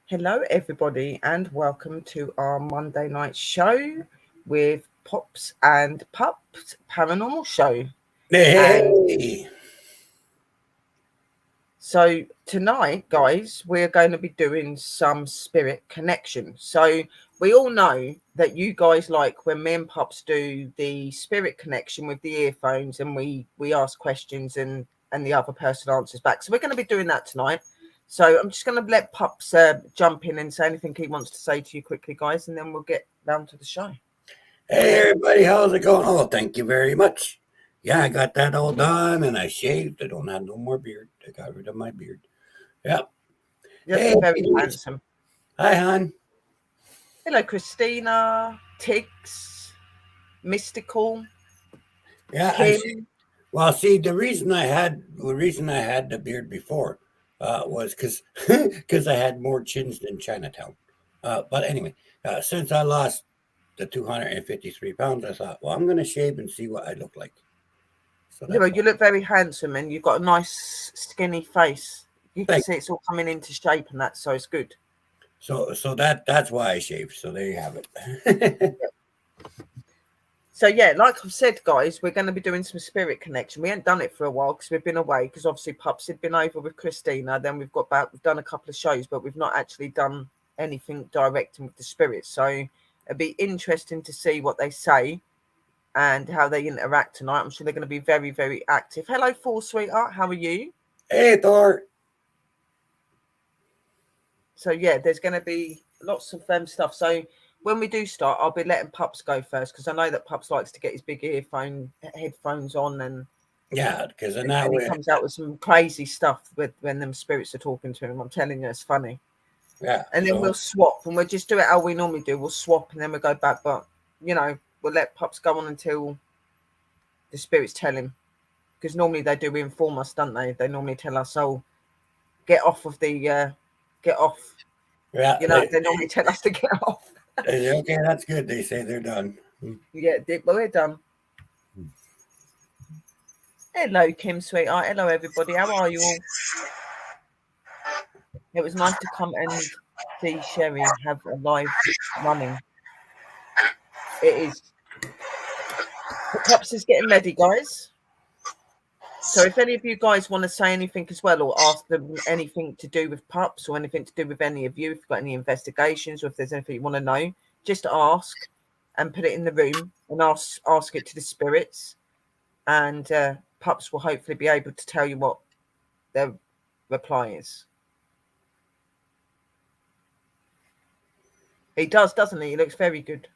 Hello, everybody, and welcome to our Monday night show with Pops and Pups Paranormal Show. And Hey, so tonight, guys, we're going to be doing some spirit connection. So we all know that you guys like when me and Pops do the spirit connection with the earphones, and we ask questions and the other person answers back. So we're going to be doing that tonight. So I'm just going to let Pups jump in and say anything he wants to say to you quickly, guys, and then we'll get down to the show. hey, everybody, how's it going? Oh, thank you very much. Yeah, I got that all done and I shaved. I don't have no more beard. I got rid of my beard. Yep. You're Hey, looking very ladies. handsome. Hi, hon. Hello, Christina, Tiggs, Mystical, Yeah, Kim. well, see, the reason I had the beard before was because I had more chins than Chinatown. But anyway, since I lost the 253 pounds, I thought, well, I'm going to shave and see what I look like. So You that's know, why. you look very handsome and you've got a nice skinny face. You can Thank see it's all coming into shape and that, so it's good. So that's why I shaved. So there you have it. So yeah, like I've said, guys, we're going to be doing some spirit connection. We ain't done it for a while because we've been away. Because obviously, Pups had been over with Christina. Then we've done a couple of shows, but we've not actually done anything directing with the spirits. So it'd be interesting to see what they say and how they interact tonight. I'm sure they're going to be very, very active. Hello, Four Sweetheart. How are you? Hey, Thor. So yeah, there's going to be lots of stuff. So when we do start, I'll be letting Pups go first because I know that Pups likes to get his big headphones on, Yeah, because in and that he way, comes out with some crazy stuff with when them spirits are talking to him. I'm telling you, it's funny. yeah. And then So we'll swap, and we'll just do it how we normally do. We'll swap, and then we'll go back. But we'll let Pups go on until the spirits tell him, because normally they do inform us, don't they? They normally tell us, "Oh, get off of the, get off." yeah, They normally tell us to get off. they say, okay, that's good. They say they're done. Yeah, well, we're done. Hello, Kim, sweetheart. Hello, everybody. How are you all? It was nice to come and see Sherry have a live running. It is. Pops is getting ready, guys. So if any of you guys want to say anything as well, or ask them anything to do with Pups, or anything to do with any of you, if you've got any investigations, or if there's anything you want to know, just ask and put it in the room and ask it to the spirits, and Pups will hopefully be able to tell you what their reply is. He does, doesn't he? He looks very good.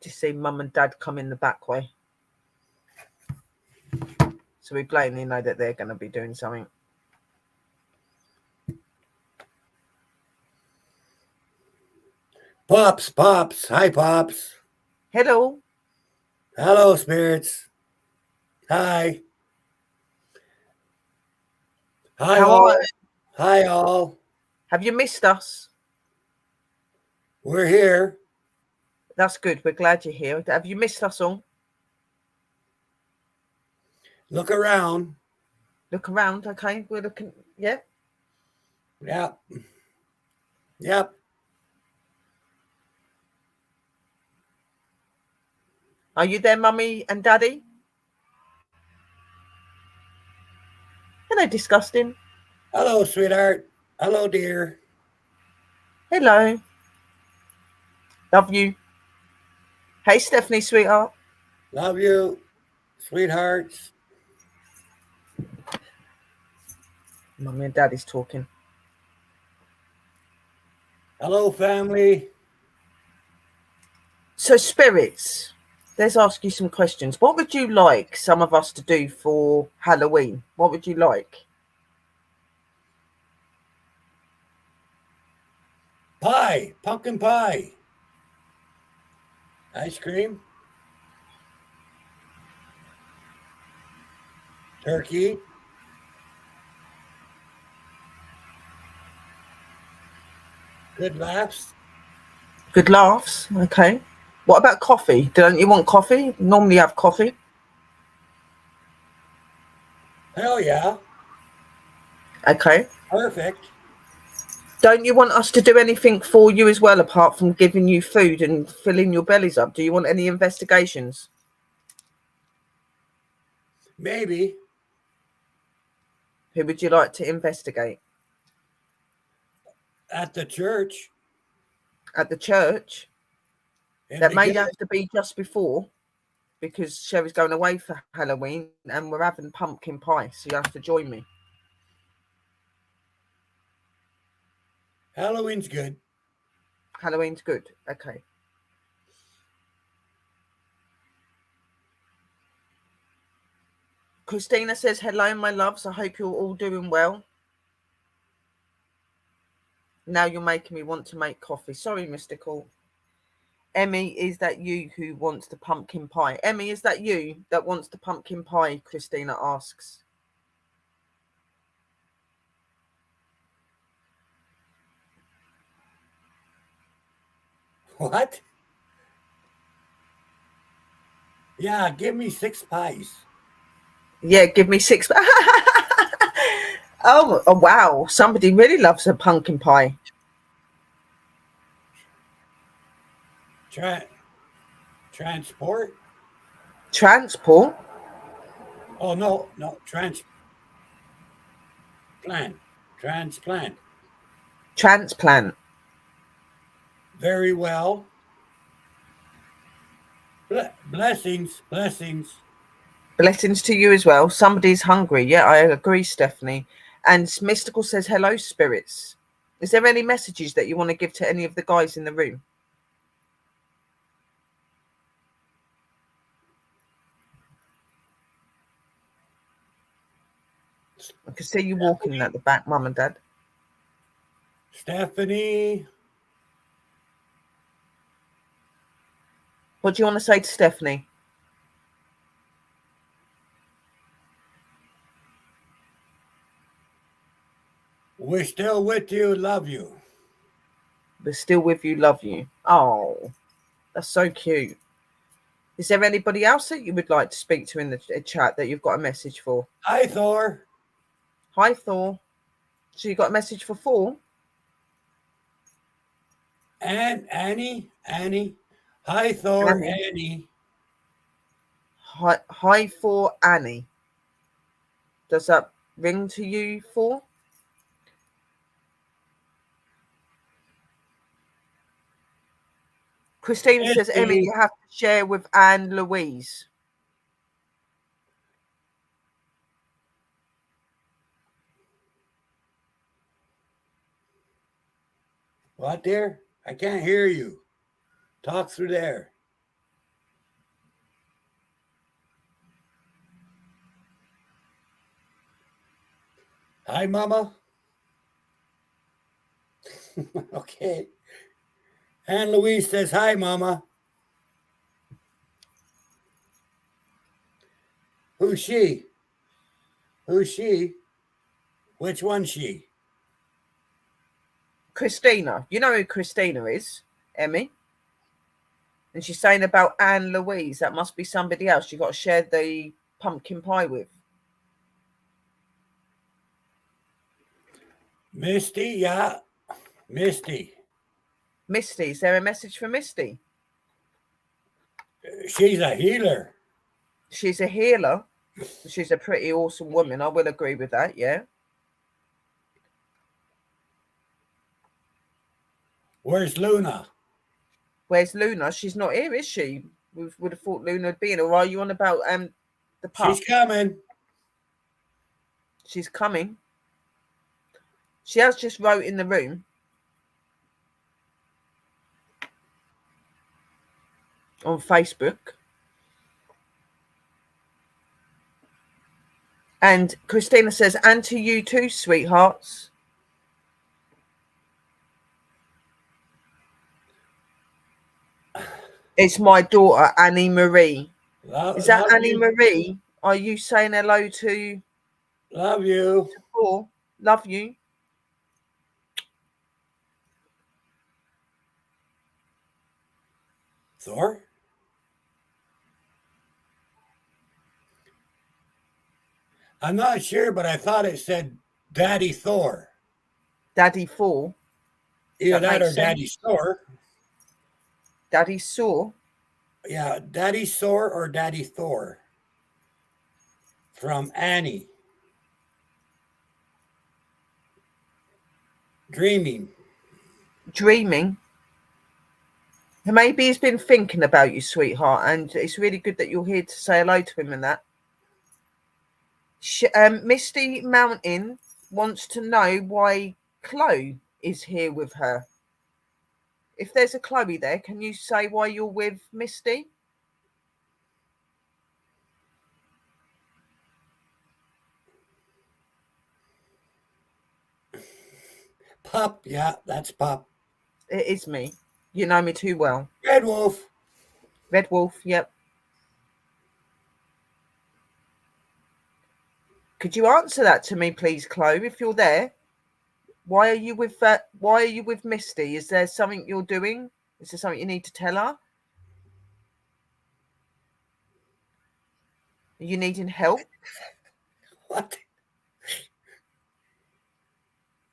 Just see Mum and Dad come in the back way. So we plainly know that they're going to be doing something. Pops, pops. Hi, pops. Hello. Hello, spirits. Hi. Hi, How are all. you? Hi, all. Have you missed us? We're here. That's good. We're glad you're here. Have you missed us all? Look around. Look around. Okay. We're looking. Yeah. Yep. Yep. Are you there, Mummy and Daddy? Hello, disgusting. Hello, sweetheart. Hello, dear. Hello. Love you. Hey, Stephanie, sweetheart. Love you, sweethearts. Mummy and Daddy's talking. Hello, family. So, spirits, let's ask you some questions. What would you like some of us to do for Halloween? What would you like? Pie. Pumpkin pie. Ice cream. Turkey. Good laughs. Good laughs. Okay. What about coffee? Don't you want coffee? Normally you have coffee. Hell yeah. Okay. Perfect. Don't you want us to do anything for you as well, apart from giving you food and filling your bellies up? Do you want any investigations? Maybe. Who would you like to investigate? At the church. At the church? In That the may beginning. have to be just before, because Sherry's going away for Halloween and we're having pumpkin pie, so you have to join me. Halloween's good. Halloween's good. Okay. Christina says, hello, my loves. I hope you're all doing well. Now you're making me want to make coffee. Sorry, Mystical. Emmy, is that you who wants the pumpkin pie? Emmy, is that you that wants the pumpkin pie? Christina asks. What? Yeah, give me 6 pies. Yeah, give me 6. Oh, wow. Somebody really loves a pumpkin pie. Transport? Transport? Oh, no. Transplant. Transplant. Very well. Blessings. Blessings to you as well. Somebody's hungry. Yeah, I agree, Stephanie. And Mystical says, hello, spirits. Is there any messages that you want to give to any of the guys in the room? I can see you walking at the back, Mum and Dad. Stephanie. What do you want to say to Stephanie? We're still with you. Love you. We're still with you. Love you. Oh, that's so cute. Is there anybody else that you would like to speak to in the chat that you've got a message for? Hi, Thor. Hi, Thor. So you got a message for Thor? And Annie. Hi, Thor. Annie. Hi for Annie. Does that ring to you, Thor? Christina says, Emmy, you have to share with Anne Louise. What, dear? I can't hear you. Talk through there. Hi, Mama. Okay. Anne Louise says, hi, Mama. Who's she? Which one's she? Christina. You know who Christina is, Emmy? And she's saying about Anne Louise. That must be somebody else you got to share the pumpkin pie with. Misty, yeah. Misty. Misty. Is there a message for Misty? She's a healer. She's a healer. She's a pretty awesome woman. I will agree with that, yeah. Where's Luna? Where's Luna? She's not here, is she? We would have thought Luna would be in. Or are you on about the Pups? She's coming. She's coming. She has just wrote in the room. On Facebook. And Christina says, and to you too, sweethearts. It's my daughter, Annie Marie. Is that Annie Marie? Are you saying hello to? Love you. To love you. Thor? I'm not sure, but I thought it said Daddy Thor. Daddy Thor. Either That that or makes Daddy sense. Thor. Daddy Saw. Yeah, Daddy Thor or Daddy Thor from Annie. Dreaming. Dreaming. Maybe he's been thinking about you, sweetheart, and it's really good that you're here to say hello to him and that. Misty Mountain wants to know why Chloe is here with her. If there's a Chloe there, can you say why you're with Misty? Pup. Yeah, that's Pup. It is me. You know me too well. Red Wolf. Red Wolf, yep. Could you answer that to me, please, Chloe, if you're there? Why are you with why are you with Misty? Is there something you're doing? Is there something you need to tell her? Are you needing help? What?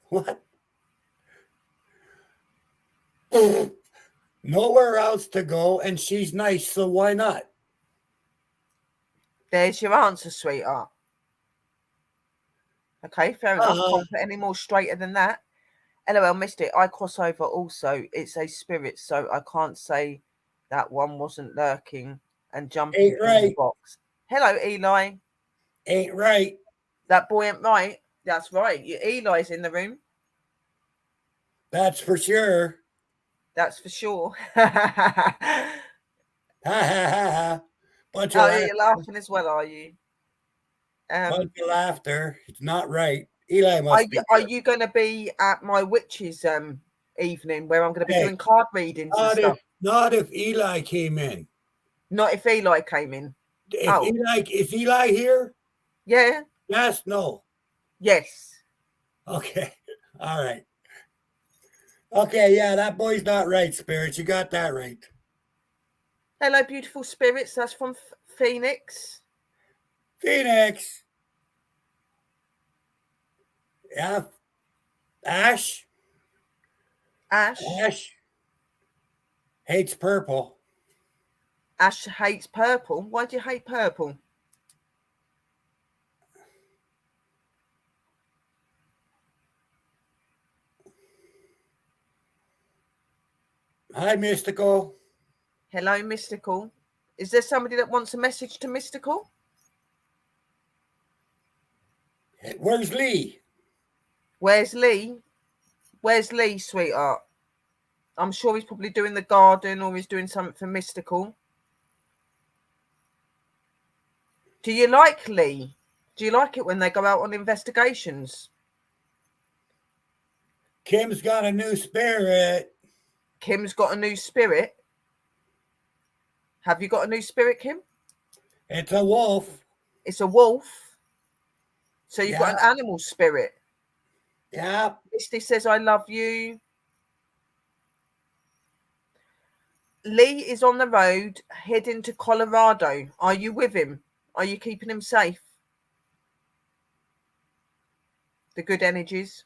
What? Nowhere else to go, and she's nice, so why not? There's your answer, sweetheart. Okay, fair enough. Can't put any more straighter than that. LOL, Misty, I cross over also. It's a spirit, so I can't say that one wasn't lurking and jumping Ain't in the right. box. Hello, Eli. Ain't right. That boy ain't right. That's right. Eli's in the room. That's for sure. That's for sure. Ha ha ha ha. Bunch of Oh, yeah, laughter. you're laughing as well, are you? Bunch of laughter. It's not right. Eli Are must you, be are there. you going to be at my witches evening where I'm going to be Hey, doing card readings and stuff? not if Eli came in. Not if Eli came in. If Oh, Eli is Eli here? yeah. Yes, no. Yes. Okay. All right. Okay, yeah, that boy's not right, Spirits. You got that right. Hello, beautiful spirits. That's from Phoenix. Phoenix. Yeah. Ash. Ash. Ash hates purple. Ash hates purple. Why do you hate purple? Hi, Mystical. Hello, Mystical. Is there somebody that wants a message to Mystical? Where's Lee? Where's Lee? Where's Lee, sweetheart? I'm sure he's probably doing the garden or he's doing something for Mystical. Do you like Lee? Do you like it when they go out on investigations? Kim's got a new spirit. Kim's got a new spirit. Have you got a new spirit, Kim? It's a wolf. It's a wolf. So you've Yeah. got an animal spirit. Yeah. Misty says, I love you. Lee is on the road heading to Colorado. Are you with him? Are you keeping him safe? The good energies.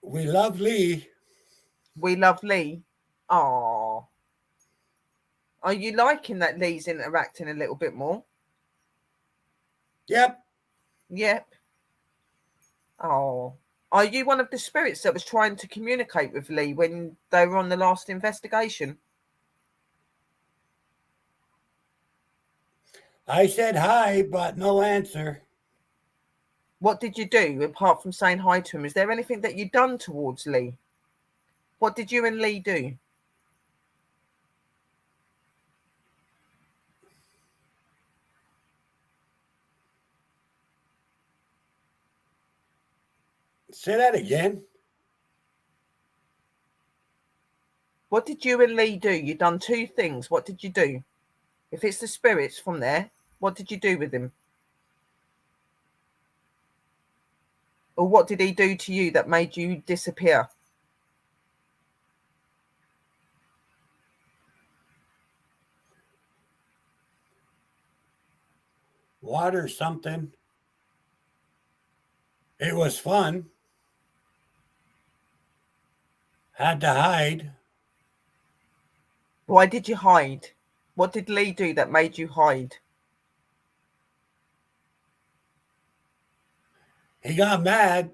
We love Lee. We love Lee. Oh. Are you liking that Lee's interacting a little bit more? Yep. Yep. Oh. Are you one of the spirits that was trying to communicate with Lee when they were on the last investigation? I said hi, but no answer. What did you do apart from saying hi to him? Is there anything that you've done towards Lee? What did you and Lee do? Say that again. What did you and Lee do? You done two things. What did you do? If it's the spirits from there, what did you do with him? Or what did he do to you that made you disappear? Water something. It was fun. Had to hide. Why did you hide? What did Lee do that made you hide? He got mad.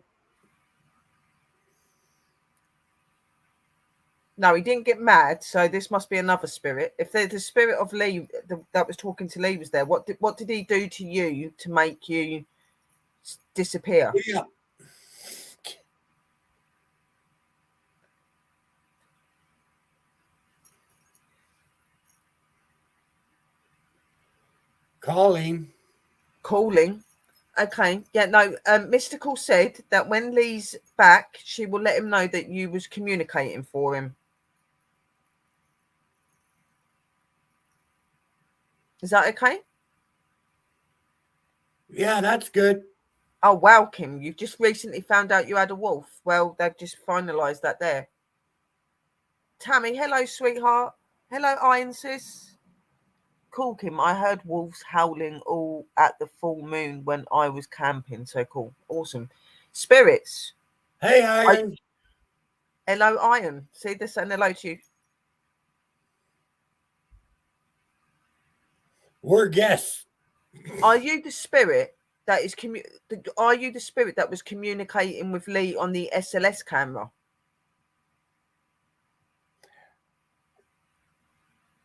No, he didn't get mad. So this must be another spirit. If the spirit of Lee that was talking to Lee was there, what did he do to you to make you disappear? Yeah. Calling. Calling. Okay. Yeah, no, Mystical said that when Lee's back, she will let him know that you was communicating for him. Is that okay? Yeah, that's good. Oh, wow, Kim, you've just recently found out you had a wolf. Well, they've just finalised that there. Tammy, hello, sweetheart. Hello, Iron Sis. Cool, Kim. I heard wolves howling all at the full moon when I was camping. So cool. Awesome. Spirits. Hey, Iron. Hello, Iron. See, they're saying hello to you. We're guests. Are you the spirit that is are you the spirit that was communicating with Lee on the SLS camera?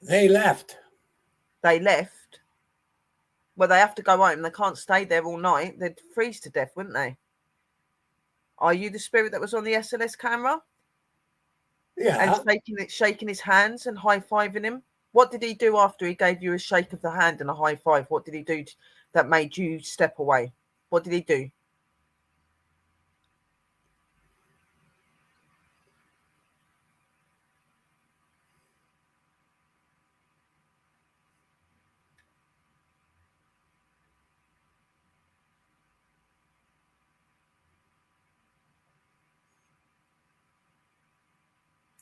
They left. They left. Well, they have to go home. They can't stay there all night. They'd freeze to death, wouldn't they? Are you the spirit that was on the SLS camera? And Yeah. shaking his hands and high-fiving him? What did he do after he gave you a shake of the hand and a high five? What did he do that made you step away? What did he do?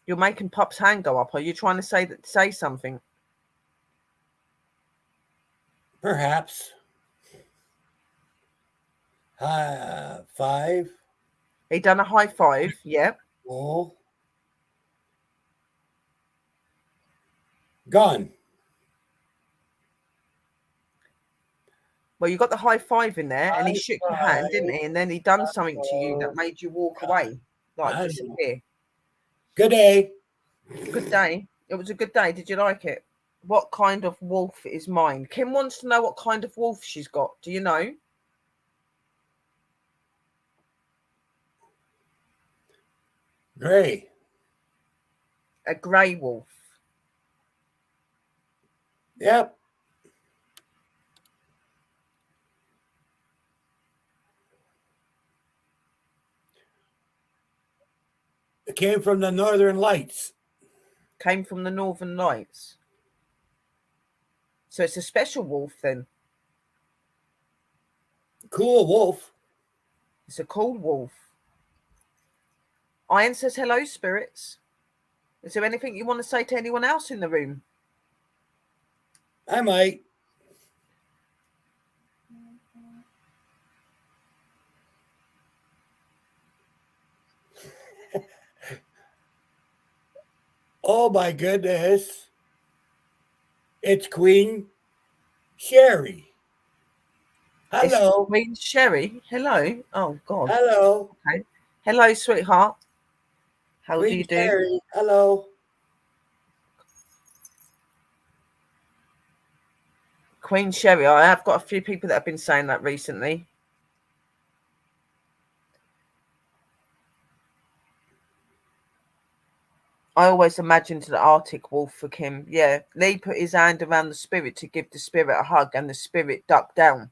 You're making Pup's hand go up. Are you trying to say something? Perhaps. 5. He done a high five. Yeah. Oh. Gone. Well, you got the high five in there, and he High shook your hand, didn't five. he? And then he done something to you that made you walk away, like I don't know. disappear. Good day. Good day. It was a good day. Did you like it? What kind of wolf is mine? Kim wants to know what kind of wolf she's got. Do you know? Gray. A grey wolf. Yep. It came from the Northern Lights. Came from the Northern Lights. So it's a special wolf then. Cool wolf. It's a cool wolf. Iron says hello, spirits. Is there anything you want to say to anyone else in the room? I might. Oh my goodness. It's Queen Sherry. Hello. It's Queen Sherry. Hello. Oh God. Hello. Okay. Hello, sweetheart. How do Queen you do? Sherry. Hello. Queen Sherry. I have got a few people that have been saying that recently. I always imagined the Arctic wolf for Kim. Yeah. Lee put his hand around the spirit to give the spirit a hug, and the spirit ducked down.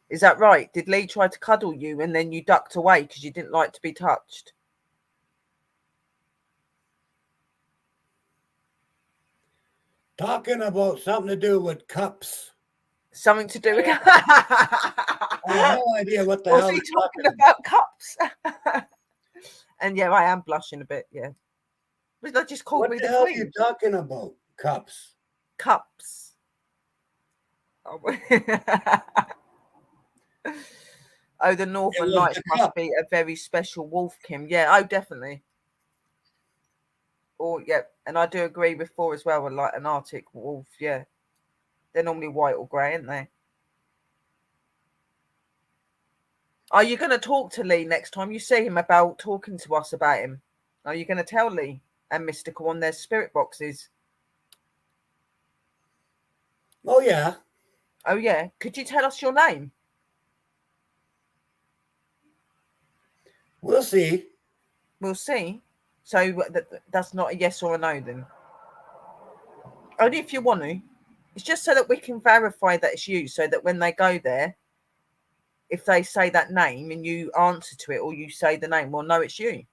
Is that right? Did Lee try to cuddle you and then you ducked away because you didn't like to be touched? Talking about something to do with cups. Something to do with I have no idea what the Was hell he they're talking about cups? And yeah, I am blushing a bit. Yeah, but they just called What me the the hell are you Queen. talking about? Cups. Cups. Oh, oh, the It Northern was Lights the must cup. be a very special wolf, Kim. Yeah, oh, definitely. Or yeah, and I do agree with four as well. Like an Arctic wolf. Yeah, they're normally white or grey, aren't they? Are you going to talk to Lee next time you see him about talking to us about him? Are you going to tell Lee and Mystical on their spirit boxes? Oh yeah. Oh yeah, could you tell us your name? We'll see. We'll see. So that's not a yes or a no then. Only if you want to. It's just so that we can verify that it's you, so that when they go there, if they say that name and you answer to it, or you say the name, well, no, it's you.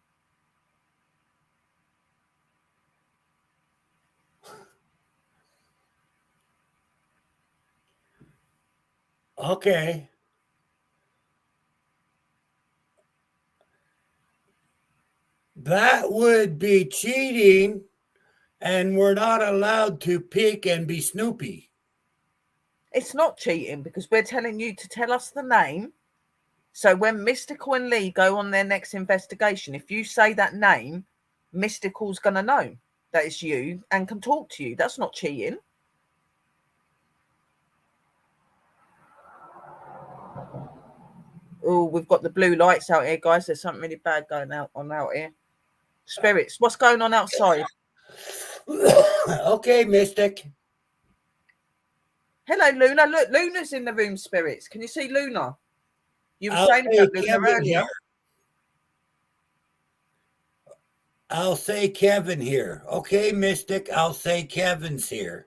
Okay. That would be cheating, and we're not allowed to pick and be Snoopy. It's not cheating because we're telling you to tell us the name. So when Mystical and Lee go on their next investigation, if you say that name, Mystical's going to know that it's you and can talk to you. That's not cheating. Oh, we've got the blue lights out here, guys. There's something really bad going out here. Spirits, what's going on outside? Okay, Mystic. Hello, Luna. Look, Luna's in the room, Spirits. Can you see Luna? You were I'll saying say about Luna Kevin earlier. here. I'll say Kevin here. Okay, Mystic. I'll say Kevin's here.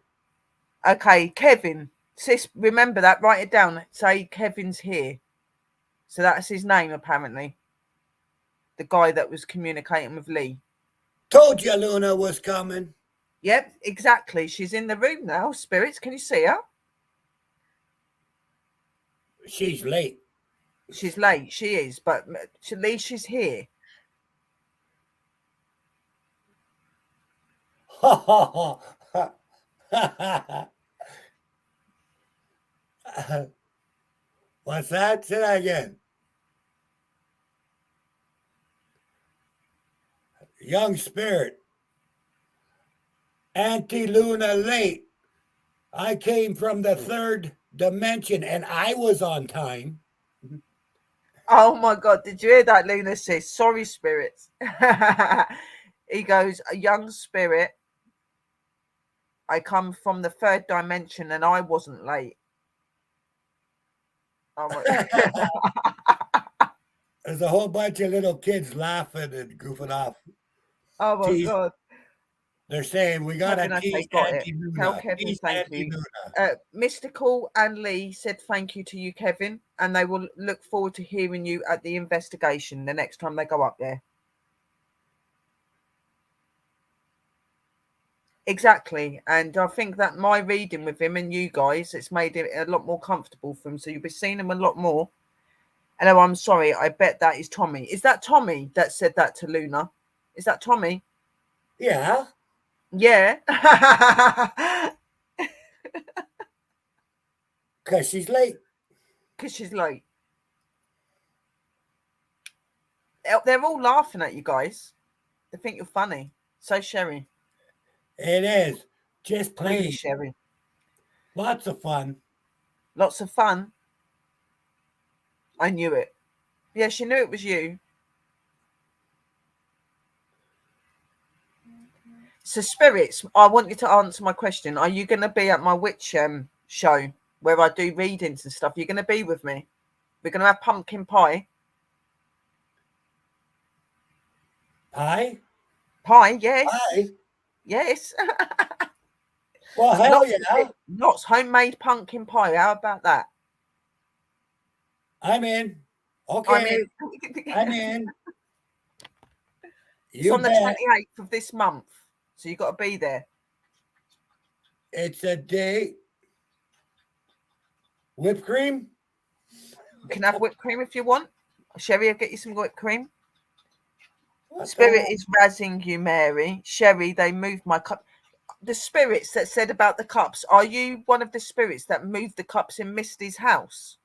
Okay, Kevin. Sis, remember that. Write it down. Say Kevin's here. So that's his name, apparently. The guy that was communicating with Lee. Told you Luna was coming. Yep, exactly. She's in the room now. Spirits, can you see her? She's late. She's late. She is, but at least she's here. What's that? Say that again. Young spirit. Auntie Luna late. I came from the third dimension and I was on time. Oh my God, did you hear that, Luna says? Sorry, Spirits. He goes, a young spirit. I come from the third dimension and I wasn't late. Oh my, There's a whole bunch of little kids laughing and goofing off. oh my God. They're saying we got to Kevin, okay, tease got it. Auntie Luna. Tell Kevin Tease thank Auntie you. Luna. Mystical and Lee said thank you to you, Kevin, and they will look forward to hearing you at the investigation the next time they go up there. Exactly, and I think that my reading with him and you guys, it's made it a lot more comfortable for him, so you'll be seeing him a lot more. And oh, I'm sorry, I bet that is Tommy. Is that Tommy that said that to Luna? Is that Tommy? Yeah. Yeah. Because she's late. Because she's late. They're all laughing at you guys. They think you're funny. So Sherry. It is. Just Really, playing. Sherry. Lots of fun. Lots of fun. I knew it. Yeah, she knew it was you. So, Spirits, I want you to answer my question. Are you going to be at my witch show where I do readings and stuff? You're going to be with me? We're going to have pumpkin pie. Pie? Pie, yes. Pie? Yes. Well, hell yeah. Lots homemade pumpkin pie. How about that? I'm in. Okay. I'm in. It's on the bet. 28th of this month. So you've got to be there. It's a date. Whipped cream? You can have whipped cream if you want. Sherry, I'll get you some whipped cream. What Spirit is razzing you, Mary. Sherry, they moved my cup. The spirits that said about the cups, are you one of the spirits that moved the cups in Misty's house?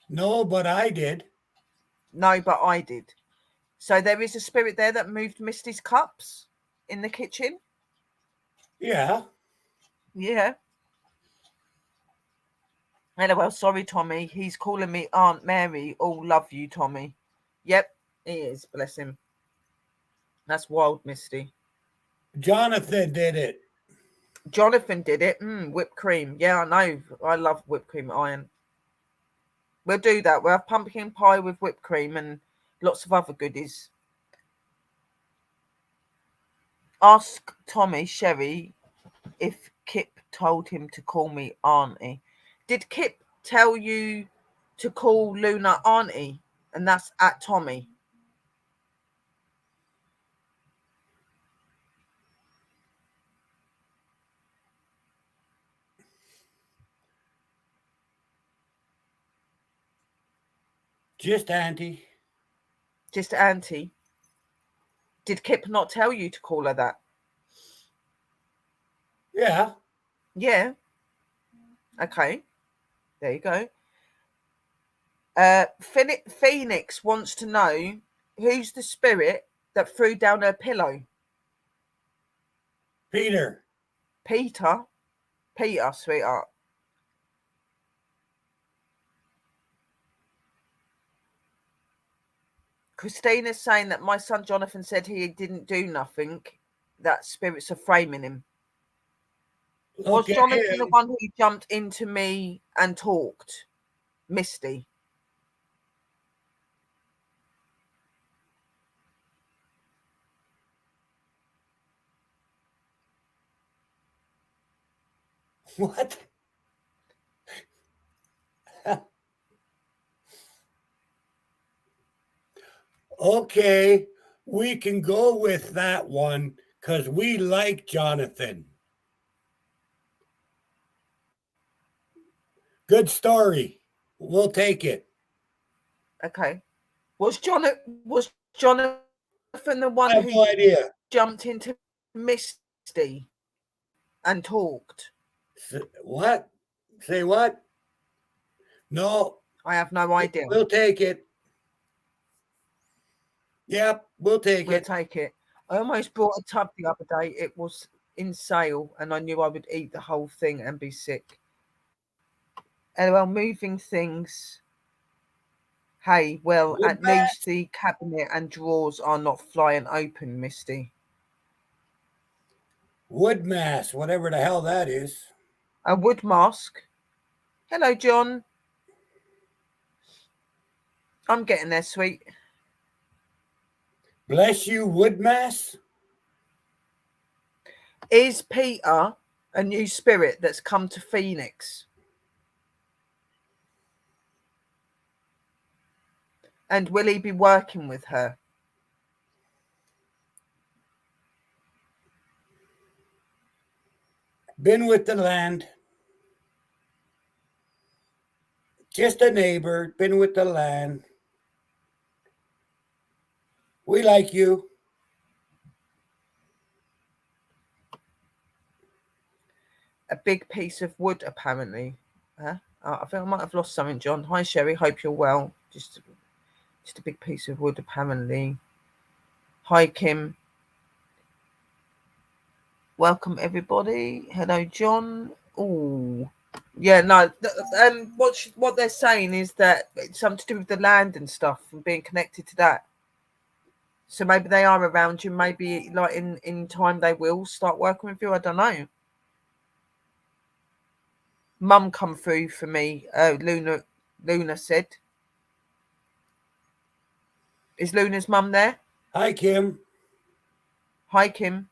No, but I did. No, but I did. So there is a spirit there that moved Misty's cups in the kitchen? Yeah. Yeah. Hello, well, sorry, Tommy. He's calling me Aunt Mary. Oh, love you, Tommy. Yep, he is. Bless him. That's wild, Misty. Jonathan did it. Jonathan did it. Whipped cream. Yeah, I know. I love whipped cream iron. We'll do that. We'll have pumpkin pie with whipped cream and lots of other goodies. Ask Tommy, Sherry, if Kip told him to call me Auntie. Did Kip tell you to call Luna Auntie? And that's at Tommy. Just Auntie. Just Auntie. Did Kip not tell you to call her that? Yeah. Yeah. Okay. There you go. Phoenix wants to know who's the spirit that threw down her pillow. Peter. Peter, sweetheart. Christina's saying that my son Jonathan said he didn't do nothing. That spirits are framing him. Was Jonathan the one who jumped into me and talked? Misty. What? Okay, we can go with that one because we like Jonathan. Good story. We'll take it. Okay. Was Jonathan the one I have who no idea. jumped into Misty and talked? What? Say what? No. I have no idea. We'll take it. Yep, we'll take We'll it. take it. I almost bought a tub the other day. It was in sale and I knew I would eat the whole thing and be sick. LOL, moving things. Hey, well, Wood at mass? least the cabinet and drawers are not flying open, Misty. Wood mass, whatever the hell that is. A wood mask. Hello, John. I'm getting there, sweet. Bless you, wood mass. Is Peter a new spirit that's come to Phoenix? And will he be working with her? Been with the land. Just a neighbor. Been with the land. We like you. A big piece of wood, apparently. Huh? I think I might have lost something, John. Hi, Sherry. Hope you're well. Just a big piece of wood, apparently. Hi, Kim. Welcome, everybody. Hello, John. Oh, yeah. No. What they're saying is that it's something to do with the land and stuff and being connected to that. So maybe they are around you. Maybe like in time they will start working with you. I don't know. Mum come through for me. Luna said. Is Luna's mum there? Hi, Kim. Hi, Kim.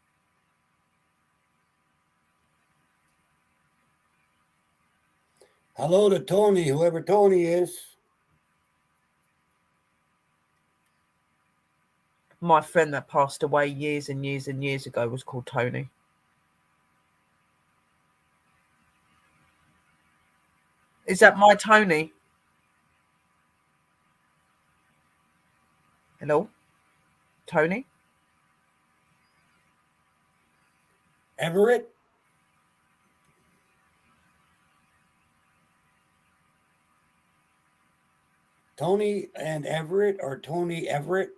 Hello to Tony, whoever Tony is. My friend that passed away years and years and years ago was called Tony. Is that my Tony? Hello? Tony? Everett? Tony and Everett, or Tony Everett?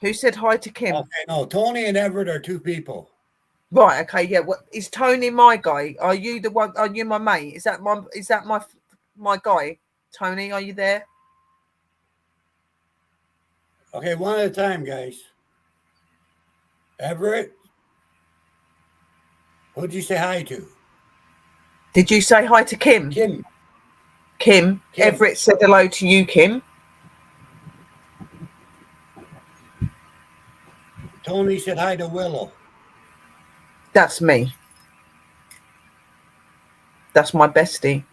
Who said hi to Kim? Okay, no, Tony and Everett are two people. Right, okay, yeah. What is Tony my guy? Are you the one? Are you my mate? Is that my guy? Tony, are you there? Okay, one at a time, guys. Everett? Who'd you say hi to? Did you say hi to Kim? Kim. Kim. Everett said hello to you, Kim. Tony said hi to Willow. That's me. That's my bestie.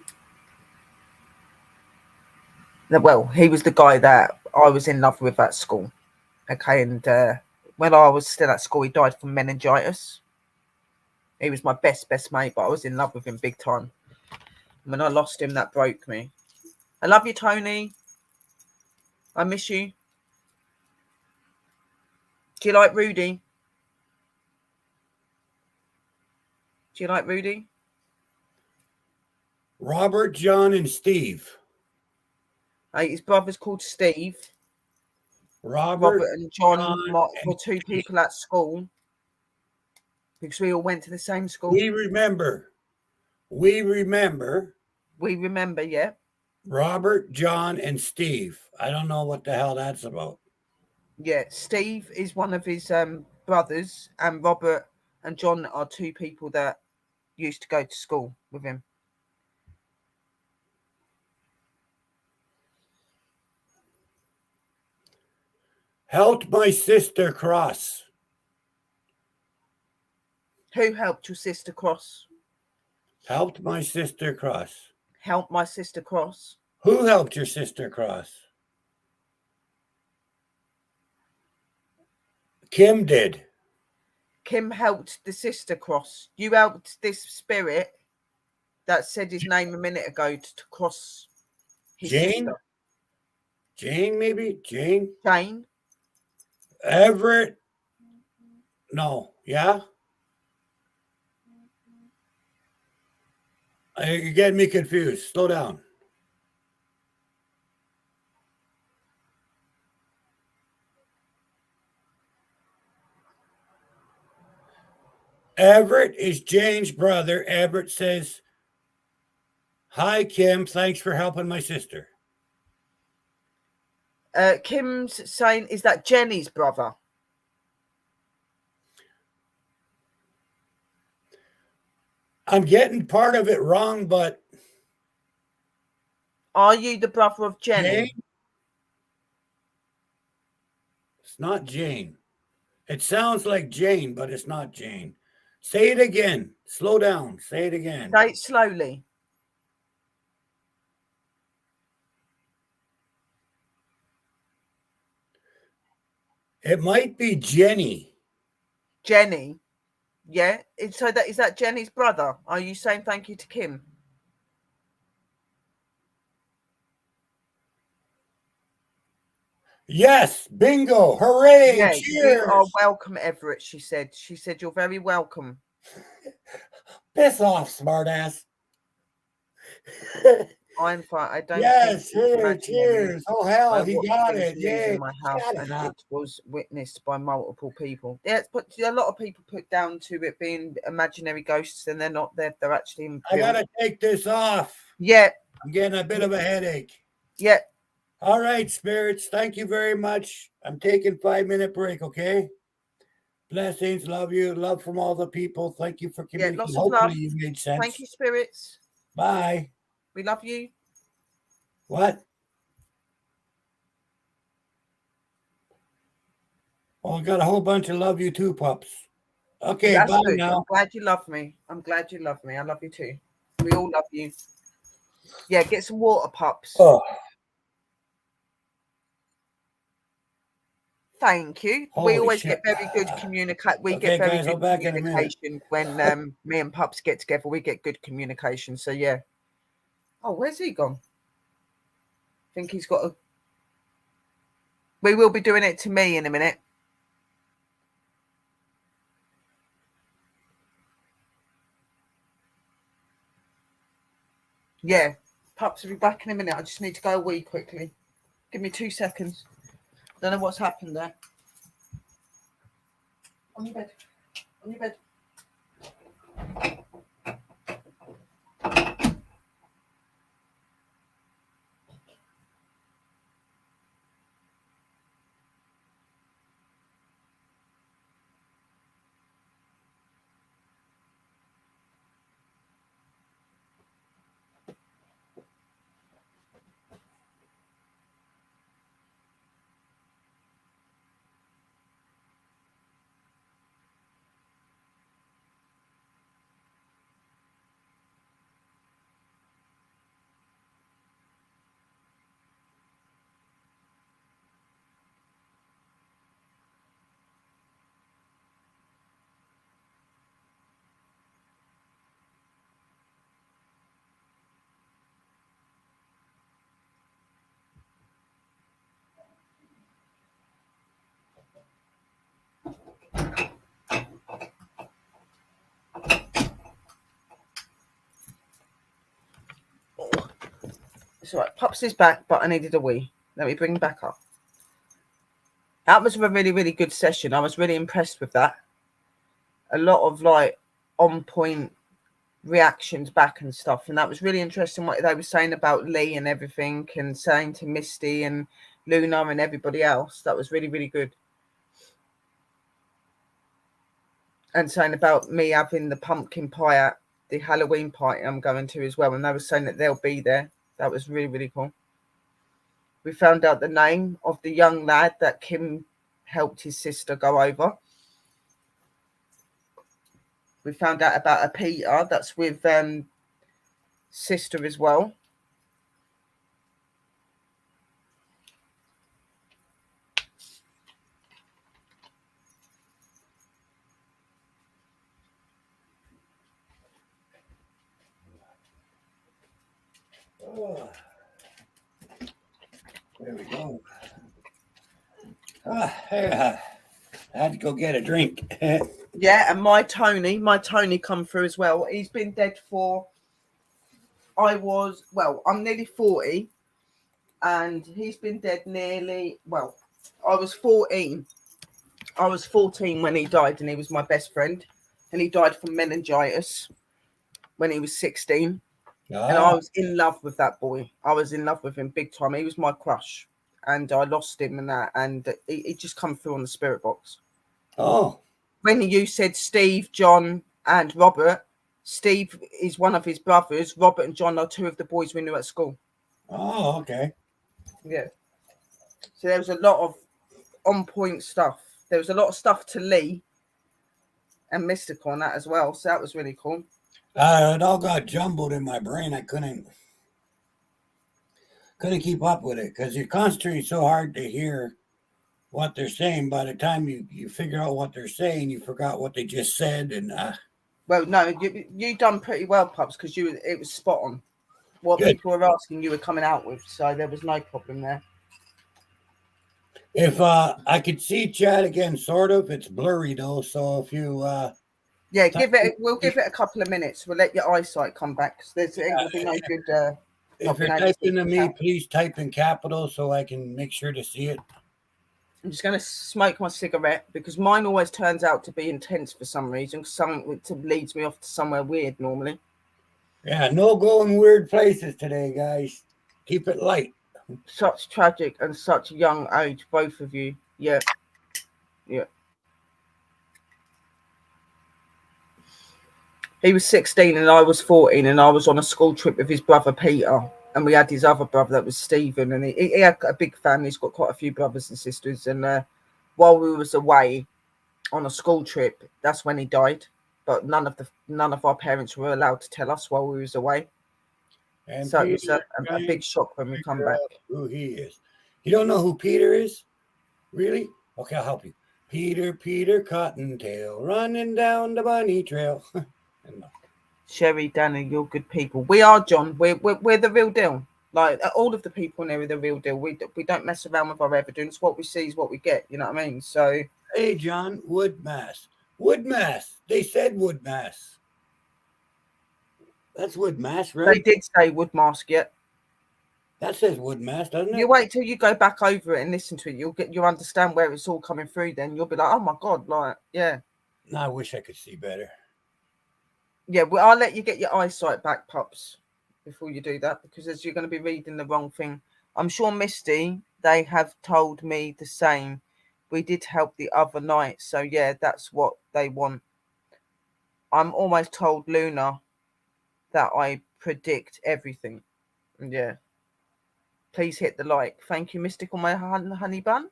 Well, he was the guy that I was in love with at school. Okay, and when I was still at school, he died from meningitis. He was my best mate, but I was in love with him big time. When I lost him, that broke me. I love you, Tony. I miss you. Do you like Rudy? Do you like Rudy? Robert, John, and Steve. His brother's called Steve. Robert and John were two people at school because we all went to the same school. We remember. We remember, yeah. Robert, John, and Steve. I don't know what the hell that's about. Yeah, Steve is one of his brothers, and Robert and John are two people that used to go to school with him. Helped my sister cross. Who helped your sister cross? Helped my sister cross. Helped my sister cross. Who helped your sister cross? Kim did. Kim helped the sister cross. You helped this spirit that said his name a minute ago to cross his sister. Jane, maybe? Jane? Everett? No. Yeah? You're getting me confused. Slow down. Everett is Jane's brother. Everett says, hi, Kim. Thanks for helping my sister. Kim's saying, is that Jenny's brother? I'm getting part of it wrong, but... Are you the brother of Jenny? Jane? It's not Jane. It sounds like Jane, but it's not Jane. Say it again. Slow down. Say it again. Say it slowly. It might be Jenny. Jenny? Yeah. So is that Jenny's brother? Are you saying thank you to Kim? Yes, bingo, hooray, yeah, cheers. You are welcome, Everett, she said. She said, you're very welcome. Piss off, smartass. I'm fine. I don't yes, think cheers. Oh, hell, he got it. Yeah, Yeah, in my house, and it was witnessed by multiple people. Yeah, but a lot of people put down to it being imaginary ghosts, and they're not there. They're actually... I got to take this off. Yeah. I'm getting a bit of a headache. Yeah. All right, spirits. Thank you very much. I'm taking 5-minute break, okay? Blessings. Love you. Love from all the people. Thank you for communicating. Lots of love. You made sense. Thank you, spirits. Bye. We love you. What? Well, I got a whole bunch of love you too, pups. Okay, bye good. now. I'm glad you love me. I'm glad you love me. I love you too. We all love you. Yeah, get some water, pups. Oh. Thank you. We Holy always shit. get very good communicate. We Okay, get very guys, good I'm back in a minute. communication when me and Pups get together. We get good communication. So yeah. Oh, where's he gone? I think he's got a. We will be doing it to me in a minute. Yeah, Pups will be back in a minute. I just need to go a wee quickly. Give me 2 seconds. Don't know what's happened there. On your bed. On your bed. It's all right. Pups is back, but I needed a wee. Let me bring him back up. That was a really, really good session. I was really impressed with that. A lot of like on point reactions back and stuff, and that was really interesting what they were saying about Lee and everything, and saying to Misty and Luna and everybody else. That was really, really good. And saying about me having the pumpkin pie at the Halloween party I'm going to as well, and they were saying that they'll be there. That was really, really cool. We found out the name of the young lad that Kim helped his sister go over. We found out about a Peter that's with sister as well. Oh, there we go. Hey, I had to go get a drink. Yeah, and my Tony come through as well. He's been dead for, I'm nearly 40, and he's been dead I was 14. I was 14 when he died, and he was my best friend, and he died from meningitis when he was 16. And I was in love with that boy. I was in love with him big time. He was my crush, and I lost him and that, and it just come through on the spirit box. Oh. When you said Steve, John, and Robert, Steve is one of his brothers. Robert and John are two of the boys we knew at school. Oh, okay. Yeah. So there was a lot of on-point stuff. There was a lot of stuff to Lee and Mystical on that as well. So that was really cool. It all got jumbled in my brain. I couldn't keep up with it because you're concentrating so hard to hear what they're saying. By the time you figure out what they're saying, you forgot what they just said. And well, no, you done pretty well, Pups, because it was spot on. What good. People were asking, you were coming out with, so there was no problem there. If I could see Chad again, sort of, it's blurry though. So if you we'll give it a couple of minutes. We'll let your eyesight come back because there's ain't gonna be no good. If you're typing to me, please type in capital so I can make sure to see it. I'm just going to smoke my cigarette because mine always turns out to be intense for some reason. Something leads me off to somewhere weird normally. Yeah, no going weird places today, guys. Keep it light. Such tragic and such young age, both of you. Yeah. He was 16 and I was 14, and I was on a school trip with his brother Peter, and we had his other brother that was Stephen, and he had a big family. He's got quite a few brothers and sisters, and while we was away on a school trip, that's when he died. But none of our parents were allowed to tell us while we was away. And so Peter, it was a big shock when we come back. Who he is? You don't know who Peter is? Really? Okay, I'll help you. Peter, Peter Cottontail, running down the bunny trail. Sherry, Danny, you're good people. We are, John. We're the real deal. Like all of the people in there are the real deal. We don't mess around with our evidence. What we see is what we get. You know what I mean? So. Hey, John, wood mass. Wood mass. They said wood mass. That's wood mass, right? They did say wood mask, yeah. That says wood mass, doesn't it? You wait till you go back over it and listen to it. You'll understand where it's all coming through. Then you'll be like, oh my god, like yeah. No, I wish I could see better. Yeah, well, I'll let you get your eyesight back, Pups, before you do that, because as you're going to be reading the wrong thing. I'm sure Misty, they have told me the same. We did help the other night, so yeah, that's what they want. I'm almost told Luna that I predict everything. Yeah. Please hit the like. Thank you, Mystical, my honey bun.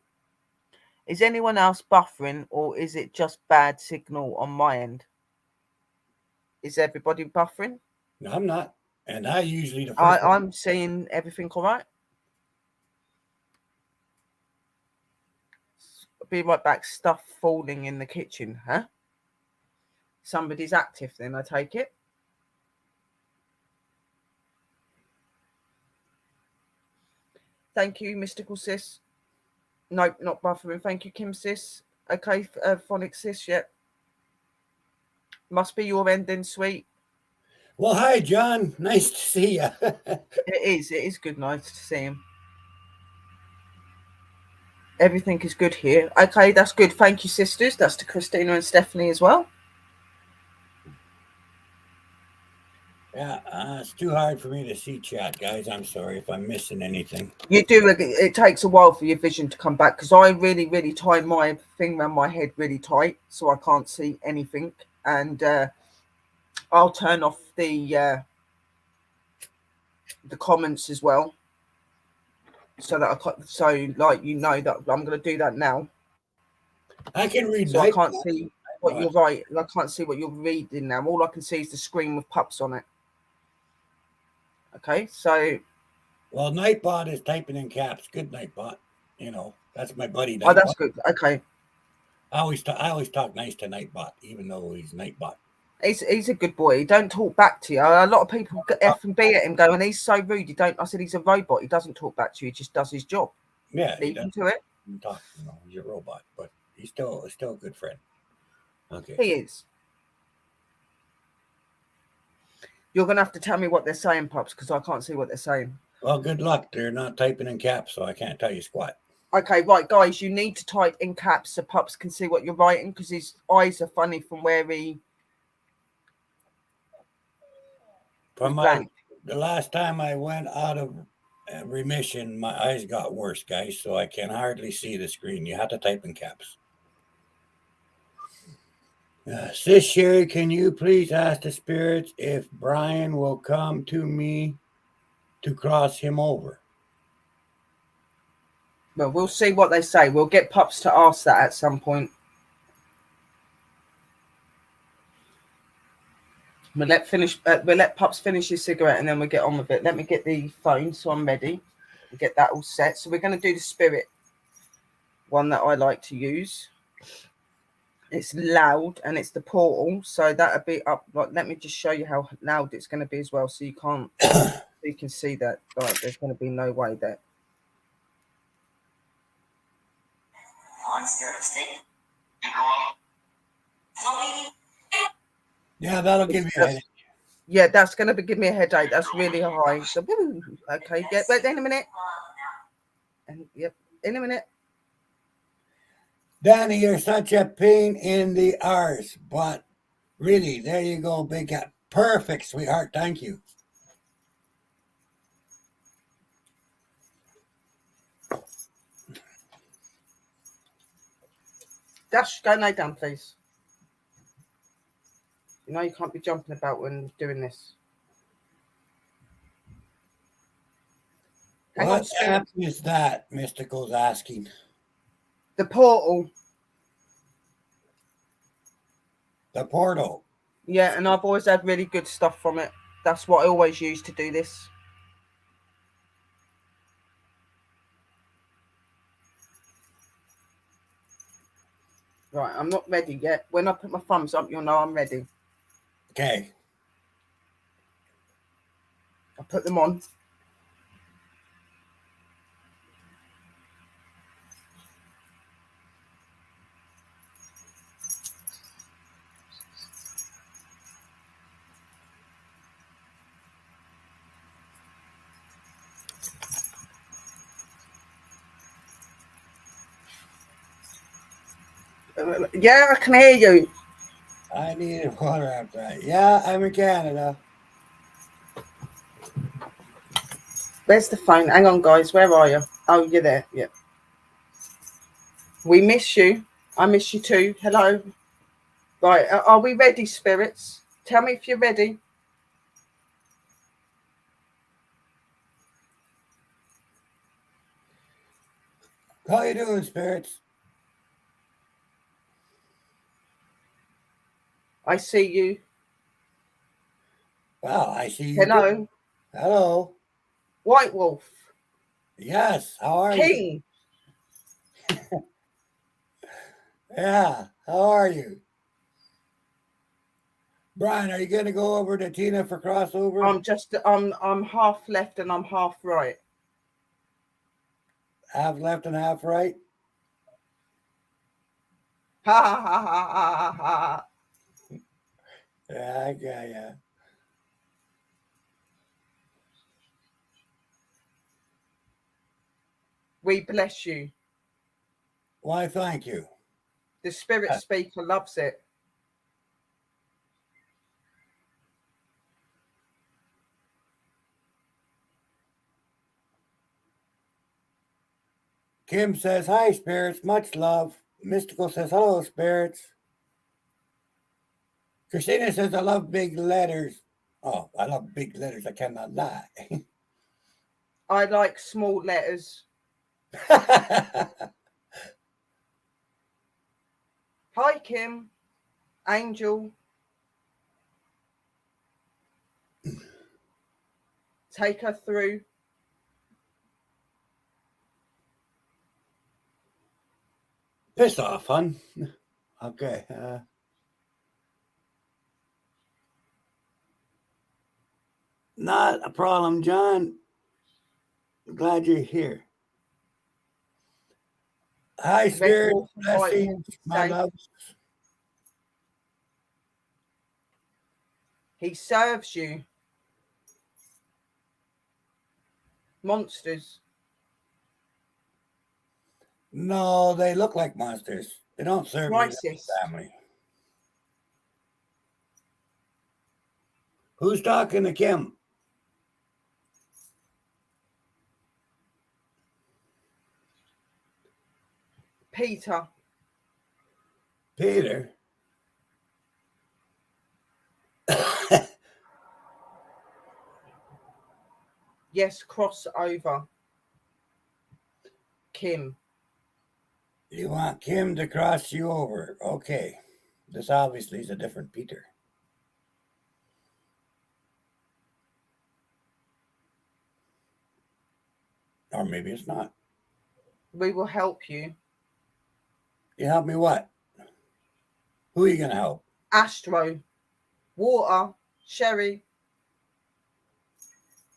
Is anyone else buffering, or is it just bad signal on my end? Is everybody buffering? No, I'm not. And I usually the first. I'm seeing everything all right. Be right back. Stuff falling in the kitchen, huh? Somebody's active then, I take it. Thank you, Mystical Sis. Nope, not buffering. Thank you, Kim Sis. Okay, Phonic Sis, yep. Must be your end then, sweet. Well, hi, John. Nice to see you. It is good. Nice to see him. Everything is good here. Okay, that's good. Thank you, sisters. That's to Christina and Stephanie as well. Yeah, it's too hard for me to see chat, guys. I'm sorry if I'm missing anything. You do. It takes a while for your vision to come back because I really, really tie my thing around my head really tight, so I can't see anything. And I'll turn off the comments as well, so that like you know that I'm going to do that now. I can read. So I can't see what you're right. I can't see what you're reading now. All I can see is the screen with Pups on it. Okay, so. Well, Nightbot is typing in caps. Good Nightbot. You know, that's my buddy. Nightbot. Oh, that's good. Okay. I always talk nice to Nightbot, even though he's Nightbot. He's a good boy. He don't talk back to you. A lot of people F and B at him going, he's so rude. He don't. I said he's a robot. He doesn't talk back to you. He just does his job. Yeah, leave him to it. Talk, you know, he's a robot, but he's still a good friend. Okay, he is. You're gonna have to tell me what they're saying, Pups, because I can't see what they're saying. Well, good luck. They're not typing in caps, so I can't tell you squat. Okay, right, guys, you need to type in caps so Pups can see what you're writing because his eyes are funny from where he. From the last time I went out of remission, my eyes got worse, guys, so I can hardly see the screen. You have to type in caps. Sis Sherry, can you please ask the spirits if Brian will come to me to cross him over? Well, we'll see what they say. We'll get Pups to ask that at some point. We'll let Pups finish his cigarette and then we'll get on with it. Let me get the phone so I'm ready. We'll get that all set. So we're going to do the spirit one that I like to use. It's loud and it's the portal. So that'll be up. Like, let me just show you how loud it's going to be as well. So you can't, you can see that. Like, there's going to be no way that. Yeah, that'll give you a headache. Yeah, that's going to give me a headache. That's really high. So, okay, yeah, wait in a minute. And yep, in a minute. Danny, you're such a pain in the arse, but really, there you go, big cat. Perfect, sweetheart. Thank you. Dash, go lay down, please. You know you can't be jumping about when doing this. What app is that? Mystical's asking. The portal. The portal. Yeah, and I've always had really good stuff from it. That's what I always use to do this. Right, I'm not ready yet. When I put my thumbs up, you'll know I'm ready. Okay. I put them on. Yeah, I can hear you. I needed water after that. Yeah, I'm in Canada. Where's the phone? Hang on, guys. Where are you? Oh, you're there. Yeah. We miss you. I miss you too. Hello. Right. Are we ready, spirits? Tell me if you're ready. How you doing, spirits? I see you. Well, I see you too. Hello. Hello. White Wolf. Yes, how are you? King. Yeah, how are you? Brian, are you going to go over to Tina for crossover? I'm half left and I'm half right. Half left and half right? Ha ha ha ha ha ha. Yeah, I got ya. We bless you. Why, thank you. The spirit speaker loves it. Kim says, hi, spirits, much love. Mystical says, hello, spirits. Christina says, I love big letters. Oh, I love big letters, I cannot lie. I like small letters. Hi, Kim. Angel. Take her through. Piss off, hun. Okay. Not a problem, John. Glad you're here. Hi, Red spirit. Wolf and White Wolf Blessings, is my safe. loves. He serves you. Monsters. No, they look like monsters. They don't serve me, Crisis. family. Who's talking to Kim? Peter. Peter. Yes, crossover. Kim. You want Kim to cross you over. Okay. This obviously is a different Peter. Or maybe it's not. We will help you. You help me what? Who are you going to help? Astro. Water. Sherry.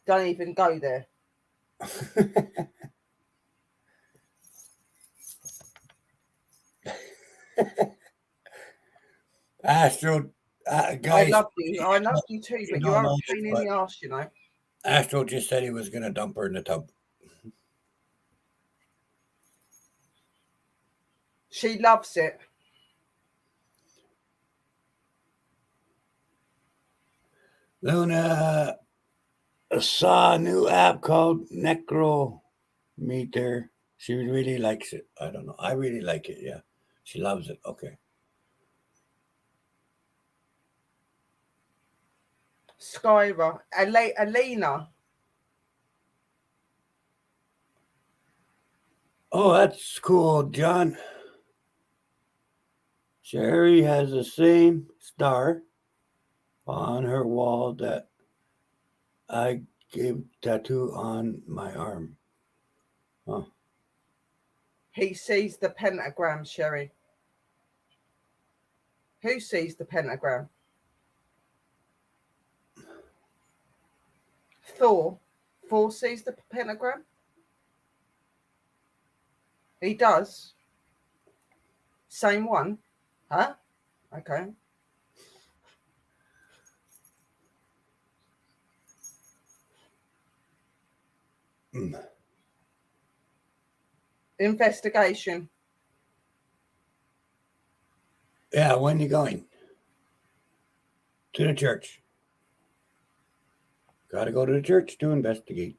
Don't even go there. Astro, I guys, love you. I love you too, you but you don't are a know this, pain in but the arse, you know. Astro just said he was going to dump her in the tub. She loves it. Luna saw a new app called Necrometer. She really likes it. I don't know. I really like it. Yeah. She loves it. Okay. Skyra. Alina. Oh, that's cool, John. Sherry has the same star on her wall that I gave tattoo on my arm. Huh. He sees the pentagram, Sherry. Who sees the pentagram? Thor. Thor sees the pentagram? He does. Same one? Huh? Okay. Investigation. Yeah, when you going? To the church. Gotta go to the church to investigate.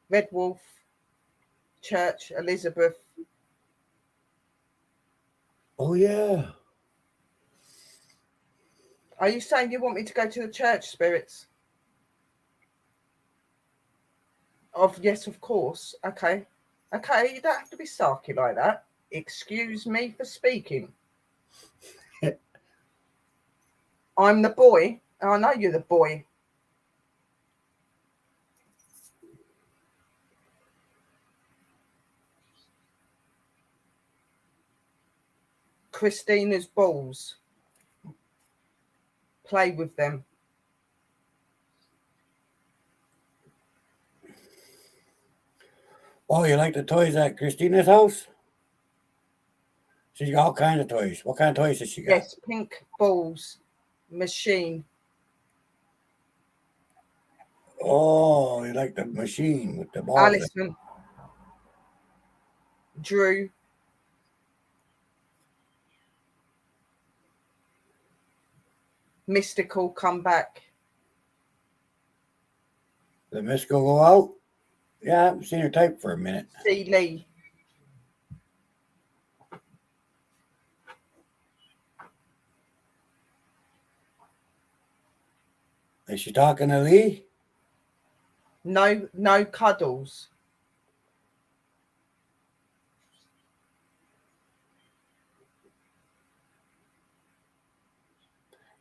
Red Wolf. Church. Elizabeth. Oh, yeah. Are you saying you want me to go to the church, spirits? Yes, of course. Okay. Okay, you don't have to be sarky like that. Excuse me for speaking. I'm the boy. I know you're the boy. Christina's balls. Play with them. Oh, you like the toys at Christina's house? She's got all kinds of toys. What kind of toys does she got? Yes, pink balls. Machine. Oh, you like the machine with the balls. Alison. Drew. Mystical come back. The Mystical go out? Yeah, I haven't seen her type for a minute. C. Lee. Is she talking to Lee? No cuddles.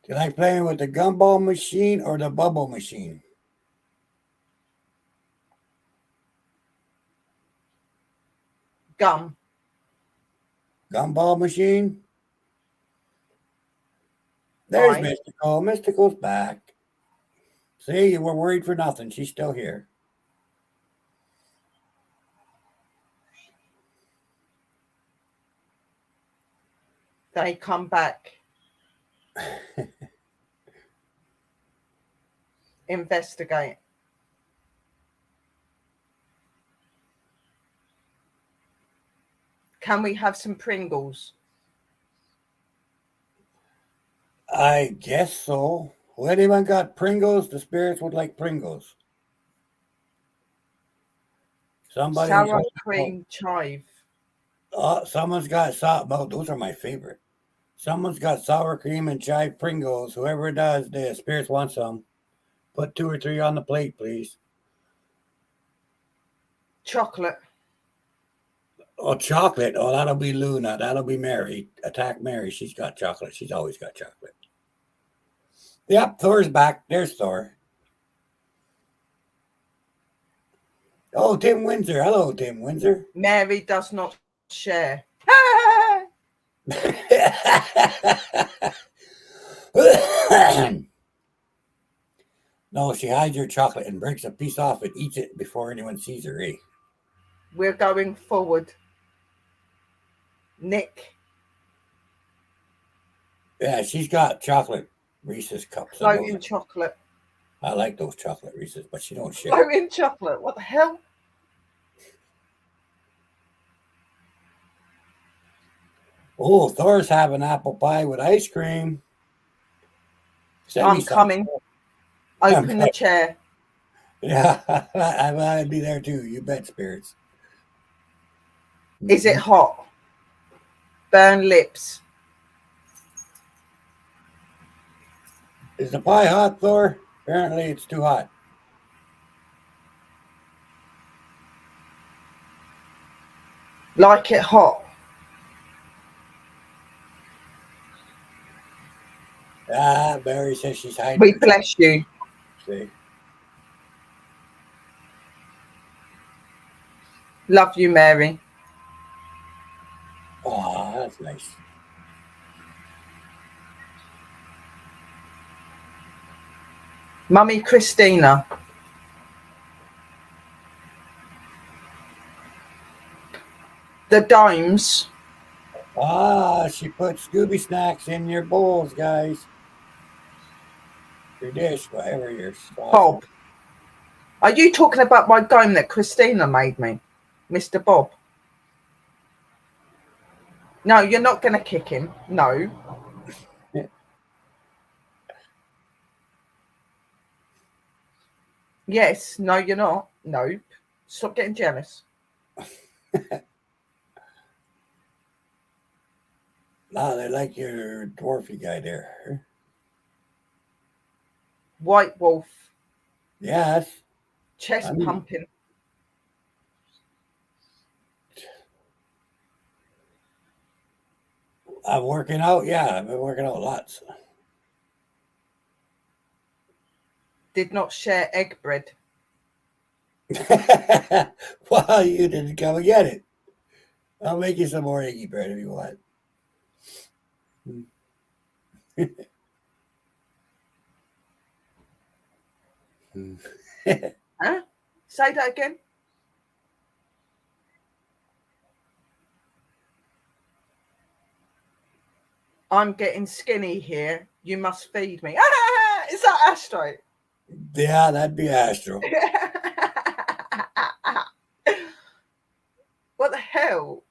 Do you like playing with the gumball machine or the bubble machine? Gum. Gumball machine? There's Mystical. Mystical's back. See, you were worried for nothing. She's still here. They come back. Investigate. Can we have some Pringles? I guess so. Well, anyone got Pringles? The spirits would like Pringles. Somebody. Sour cream chive. Someone's got well, those are my favorite. Someone's got sour cream and chive Pringles. Whoever does, the spirits want some. Put 2 or 3 on the plate, please. Chocolate. Oh, chocolate. Oh, that'll be Luna. That'll be Mary. Attack Mary. She's got chocolate. She's always got chocolate. Yep, Thor's back. There's Thor. Oh, Tim Windsor. Hello, Tim Windsor. Mary does not share. No, she hides her chocolate and breaks a piece off and eats it before anyone sees her, eh? We're going forward. Nick. Yeah, she's got chocolate Reese's cups. Floating chocolate. I like those chocolate Reese's, but she don't share. Floating chocolate. What the hell? Oh, Thor's having apple pie with ice cream. I'm coming. Open the chair. Yeah, I'd be there too. You bet, spirits. Is it hot? Burn lips. Is the pie hot, Thor? Apparently it's too hot. Like it hot. Ah, Barry says she's hiding. We bless you. See? Love you, Mary. Oh, that's nice. Mummy Christina. The domes. Ah, she put Scooby snacks in your bowls, guys. Your dish, whatever your sauce. Bob. Are you talking about my dome that Christina made me? Mr. Bob? No, you're not going to kick him. No. Yes. No, you're not. Nope. Stop getting jealous. No, they like your dwarfy guy there. White wolf. Yes. Chest pumping. I'm working out. Yeah, I've been working out lots. Did not share egg bread. Well, you didn't come and get it. I'll make you some more eggy bread if you want. Huh? Say that again. I'm getting skinny here. You must feed me. Ah, is that Astro? Yeah, that'd be Astro. What the hell?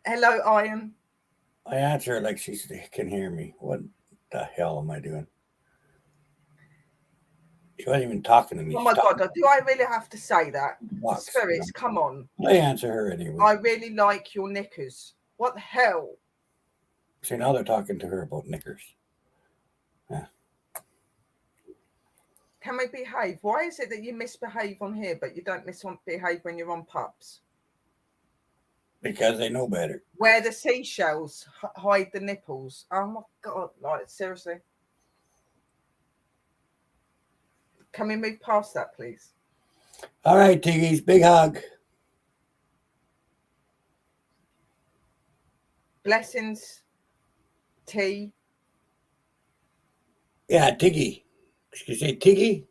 Hello, Iron. I answer her like she can hear me. What the hell am I doing? She wasn't even talking to me. Oh my God, do I really have to say that? Box, Spirits, come on. I answer her anyway. I really like your knickers. What the hell? See, now they're talking to her about knickers. Yeah. Can we behave? Why is it that you misbehave on here, but you don't misbehave when you're on Pups? Because they know better. Where the seashells hide the nipples. Oh my God, like seriously. Can we move past that, please? All right, Tiggies, big hug. Blessings, T. Yeah, Tiggy. Did you say Tiggy?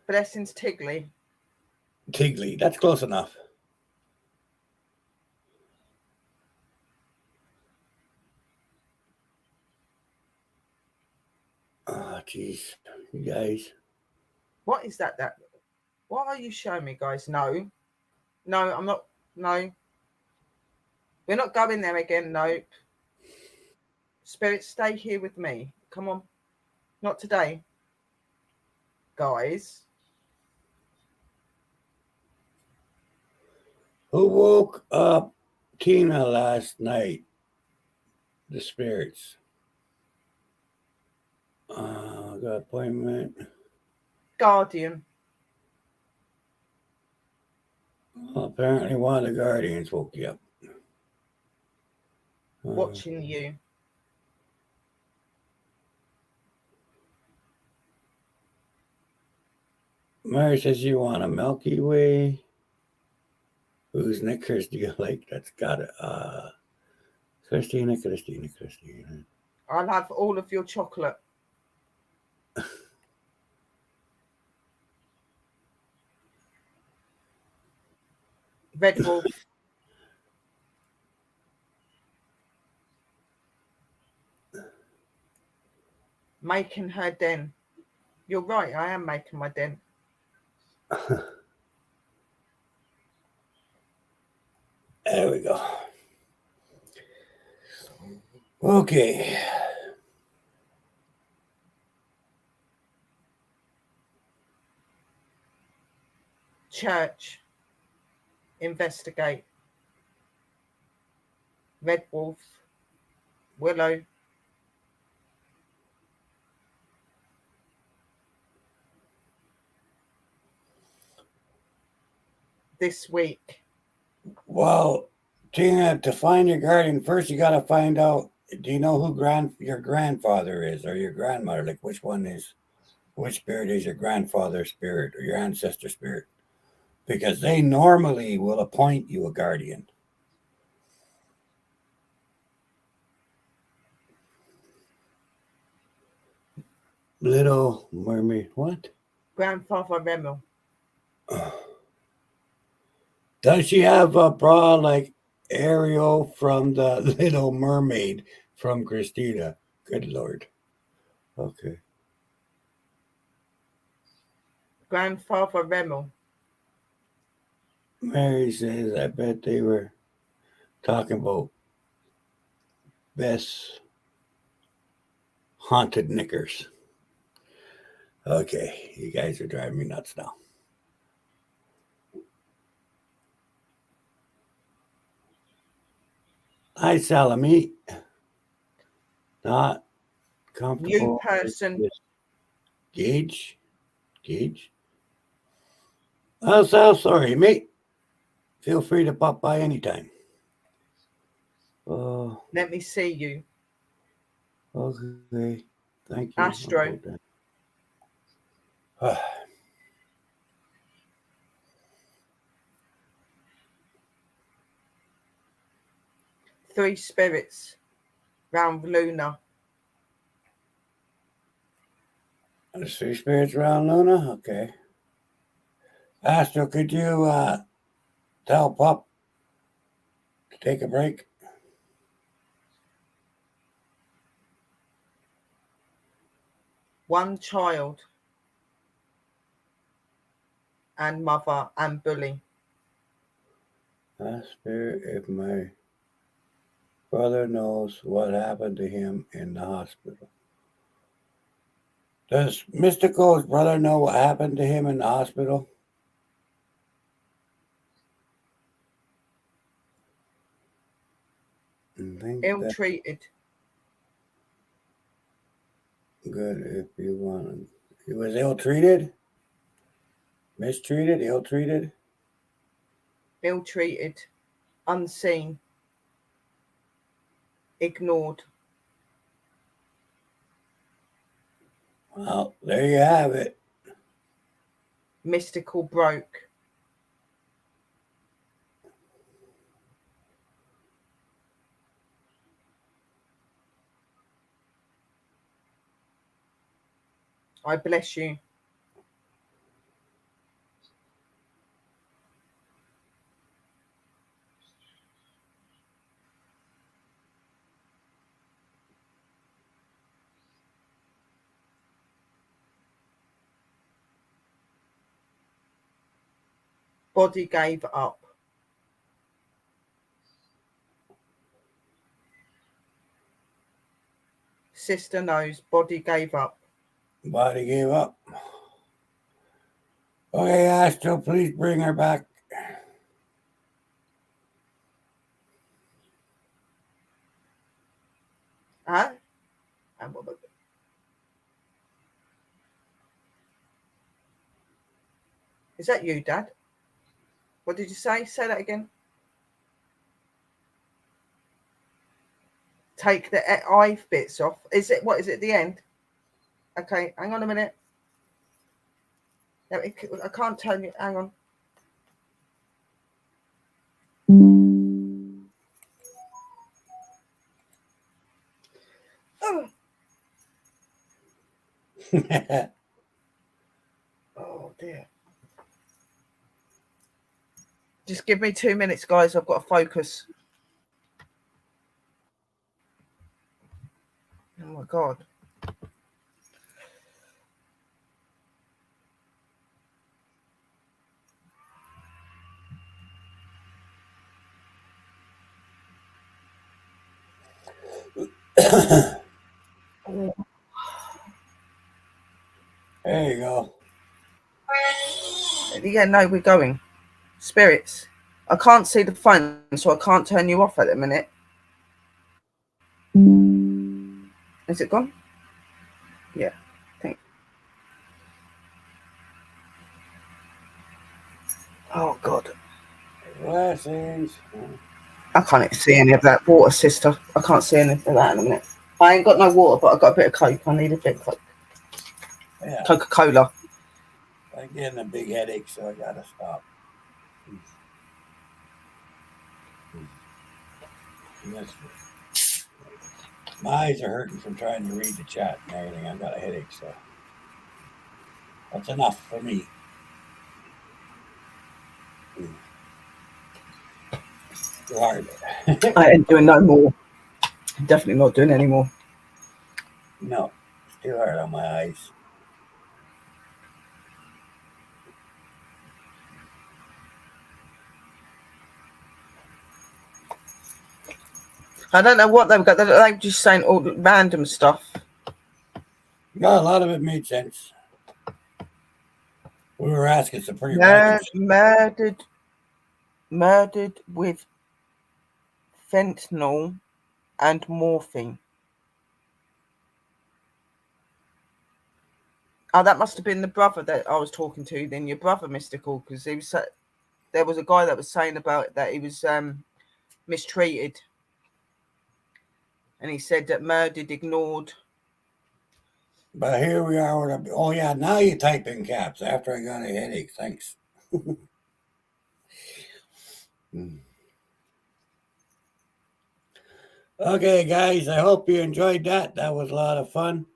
Blessings, Tiggly. Tiggly. That's close enough. Oh, jeez. You guys. What is that? What are you showing me, guys? No, I'm not. No, we're not going there again. Nope. Spirits, stay here with me. Come on. Not today, guys. Who woke up Tina last night? The spirits. Got appointment. Guardian. Well, apparently one of the guardians woke you up. Watching you. Mary says you want a Milky Way. Whose knickers do you like? That's got it. Christina. I'll have all of your chocolate. Red Wolf. Making her den. You're right, I am making my den. There we go. Okay. Church. Investigate. Red Wolf. Willow. This week. Well, Tina, to find your guardian, first you got to find out, do you know who your grandfather is or your grandmother? Like which spirit is your grandfather's spirit or your ancestor spirit? because they normally will appoint you a guardian. Little Mermaid, what? Grandfather Remmel. Does she have a bra like Ariel from the Little Mermaid from Christina? Good Lord. Okay. Grandfather Remmel. Mary says, I bet they were talking about Beth's haunted knickers. Okay, you guys are driving me nuts now. Hi, Salami. Not comfortable. New person. Gage. Oh, so sorry, mate. Feel free to pop by anytime. Oh. Let me see you. Okay. Thank you. Astro. Three spirits round Luna. There's three spirits around Luna? Okay. Astro, could you tell Pup to take a break? One child and mother and bully. Spirit, if my brother knows what happened to him in the hospital. Does Mystical's brother know what happened to him in the hospital? Ill-treated. Good if you want. He was ill-treated? Mistreated? Ill-treated? Ill-treated. Unseen. Ignored. Well, there you have it. Mystical broke. I bless you. Body gave up. Sister knows. Body gave up. Body gave up. Okay, Astro, please bring her back. Huh? Is that you, Dad? What did you say? Say that again. Take the eye bits off. Is it, what is it at the end? Okay, hang on a minute. I can't turn you. Hang on. Oh. Oh dear. Just give me 2 minutes, guys. I've got to focus. Oh my God. There you go. Yeah, no, we're going. Spirits. I can't see the phone, so I can't turn you off at the minute. Is it gone? Yeah. Thanks. Oh God. Blessings. I can't see any of that water, sister. I can't see any of that in a minute. I ain't got no water, but I've got a bit of Coke. I need a bit of Coke. Yeah. Coca-Cola. I'm getting a big headache, so I gotta stop. That's, my eyes are hurting from trying to read the chat and everything. I've got a headache, so that's enough for me. Too hard. I ain't doing no more. Definitely not doing any more. No, it's too hard on my eyes. I don't know what they've got. They're just saying all random stuff. No, a lot of it made sense. We were asking some pretty random shit. Murdered with fentanyl and morphine. Oh, that must have been the brother that I was talking to. Then your brother, Mystical, because he was. There was a guy that was saying about that he was mistreated, and he said that murdered, ignored. But here we are. Oh, yeah, now you type in caps after I got a headache. Thanks. Okay, guys, I hope you enjoyed that. That was a lot of fun.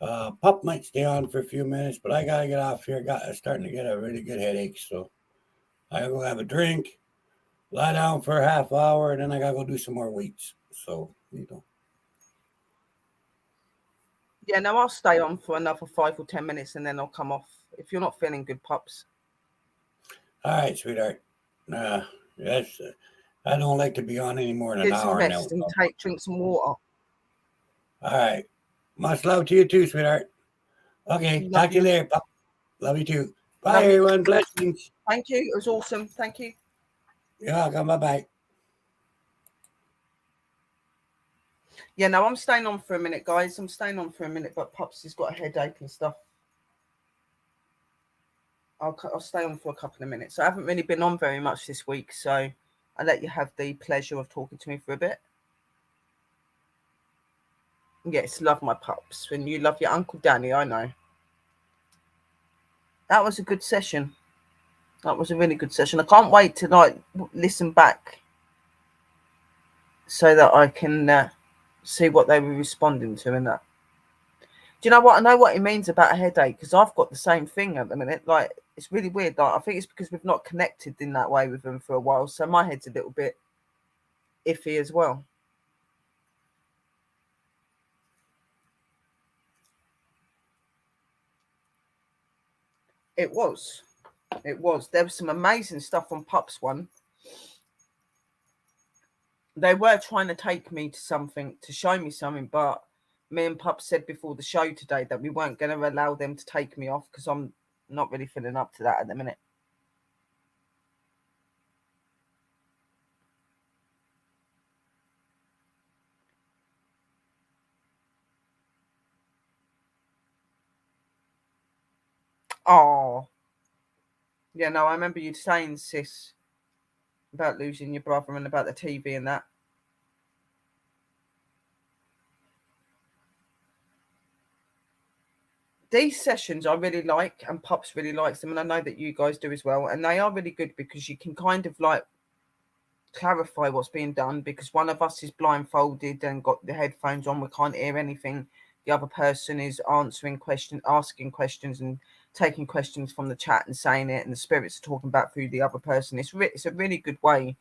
Pup might stay on for a few minutes, but I got to get off here. I'm starting to get a really good headache, so I gotta go have a drink, lie down for a half hour, and then I gotta go do some more weights. So, Yeah, no, I'll stay on for another 5 or 10 minutes, and then I'll come off. If you're not feeling good, Pups. All right, sweetheart. That's I don't like to be on any more than an Get some hour now. rest and drink some water. All right. Much love to you too, sweetheart. Okay, Love talk to you you. later, Pup. Love you too. Bye, Love you. everyone. Blessings. Thank you. It was awesome. Thank you. You're welcome. Bye-bye. Yeah, no, I'm staying on for a minute, guys. I'm staying on for a minute, but Pups has got a headache and stuff. I'll stay on for a couple of minutes. I haven't really been on very much this week, so I'll let you have the pleasure of talking to me for a bit. Yes, love my Pups. When you love your Uncle Danny, I know. That was a good session. That was a really good session. I can't wait to listen back so that I can see what they were responding to and that. Do you know what? I know what he means about a headache because I've got the same thing at the minute. Like, it's really weird. Like, I think it's because we've not connected in that way with them for a while. So my head's a little bit iffy as well. It was. It was. There was some amazing stuff on Pups one. They were trying to take me to something, to show me something, but me and Pups said before the show today that we weren't going to allow them to take me off because I'm not really feeling up to that at the minute. Oh, yeah, no, I remember you saying, sis, about losing your brother and about the TV and that. These sessions I really like, and Pups really likes them, and I know that you guys do as well. And they are really good because you can kind of like clarify what's being done because one of us is blindfolded and got the headphones on, we can't hear anything. The other person is answering questions, asking questions, and taking questions from the chat and saying it, and the spirits are talking back through the other person. It's a really good way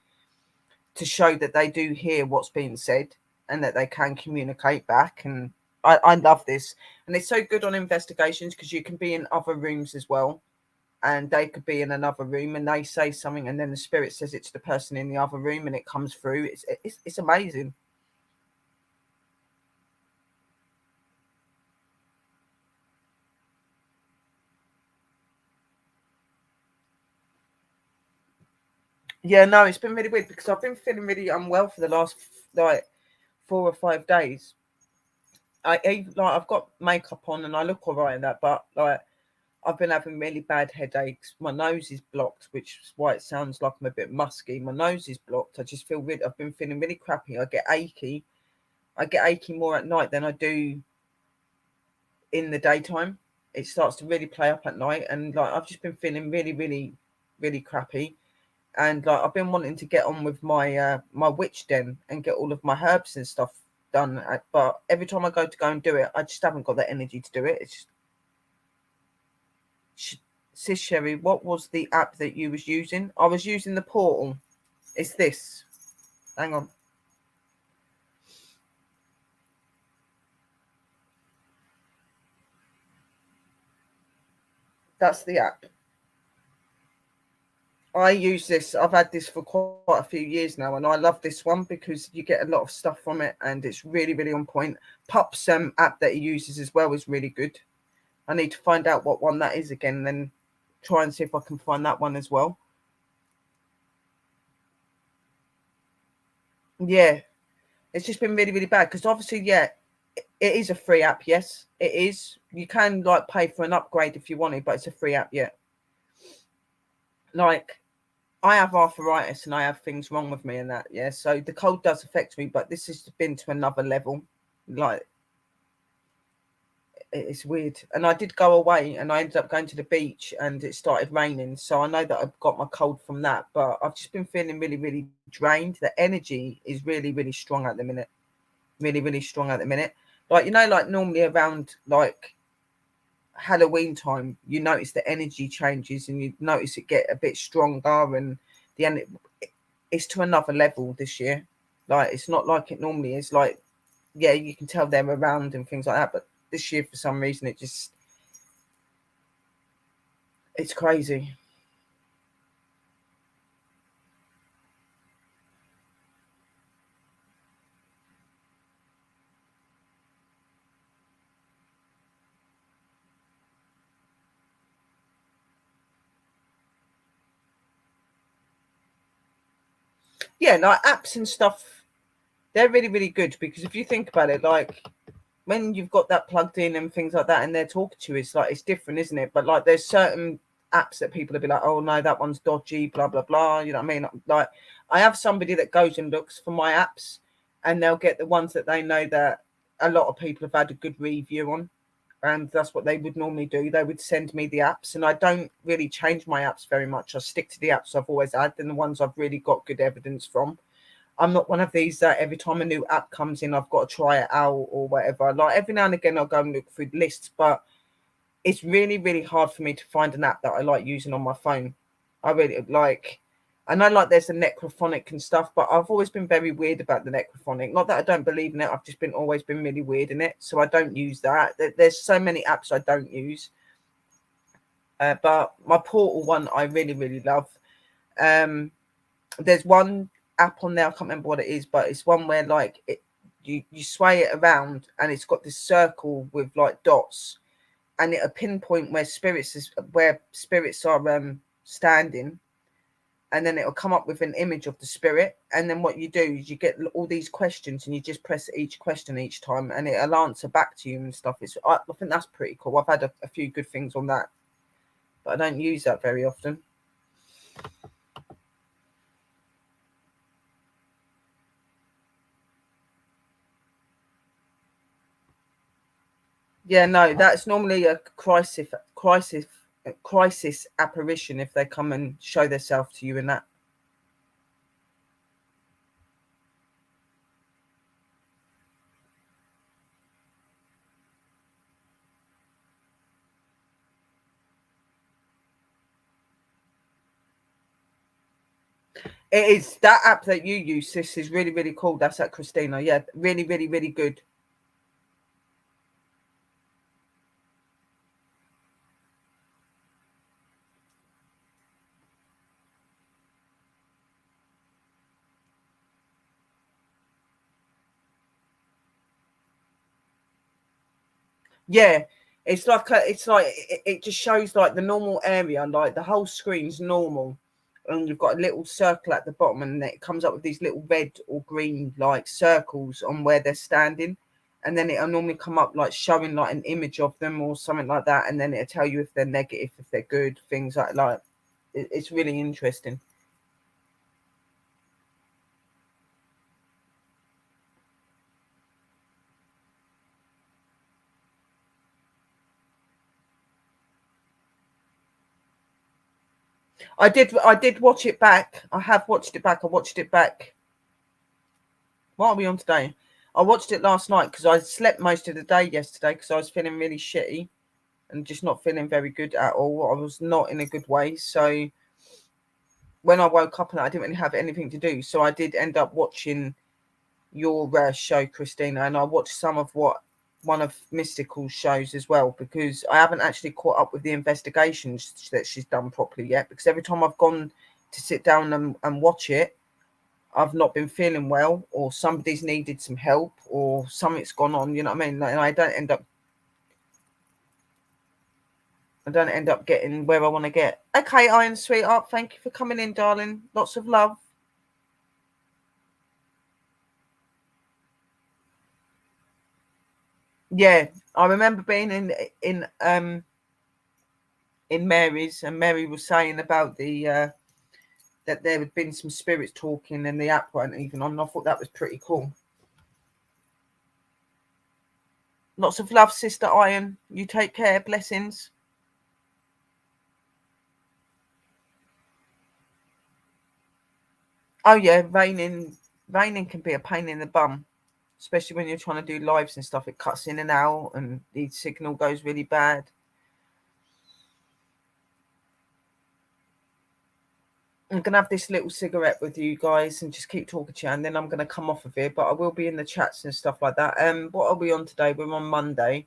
to show that they do hear what's being said and that they can communicate back. And I love this. And it's so good on investigations because you can be in other rooms as well. And they could be in another room and they say something and then the spirit says it to the person in the other room and it comes through. It's amazing. Yeah, no, it's been really weird because I've been feeling really unwell for the last like 4 or 5 days. I've got makeup on and I look all right in that, but like I've been having really bad headaches. My nose is blocked, which is why it sounds like I'm a bit musky. My nose is blocked. I just feel really, I've been feeling really crappy. I get achy. I get achy more at night than I do in the daytime. It starts to really play up at night. And like I've just been feeling really, really, really crappy. and like I've been wanting to get on with my my witch den and get all of my herbs and stuff done, but every time I go and do it, I just haven't got the energy to do it. It's just, Sis Sherry, what was the app that you was using? I was using the portal. It's this. Hang on. That's the app. I use this. I've had this for quite a few years now, and I love this one because you get a lot of stuff from it, and it's really, really on point. Pups app that he uses as well is really good. I need to find out what one that is again, and then try and see if I can find that one as well. Yeah, it's just been really, really bad because obviously, yeah, it is a free app. Yes, it is. You can like pay for an upgrade if you wanted, but it's a free app. Yeah, like I have arthritis and I have things wrong with me and that. Yeah, so the cold does affect me, but this has been to another level. Like it's weird. And I did go away and I ended up going to the beach and it started raining. So I know that I've got my cold from that, but I've just been feeling really, really drained. The energy is really, really strong at the minute. Really, really strong at the minute. Like, you know, like normally around like Halloween time, you notice the energy changes and you notice it get a bit stronger and the end it's to another level this year. Like it's not like it normally is. Like, yeah, you can tell they're around and things like that, but this year for some reason it's crazy. Yeah, like apps and stuff, they're really, really good because if you think about it, like when you've got that plugged in and things like that and they're talking to you, it's like it's different, isn't it? But like there's certain apps that people will be like, oh no, that one's dodgy, blah blah blah. You know what I mean? Like I have somebody that goes and looks for my apps and they'll get the ones that they know that a lot of people have had a good review on. And that's what they would normally do. They would send me the apps, and I don't really change my apps very much. I stick to the apps I've always had and the ones I've really got good evidence from. I'm not one of these that every time a new app comes in, I've got to try it out or whatever. Like every now and again, I'll go and look through lists, but it's really, really hard for me to find an app that I like using on my phone. I really like, I know like there's a necrophonic and stuff, but I've always been very weird about the necrophonic. Not that I don't believe in it, I've just been always been really weird in it. So I don't use that. There's so many apps I don't use. But my portal one I really, really love. There's one app on there, I can't remember what it is, but it's one where like you sway it around and it's got this circle with like dots and it'll pinpoint where spirits are standing, and then it'll come up with an image of the spirit, and then what you do is you get all these questions and you just press each question each time and it'll answer back to you and stuff. I think that's pretty cool. I've had a few good things on that, but I don't use that very often. Yeah, no, that's normally a crisis apparition if they come and show themselves to you in that. It is that app that you use, sis, is really, really cool. That's at Christina. Yeah, really, really, really good. Yeah, it just shows like the normal area, like the whole screen's normal, and you've got a little circle at the bottom, and it comes up with these little red or green like circles on where they're standing, and then it'll normally come up like showing like an image of them or something like that, and then it'll tell you if they're negative, if they're good, things like it's really interesting. I did watch it back. I have watched it back. I watched it back. What are we on today? I watched it last night because I slept most of the day yesterday because I was feeling really shitty and just not feeling very good at all. I was not in a good way. So when I woke up and I didn't really have anything to do, so I did end up watching your show, Christina, and I watched some of one of Mystical's shows as well, because I haven't actually caught up with the investigations that she's done properly yet, because every time I've gone to sit down and watch it, I've not been feeling well, or somebody's needed some help, or something's gone on, you know what I mean? And I don't end up getting where I want to get. Okay, Iron Sweetheart, thank you for coming in, darling. Lots of love. Yeah, I remember being in Mary's, and Mary was saying about the that there had been some spirits talking and the app weren't even on. I thought that was pretty cool. Lots of love, Sister Iron. You take care. Blessings. Oh yeah, raining can be a pain in the bum, especially when you're trying to do lives and stuff. It cuts in and out, and the signal goes really bad. I'm gonna have this little cigarette with you guys and just keep talking to you, and then I'm gonna come off of here. But I will be in the chats and stuff like that. What are we on today? We're on Monday.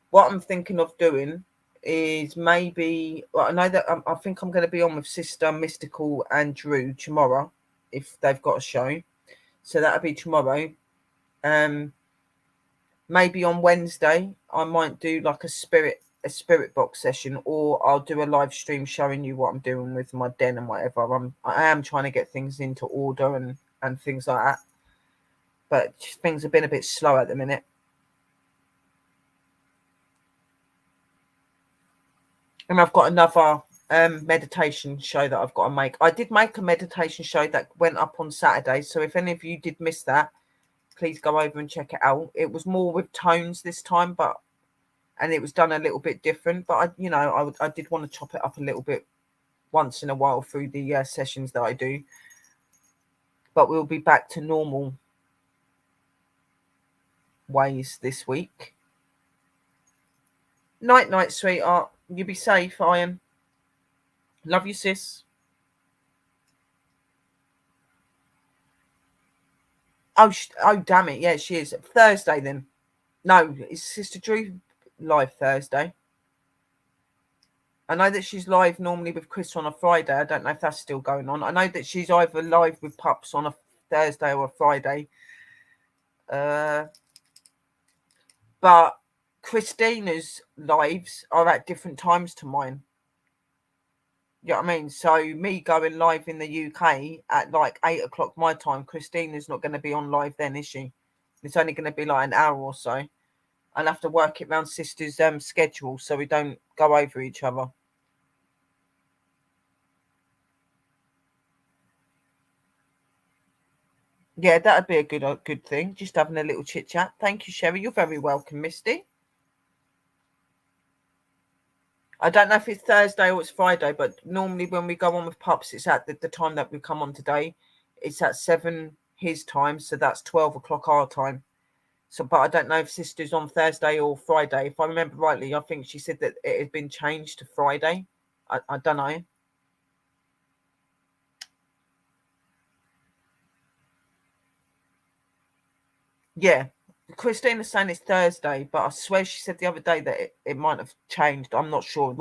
What I'm thinking of doing is maybe. Well, I know that I think I'm going to be on with Sister Mystical and Drew tomorrow, if they've got a show. So that'll be tomorrow. Maybe on Wednesday I might do like a spirit box session, or I'll do a live stream showing you what I'm doing with my den and whatever. I am trying to get things into order and things like that, but things have been a bit slow at the minute. And I've got another meditation show that I've got to make. I did make a meditation show that went up on Saturday, so if any of you did miss that, please go over and check it out. It was more with tones this time, and it was done a little bit different. But I did want to chop it up a little bit once in a while through the sessions that I do. But we'll be back to normal ways this week. Night, sweetheart. You be safe, Iron. Love you, sis. Oh, damn it. Yeah, she is. Thursday then. No, is Sister Drew live Thursday? I know that she's live normally with Chris on a Friday. I don't know if that's still going on. I know that she's either live with Pups on a Thursday or a Friday. But Christina's lives are at different times to mine. You know what I mean? So me going live in the UK at like 8 o'clock my time, Christina's not going to be on live then, is she? It's only going to be like an hour or so. I'll have to work it around Sister's schedule so we don't go over each other. Yeah, that'd be a good thing. Just having a little chit chat. Thank you, Sherry. You're very welcome, Misty. I don't know if it's Thursday or it's Friday, but normally when we go on with Pups, it's at the time that we come on today. It's at 7 his time, so that's 12 o'clock our time. So, but I don't know if Sister's on Thursday or Friday. If I remember rightly, I think she said that it had been changed to Friday. I don't know. Yeah, Christina's saying it's Thursday, but I swear she said the other day that it might have changed. I'm not sure.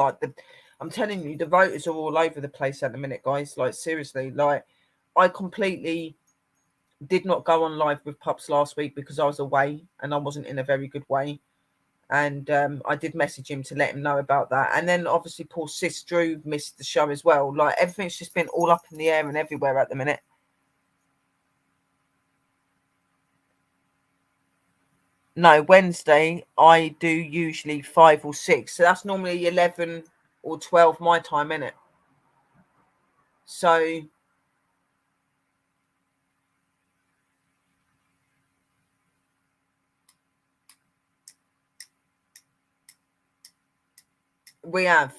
I'm telling you, the voters are all over the place at the minute, guys. Like seriously, like I completely did not go on live with Pups last week because I was away and I wasn't in a very good way. And I did message him to let him know about that. And then obviously poor Sis Drew missed the show as well. Like everything's just been all up in the air and everywhere at the minute. No, Wednesday I do usually 5 or 6. So that's normally 11 or 12 my time, innit? So we have.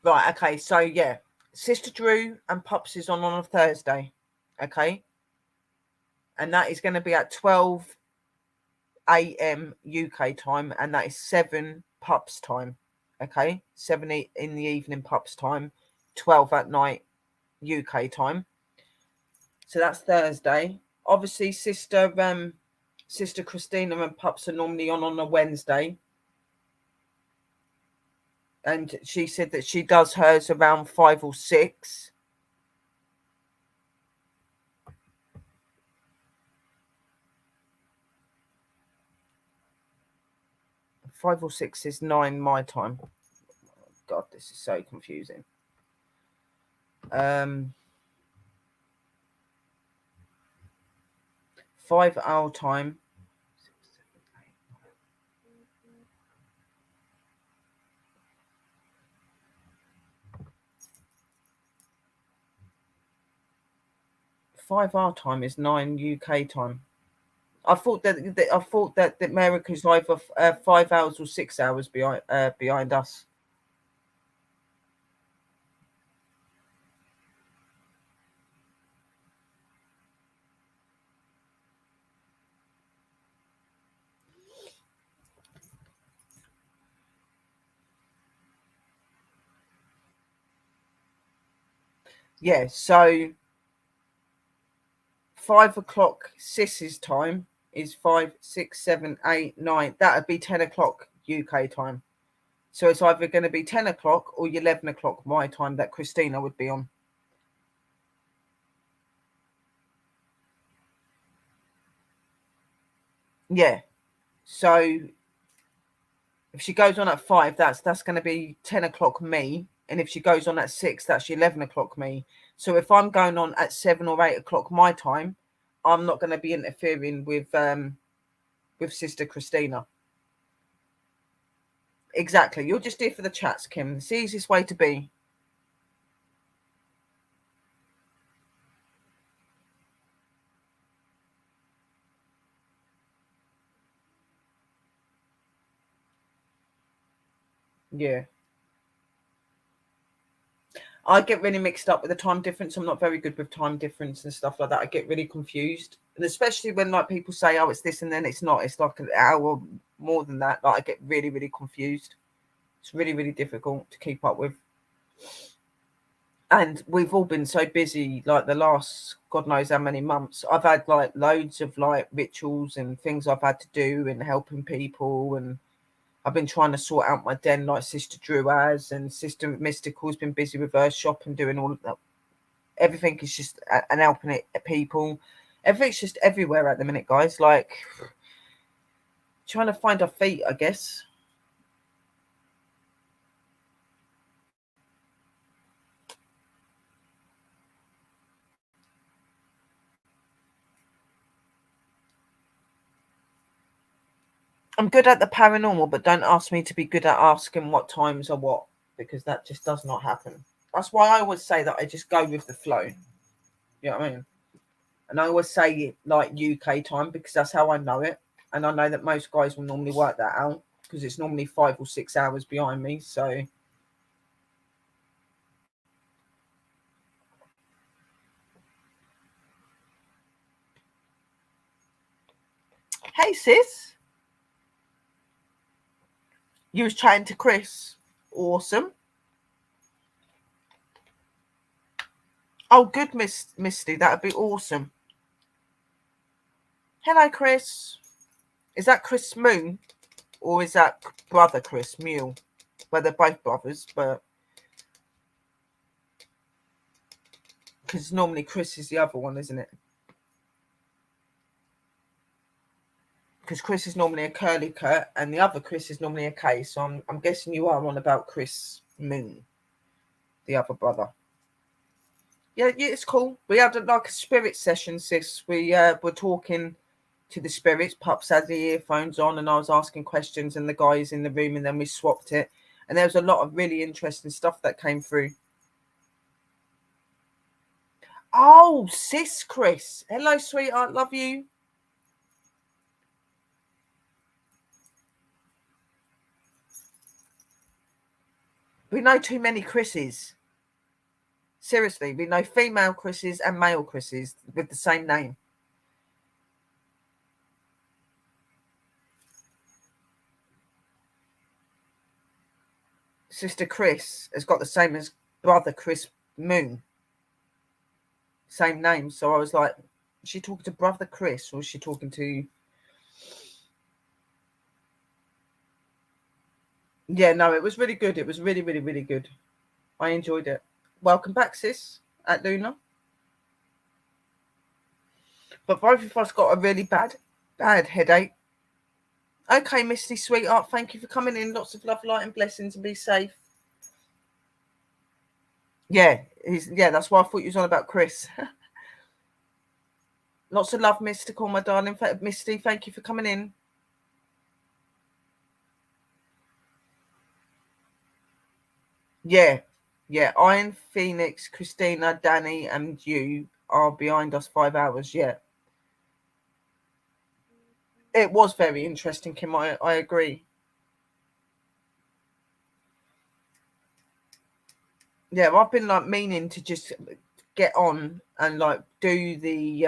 Right, okay, so yeah, Sister Drew and Pups is on a Thursday, okay? And that is going to be at 12 a.m. UK time, and that is 7 Pups time, okay? 7 in the evening Pups time, 12 at night UK time. So that's Thursday. Obviously, Sister Christina and Pups are normally on a Wednesday. And she said that she does hers around 5 or 6. Five or 6 is 9 my time. God, this is so confusing. 5 our time. 5 our time is 9 UK time. I thought that America's either 5 hours or 6 hours behind us. Yeah, so 5 o'clock Sis's time is 5, 6, 7, 8, 9. That would be 10 o'clock UK time. So it's either going to be 10 o'clock or 11 o'clock my time that Christina would be on. Yeah. So if she goes on at 5, that's going to be 10 o'clock me. And if she goes on at 6, that's 11 o'clock me. So if I'm going on at 7 or 8 o'clock my time, I'm not going to be interfering with Sister Christina. Exactly. You're just here for the chats, Kim. It's the easiest way to be. Yeah. I get really mixed up with the time difference. I'm not very good with time difference and stuff like that. I get really confused. And especially when like people say, oh, it's this and then it's not. It's like an hour more than that. Like I get really, really confused. It's really, really difficult to keep up with. And we've all been so busy, like the last God knows how many months. I've had like loads of like rituals and things I've had to do and helping people, and I've been trying to sort out my den like Sister Drew has, and Sister Mystical's been busy with her shop and doing all of that. Everything is just and helping it people. Everything's just everywhere at the minute, guys. Like trying to find our feet, I guess. I'm good at the paranormal, but don't ask me to be good at asking what times are what, because that just does not happen. That's why I always say that I just go with the flow. You know what I mean? And I always say like UK time because that's how I know it. And I know that most guys will normally work that out because it's normally 5 or 6 hours behind me. So hey sis, you was chatting to Chris. Awesome. Oh, good, Misty. That would be awesome. Hello, Chris. Is that Chris Moon or is that brother Chris Mule? Well, they're both brothers, but because normally Chris is the other one, isn't it? Because Chris is normally a curly cut and the other Chris is normally a K. So I'm guessing you are on about Chris Moon, the other brother. Yeah, it's cool. We had like a spirit session, sis. We were talking to the spirits. Pups had the earphones on and I was asking questions and the guys in the room, and then we swapped it. And there was a lot of really interesting stuff that came through. Oh, sis Chris. Hello, sweetheart. Love you. We know too many Chris's. Seriously, we know female Chris's and male Chris's with the same name. Sister Chris has got the same as brother Chris Moon. Same name. So I was like, is she talking to brother Chris or is she talking to... Yeah, no, it was really good. It was really, really, really good. I enjoyed it. Welcome back, sis, at Luna. But both of us got a really bad headache. Okay, Misty, sweetheart, thank you for coming in. Lots of love, light and blessings, and be safe. Yeah, that's why I thought you was on about Chris. Lots of love, Mystical, my darling. Misty, thank you for coming in. Yeah. Iron, Phoenix, Christina, Danny, and you are behind us 5 hours. Yeah. It was very interesting, Kim. I agree. Yeah, I've been like meaning to just get on and like do the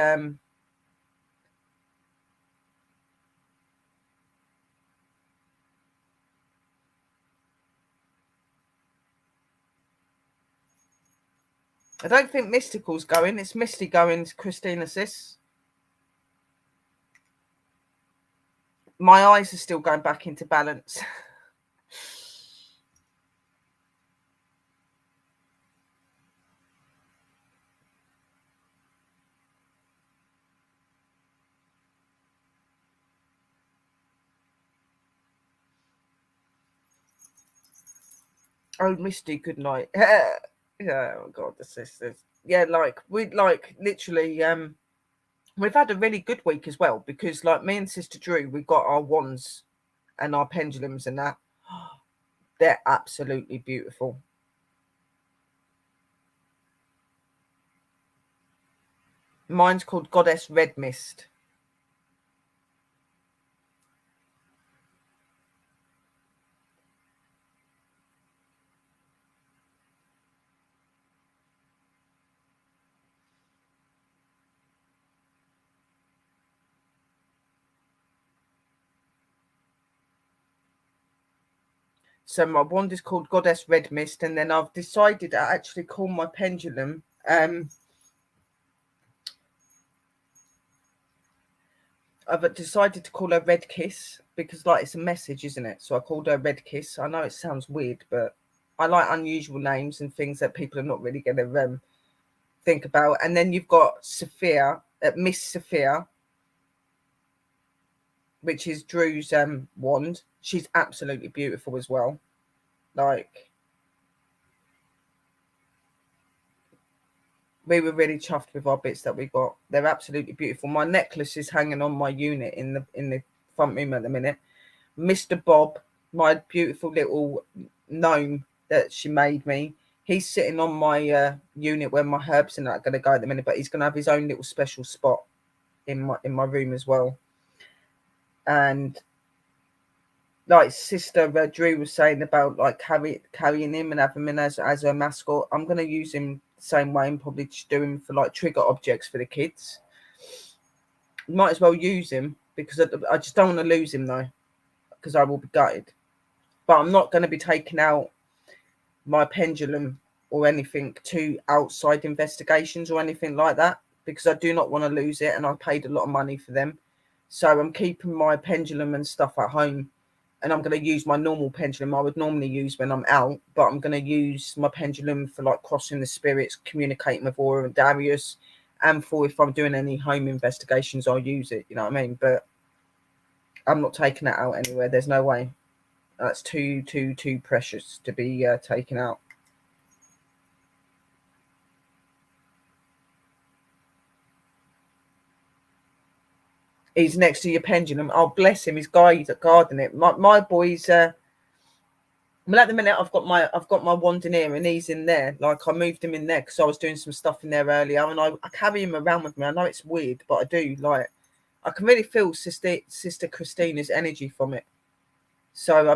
I don't think Mystical's going. It's Misty going, Christina, sis. My eyes are still going back into balance. Oh, Misty, good night. Yeah, oh God, the sisters. Yeah, like we'd like literally we've had a really good week as well because like me and Sister Drew, we got our wands and our pendulums and that. They're absolutely beautiful. Mine's called Goddess Red Mist. So my wand is called Goddess Red Mist, and then I've decided to actually call my pendulum I've decided to call her Red Kiss because like it's a message, isn't it? So I called her Red Kiss. I know it sounds weird, but I like unusual names and things that people are not really going to think about. And then you've got Sophia, Miss Sophia, which is Drew's wand. She's absolutely beautiful as well. Like, we were really chuffed with our bits that we got. They're absolutely beautiful. My necklace is hanging on my unit in the front room at the minute. Mr. Bob, my beautiful little gnome that she made me, he's sitting on my unit where my herbs and that are going to go at the minute, but he's going to have his own little special spot in my room as well. And like Sister Drew was saying about like carrying him and having him as a mascot, I'm going to use him the same way and probably just do him for like trigger objects for the kids. Might as well use him because I just don't want to lose him though, because I will be gutted. But I'm not going to be taking out my pendulum or anything to outside investigations or anything like that because I do not want to lose it, and I paid a lot of money for them. So I'm keeping my pendulum and stuff at home, and I'm going to use my normal pendulum I would normally use when I'm out, but I'm going to use my pendulum for like crossing the spirits, communicating with Aura and Darius, and for if I'm doing any home investigations, I'll use it, you know what I mean? But I'm not taking it out anywhere. There's no way. That's too precious to be taken out. He's next to your pendulum. Oh, bless him. He's guarding it. My boy's. Well, at the minute, I've got my wand in here, and he's in there. Like I moved him in there because I was doing some stuff in there earlier, and I carry him around with me. I know it's weird, but I do. Like I can really feel Sister Christina's energy from it. So I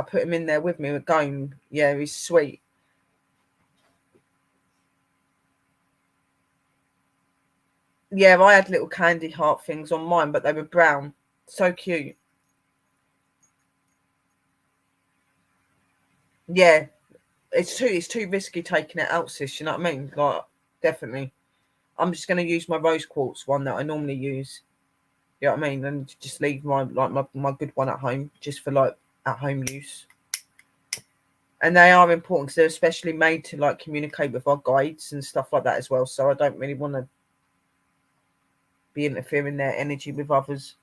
put him in there with me. We're going, yeah, he's sweet. Yeah, I had little candy heart things on mine, but they were brown. So cute. Yeah, it's too risky taking it out, sis. You know what I mean? Like, definitely. I'm just gonna use my rose quartz one that I normally use. You know what I mean? And just leave my good one at home, just for like at home use. And they are important because they're especially made to like communicate with our guides and stuff like that as well. So I don't really want to be interfering their energy with others.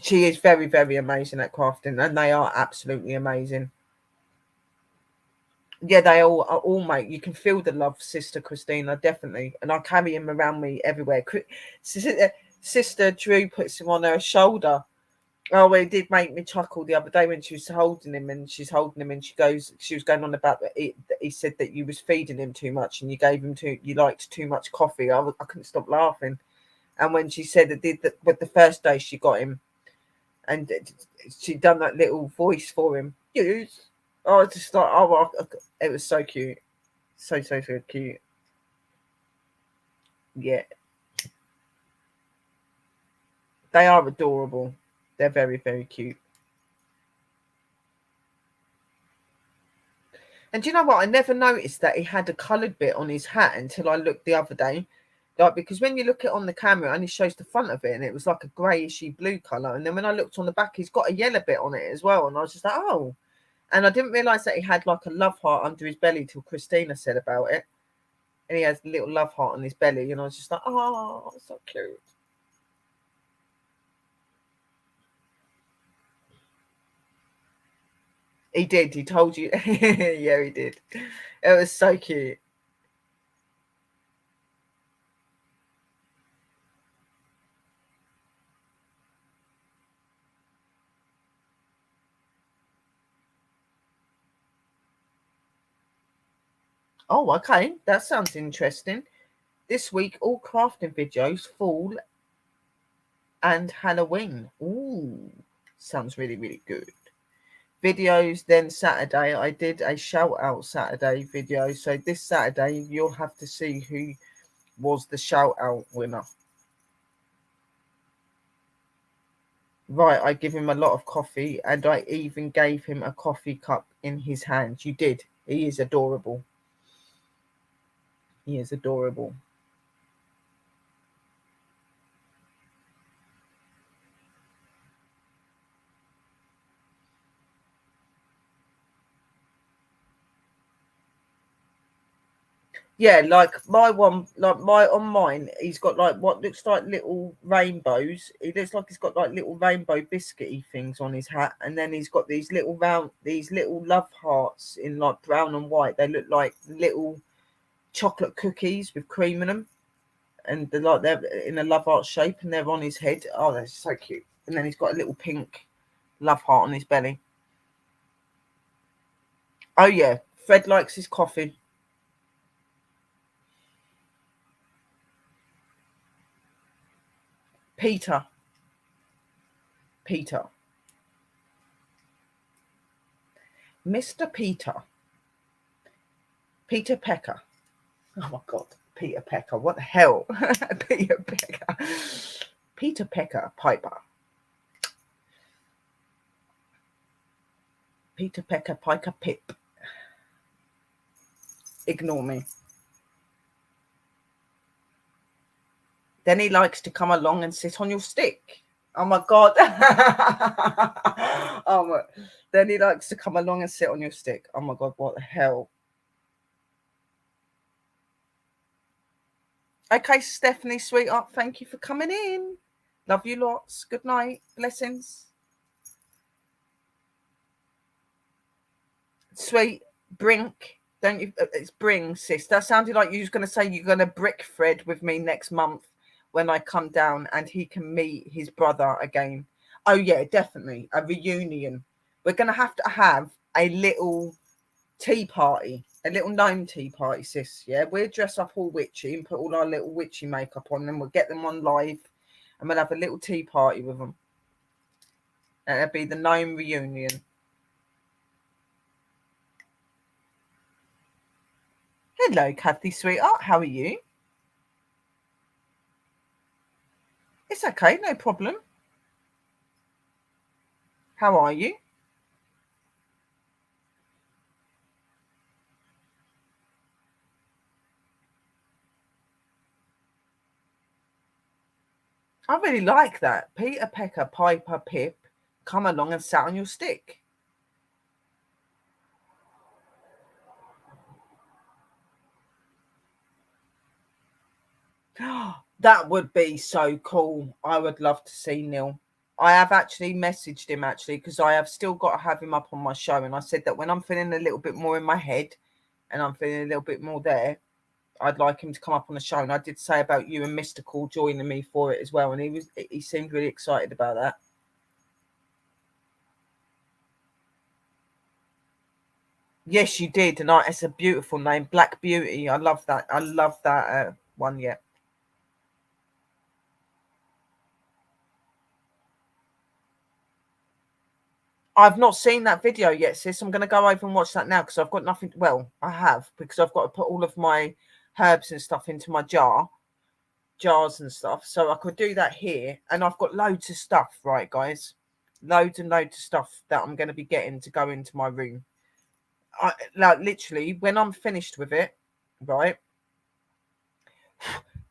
She is very, very amazing at crafting, and they are absolutely amazing. Yeah, they all are all mate. You can feel the love, Sister Christina, definitely. And I carry him around me everywhere. Sister Drew puts him on her shoulder. Oh, it did make me chuckle the other day when she was holding him, and she's holding him, and she was going on about that he said that you was feeding him too much, and you liked too much coffee. I couldn't stop laughing. And when she said it did that, with the first day she got him, and she done that little voice for him. Yes. Oh, I just thought, it was so cute, so cute. Yeah, they are adorable. They're very, very cute. And do you know what? I never noticed that he had a coloured bit on his hat until I looked the other day. Like, because when you look it on the camera, it only shows the front of it, and it was like a greyishy blue colour. And then when I looked on the back, he's got a yellow bit on it as well. And I was just like, oh. And I didn't realise that he had like a love heart under his belly till Christina said about it. And he has a little love heart on his belly. And I was just like, oh, so cute. He did. He told you. Yeah, he did. It was so cute. Oh, okay. That sounds interesting. This week, all crafting videos, fall and Halloween. Ooh, sounds really, really good. Videos, then Saturday, I did a shout out Saturday video. So this Saturday, you'll have to see who was the shout out winner. Right, I give him a lot of coffee, and I even gave him a coffee cup in his hand. You did. He is adorable. He is adorable. Yeah, like my one, like my on mine, he's got like what looks like little rainbows. It looks like he's got like little rainbow biscuity things on his hat, and then he's got these little love hearts in like brown and white. They look like little chocolate cookies with cream in them, and they're in a love heart shape, and they're on his head. Oh, they're so cute. And then he's got a little pink love heart on his belly. Oh yeah, Fred likes his coffee. Peter, Peter, Mr. Peter, Peter Pecker. Oh my God, Peter Pecker. What the hell? Peter Pecker. Peter Pecker Piper. Peter Pecker Piker Pip. Ignore me. Then he likes to come along and sit on your stick. Oh my God. Oh my. Then he likes to come along and sit on your stick. Oh my God, what the hell? Okay, Stephanie, sweetheart, thank you for coming in. Love you lots. Good night. Blessings. Sweet Brink. Don't you? It's Bring, sis. That sounded like you was going to say you're going to brick Fred with me next month when I come down and he can meet his brother again. Oh, yeah, definitely. A reunion. We're going to have a little tea party, a little gnome tea party, sis. Yeah, we'll dress up all witchy and put all our little witchy makeup on them. We'll get them on live and we'll have a little tea party with them. It'll be the gnome reunion. Hello, Kathy, sweetheart. How are you? It's okay, no problem. How are you? I really like that. Peter, Pecker, Piper, Pip, come along and sat on your stick. That would be so cool. I would love to see Neil. I have actually messaged him because I have still got to have him up on my show. And I said that when I'm feeling a little bit more in my head and I'm feeling a little bit more there, I'd like him to come up on the show. And I did say about you and Mystical joining me for it as well. And he seemed really excited about that. Yes, you did. And it's a beautiful name, Black Beauty. I love that. I love that one. Yeah. I've not seen that video yet, sis. I'm going to go over and watch that now because I've got nothing. Well, I have, because I've got to put all of my herbs and stuff into my jars and stuff. So I could do that here. And I've got loads of stuff, right, guys? Loads and loads of stuff that I'm going to be getting to go into my room. Like literally, when I'm finished with it, right,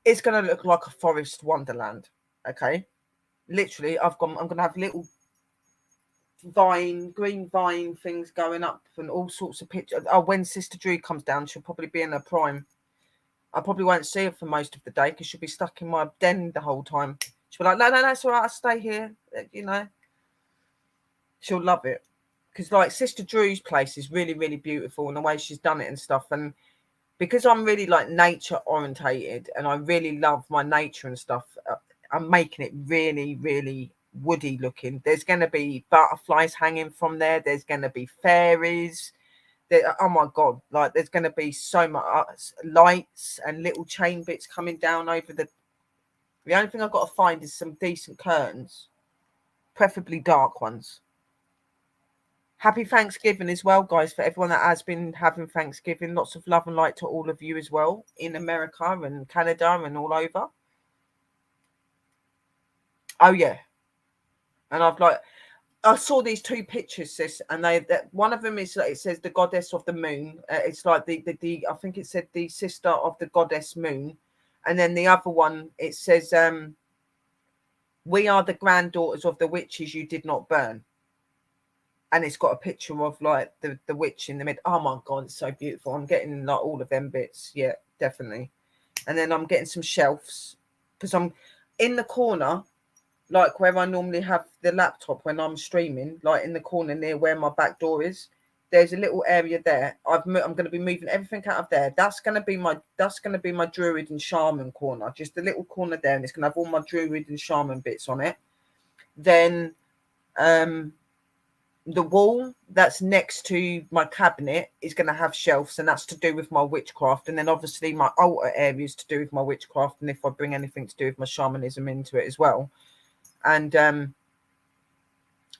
it's going to look like a forest wonderland. Okay. Literally, I'm going to have little green vine things going up and all sorts of pictures. Oh, when Sister Drew comes down, she'll probably be in her prime. I probably won't see her for most of the day because she'll be stuck in my den the whole time. She'll be like, no, it's all right, I'll stay here. You know, she'll love it. Because like Sister Drew's place is really, really beautiful and the way she's done it and stuff. And because I'm really like nature orientated and I really love my nature and stuff, I'm making it really, really woody looking. There's going to be butterflies hanging from there. There's going to be fairies. Oh my God, like there's going to be so much lights and little chain bits coming down over the only thing I've got to find is some decent curtains, preferably dark ones. Happy Thanksgiving as well, guys, for everyone that has been having Thanksgiving. Lots of love and light to all of you as well in America and Canada and all over. Oh yeah. And I saw these two pictures, sis, and one of them is it says the goddess of the moon. It's like the I think it said the sister of the goddess moon, and then the other one it says we are the granddaughters of the witches you did not burn, and it's got a picture of like the witch in the mid. Oh my God, it's so beautiful. I'm getting like all of them bits, yeah, definitely. And then I'm getting some shelves because I'm in the corner. Like where I normally have the laptop when I'm streaming, like in the corner near where my back door is, there's a little area there. I'm going to be moving everything out of there. That's going to be my druid and shaman corner, just a little corner there, and it's going to have all my druid and shaman bits on it. Then, the wall that's next to my cabinet is going to have shelves, and that's to do with my witchcraft. And then obviously my altar area is to do with my witchcraft, and if I bring anything to do with my shamanism into it as well. And I'm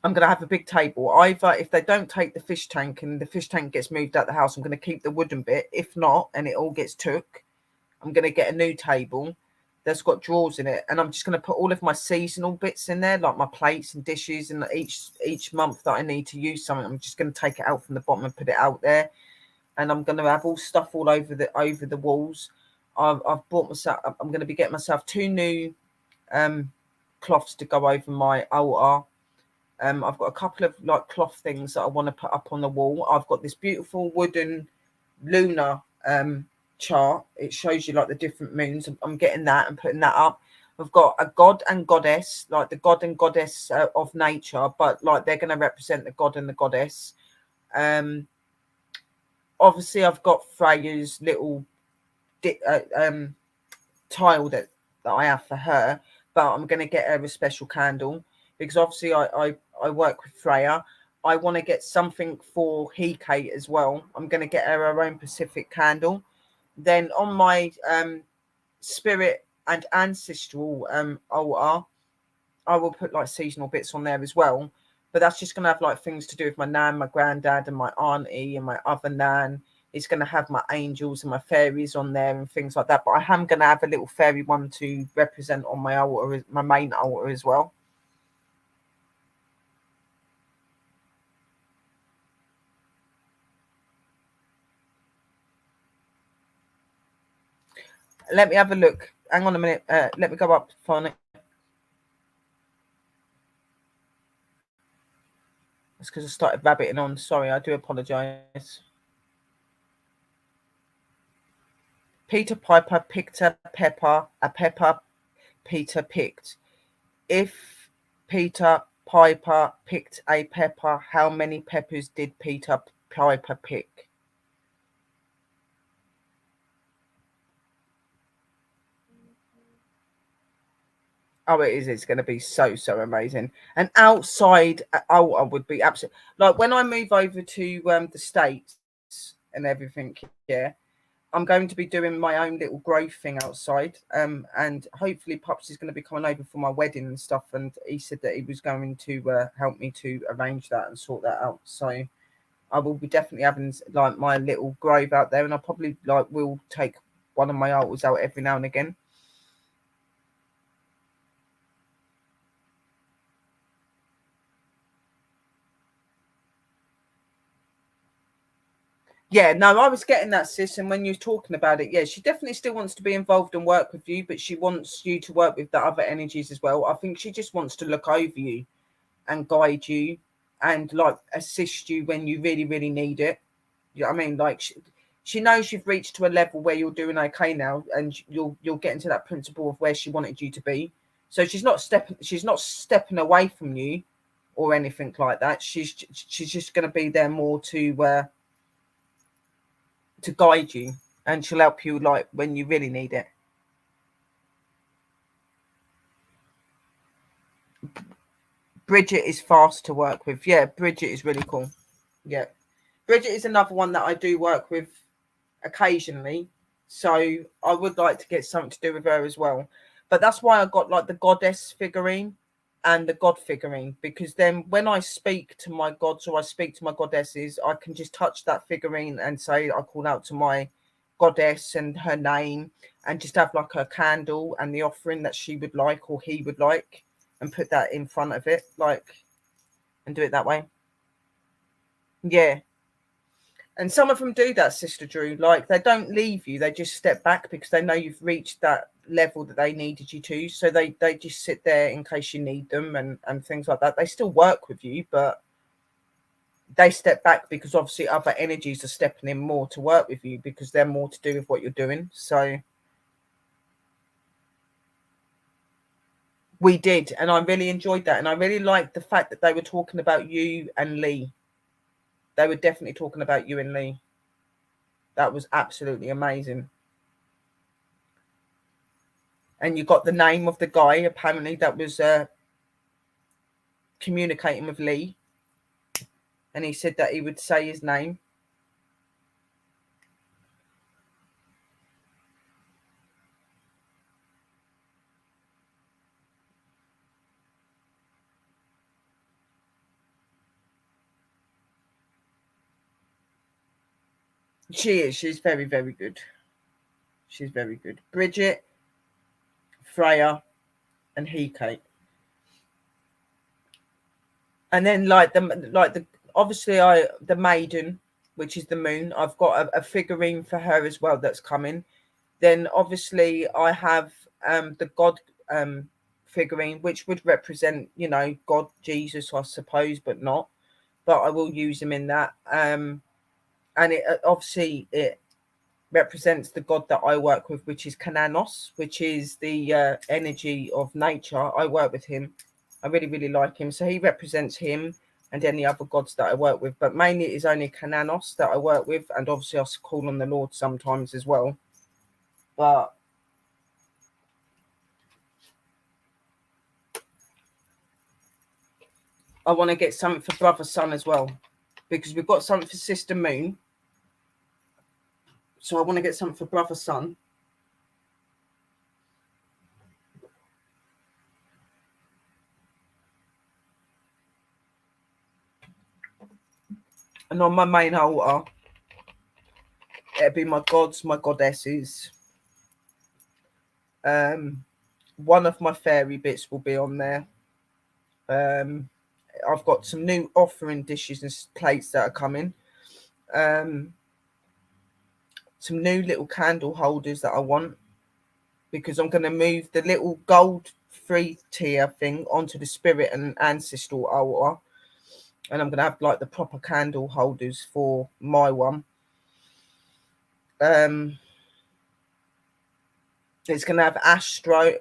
going to have a big table. Either if they don't take the fish tank and the fish tank gets moved out the house, I'm going to keep the wooden bit. If not, and it all gets took, I'm going to get a new table that's got drawers in it, and I'm just going to put all of my seasonal bits in there, like my plates and dishes, and each month that I need to use something, I'm just going to take it out from the bottom and put it out there. And I'm going to have all stuff all over the walls. I've bought myself. I'm going to be getting myself 2 new cloths to go over my altar. I've got a couple of like cloth things that I want to put up on the wall. I've got this beautiful wooden lunar chart. It shows you like the different moons. I'm getting that and putting that up. I've got a god and goddess, like the god and goddess of nature, but like they're going to represent the god and the goddess. Obviously, I've got Freya's little tile that I have for her, but I'm going to get her a special candle because obviously I work with Freya. I want to get something for Kate as well. I'm going to get her own Pacific candle. Then on my spirit and ancestral altar, I will put like seasonal bits on there as well. but that's just going to have like things to do with my nan, my granddad, and my auntie, and my other nan. It's going to have my angels and my fairies on there and things like that. But I am going to have a little fairy one to represent on my altar, my main altar as well. Let me have a look. Hang on a minute. Let me go up on it. It's because I started rabbiting on. Sorry, I do apologise. Peter Piper picked a pepper Peter picked. If Peter Piper picked a pepper, how many peppers did Peter Piper pick? Oh, it is. It's going to be so amazing. And outside altar would be absolutely like when I move over to the States and everything. Yeah, I'm going to be doing my own little grove thing outside. And hopefully Pups is going to be coming over for my wedding and stuff. And he said that he was going to help me to arrange that and sort that out. So I will be definitely having like my little grove out there, and I probably like will take one of my altars out every now and again. Yeah, no, I was getting that, sis. And when you're talking about it, yeah, she definitely still wants to be involved and work with you, but she wants you to work with the other energies as well. I think she just wants to look over you and guide you and like assist you when you really need it. You know what I mean? Like she knows you've reached to a level where you're doing okay now, and you'll get into that principle of where she wanted you to be. So she's not stepping away from you or anything like that. She's just going to be there more to guide you, and she'll help you like when you really need it. Bridget is fast to work with. Yeah, Bridget is really cool. Yeah, Bridget is another one that I do work with occasionally, so I would like to get something to do with her as well. But that's why I got like the goddess figurine and the god figurine, because then when I speak to my gods or I speak to my goddesses, I can just touch that figurine and say I call out to my goddess and her name, and just have like a candle and the offering that she would like or he would like, and put that in front of it, like, and do it that way. Yeah. And some of them do that, Sister Drew. Like, they don't leave you; they just step back because they know you've reached that level that they needed you to. So they just sit there in case you need them and things like that. They still work with you, but they step back because obviously other energies are stepping in more to work with you because they're more to do with what you're doing. So we did, and I really enjoyed that, and I really liked the fact that they were talking about you and Lee. They were definitely talking about you and Lee. That was absolutely amazing. And you got the name of the guy apparently that was communicating with Lee, and he said that he would say his name. She's very good. She's very good. Bridget, Freya, and Kate. And then the obviously the maiden, which is the moon. I've got a figurine for her as well that's coming. Then obviously I have the god figurine, which would represent, you know, God, Jesus, I suppose, but not. But I will use him in that. And it obviously it represents the god that I work with, which is Kananos, which is the energy of nature. I work with him. I really like him. So he represents him and any other gods that I work with. But mainly it is only Kananos that I work with. And obviously I call on the Lord sometimes as well. But I want to get something for Brother Sun as well, because we've got something for Sister Moon. So I want to get something for Brother Sun. And on my main altar, it'll be my gods, my goddesses. One of my fairy bits will be on there. I've got some new offering dishes and plates that are coming. Some new little candle holders that I want, because I'm going to move the little gold 3-tier thing onto the spirit and ancestral altar, and I'm going to have like the proper candle holders for my one. It's going to have Astro.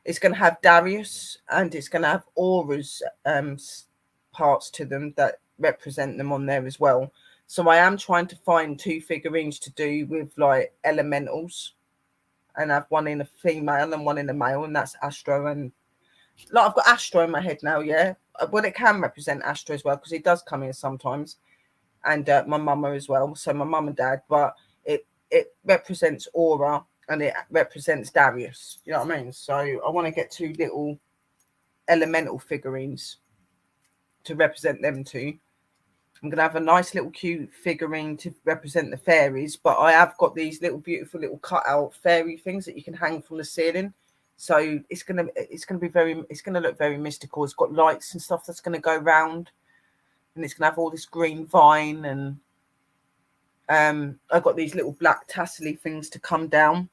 It's going to have Darius, and it's going to have auras parts to them that represent them on there as well. So I am trying to find 2 figurines to do with like elementals, and have one in a female and one in a male, and that's Astro. And like I've got Astro in my head now, yeah. Well, it can represent Astro as well, because he does come here sometimes, and my mama as well. So my mum and dad, but it represents aura and it represents Darius. You know what I mean? So I want to get 2 little elemental figurines to represent them too. I'm going to have a nice little cute figurine to represent the fairies, but I have got these little beautiful little cutout fairy things that you can hang from the ceiling. So it's going to look very mystical. It's got lights and stuff that's going to go round, and it's going to have all this green vine, and I've got these little black tassely things to come down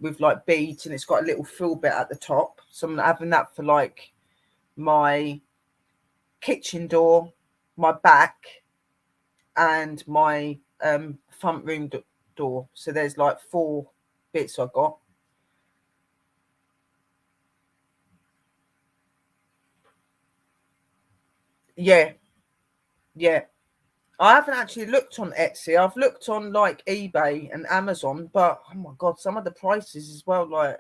with like beads, and it's got a little frill bit at the top. So I'm having that for like my kitchen door, my back, and my front room door. So there's like 4 bits I got. Yeah. I haven't actually looked on Etsy. I've looked on like eBay and Amazon, but oh my god, some of the prices as well, like,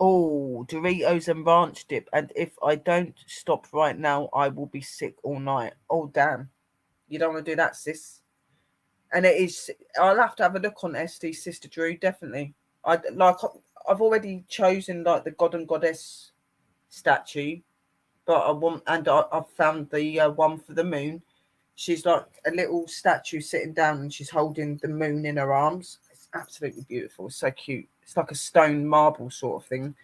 oh, Doritos and ranch dip, and if I don't stop right now, I will be sick all night. Oh damn, you don't want to do that, sis. And it is. I'll have to have a look on SD Sister Drew, definitely. I've already chosen like the god and goddess statue, but I've found the one for the moon. She's like a little statue sitting down, and she's holding the moon in her arms. It's absolutely beautiful. It's so cute. It's like a stone marble sort of thing.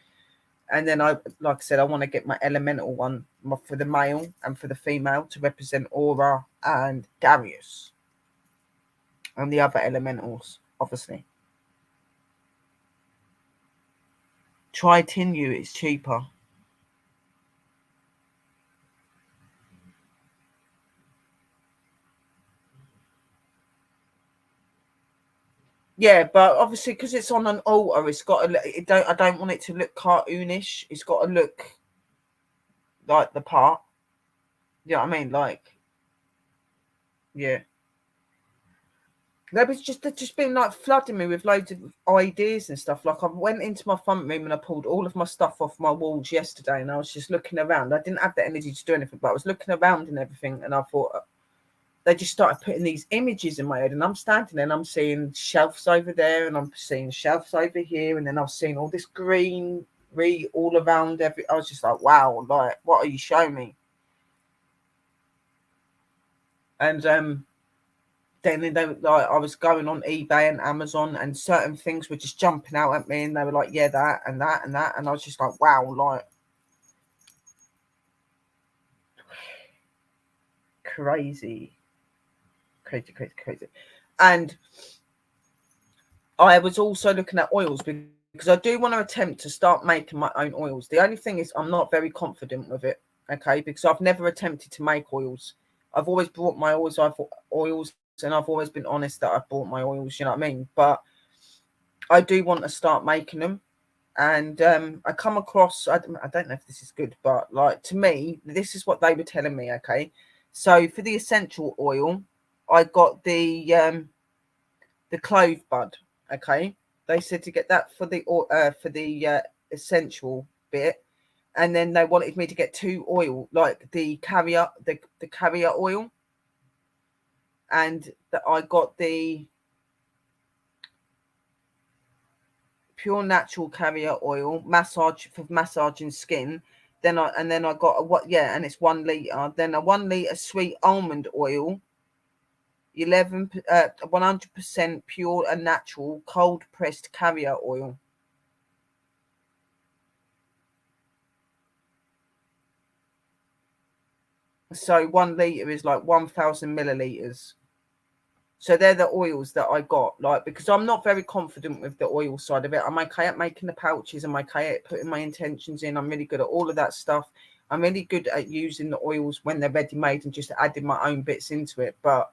And then like I said, I want to get my elemental one for the male and for the female to represent Aura and Darius and the other elementals, obviously. Try Tinu, it's cheaper. Yeah, but obviously because it's on an altar, it's got I don't want it to look cartoonish. It's got to look like the part. You know what I mean? Like, yeah. They've just been like flooding me with loads of ideas and stuff. Like I went into my front room and I pulled all of my stuff off my walls yesterday, and I was just looking around. I didn't have the energy to do anything, but I was looking around and everything, and I thought they just started putting these images in my head, and I'm standing there and I'm seeing shelves over there, and I'm seeing shelves over here, and then I've seen all this greenery all around I was just like, wow, like what are you showing me? And then they like I was going on eBay and Amazon, and certain things were just jumping out at me, and they were like, yeah, that and that and that, and I was just like, wow, like crazy. And I was also looking at oils, because I do want to attempt to start making my own oils. The only thing is I'm not very confident with it, okay, because I've never attempted to make oils. I've always bought my oils, and I've always been honest that I've bought my oils, you know what I mean? But I do want to start making them. And I come across, I don't know if this is good, but like to me, this is what they were telling me, okay? So for the essential oil, I got the clove bud, okay? They said to get that for the essential bit, and then they wanted me to get 2 oil, like the carrier oil, and that I got the pure natural carrier oil, massage for massaging skin. Then I got a what? Yeah, and it's 1 liter. Then a 1 liter sweet almond oil, 100% pure and natural cold pressed carrier oil. So 1 liter is like 1,000 milliliters. So they're the oils that I got, like, because I'm not very confident with the oil side of it. I'm okay at making the pouches. I'm okay at putting my intentions in. I'm really good at all of that stuff. I'm really good at using the oils when they're ready made and just adding my own bits into it. But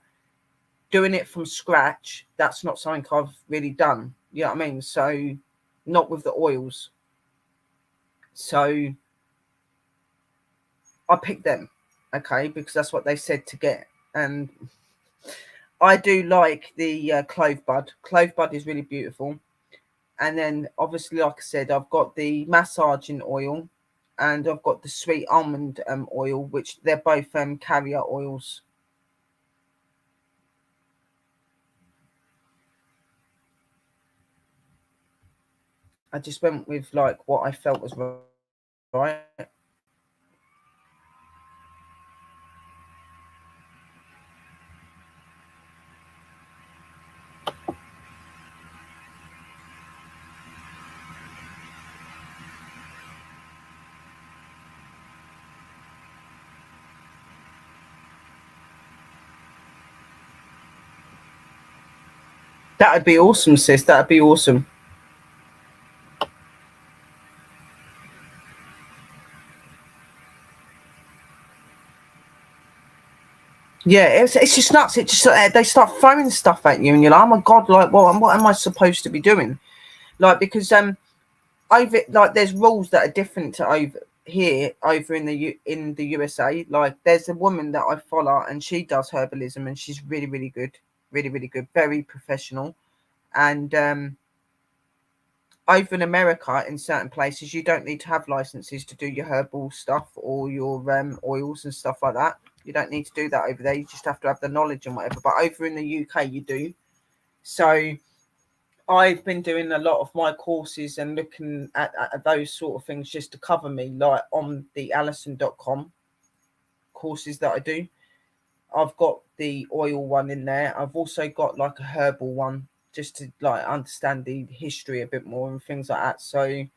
doing it from scratch, that's not something I've really done. You know what I mean? So not with the oils. So I picked them, okay, because that's what they said to get. And I do like the clove bud. Clove bud is really beautiful. And then obviously, like I said, I've got the massaging oil and I've got the sweet almond oil, which they're both carrier oils. I just went with like what I felt was right. That'd be awesome, sis. That'd be awesome. Yeah, it's just nuts. It just they start throwing stuff at you, and you're like, oh my god, like, well, what am I supposed to be doing? Like, because over like there's rules that are different to over in the USA. Like, there's a woman that I follow, and she does herbalism, and she's really really good, really really good, very professional. And over in America, in certain places, you don't need to have licenses to do your herbal stuff or your oils and stuff like that. You don't need to do that over there. You just have to have the knowledge and whatever. But over in the UK, you do. So I've been doing a lot of my courses and looking at those sort of things just to cover me, like on the Alison.com courses that I do. I've got the oil one in there. I've also got like a herbal one just to like understand the history a bit more and things like that. So I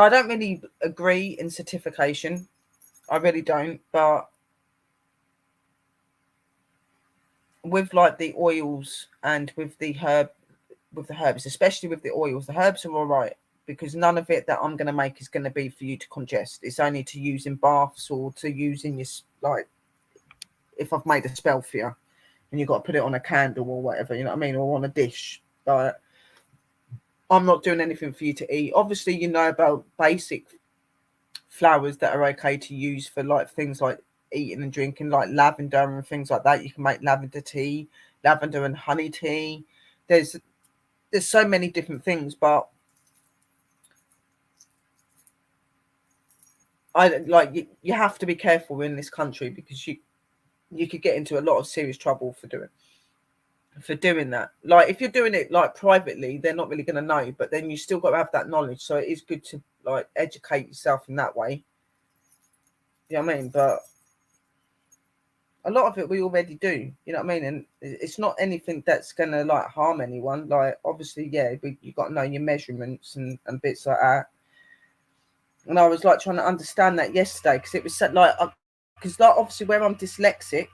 don't really agree in certification. I really don't. But with like the oils and with the herbs, especially with the oils, the herbs are all right because none of it that I'm going to make is going to be for you to congest. It's only to use in baths or to use in your, like, if I've made a spell for you and you've got to put it on a candle or whatever, you know what I mean, or on a dish. Like, I'm not doing anything for you to eat. Obviously, you know about basic flowers that are okay to use for like things like eating and drinking, like lavender and things like that. You can make lavender tea, lavender and honey tea. There's so many different things, but I like you have to be careful in this country because you could get into a lot of serious trouble for doing that. Like, if you're doing it like privately, they're not really going to know, but then you still got to have that knowledge. So it is good to like educate yourself in that way. You know what I mean? But a lot of it we already do. You know what I mean? And it's not anything that's going to like harm anyone. Like, obviously, yeah, you got to know your measurements and bits like that. And I was like trying to understand that yesterday because it was like, because like obviously where I'm dyslexic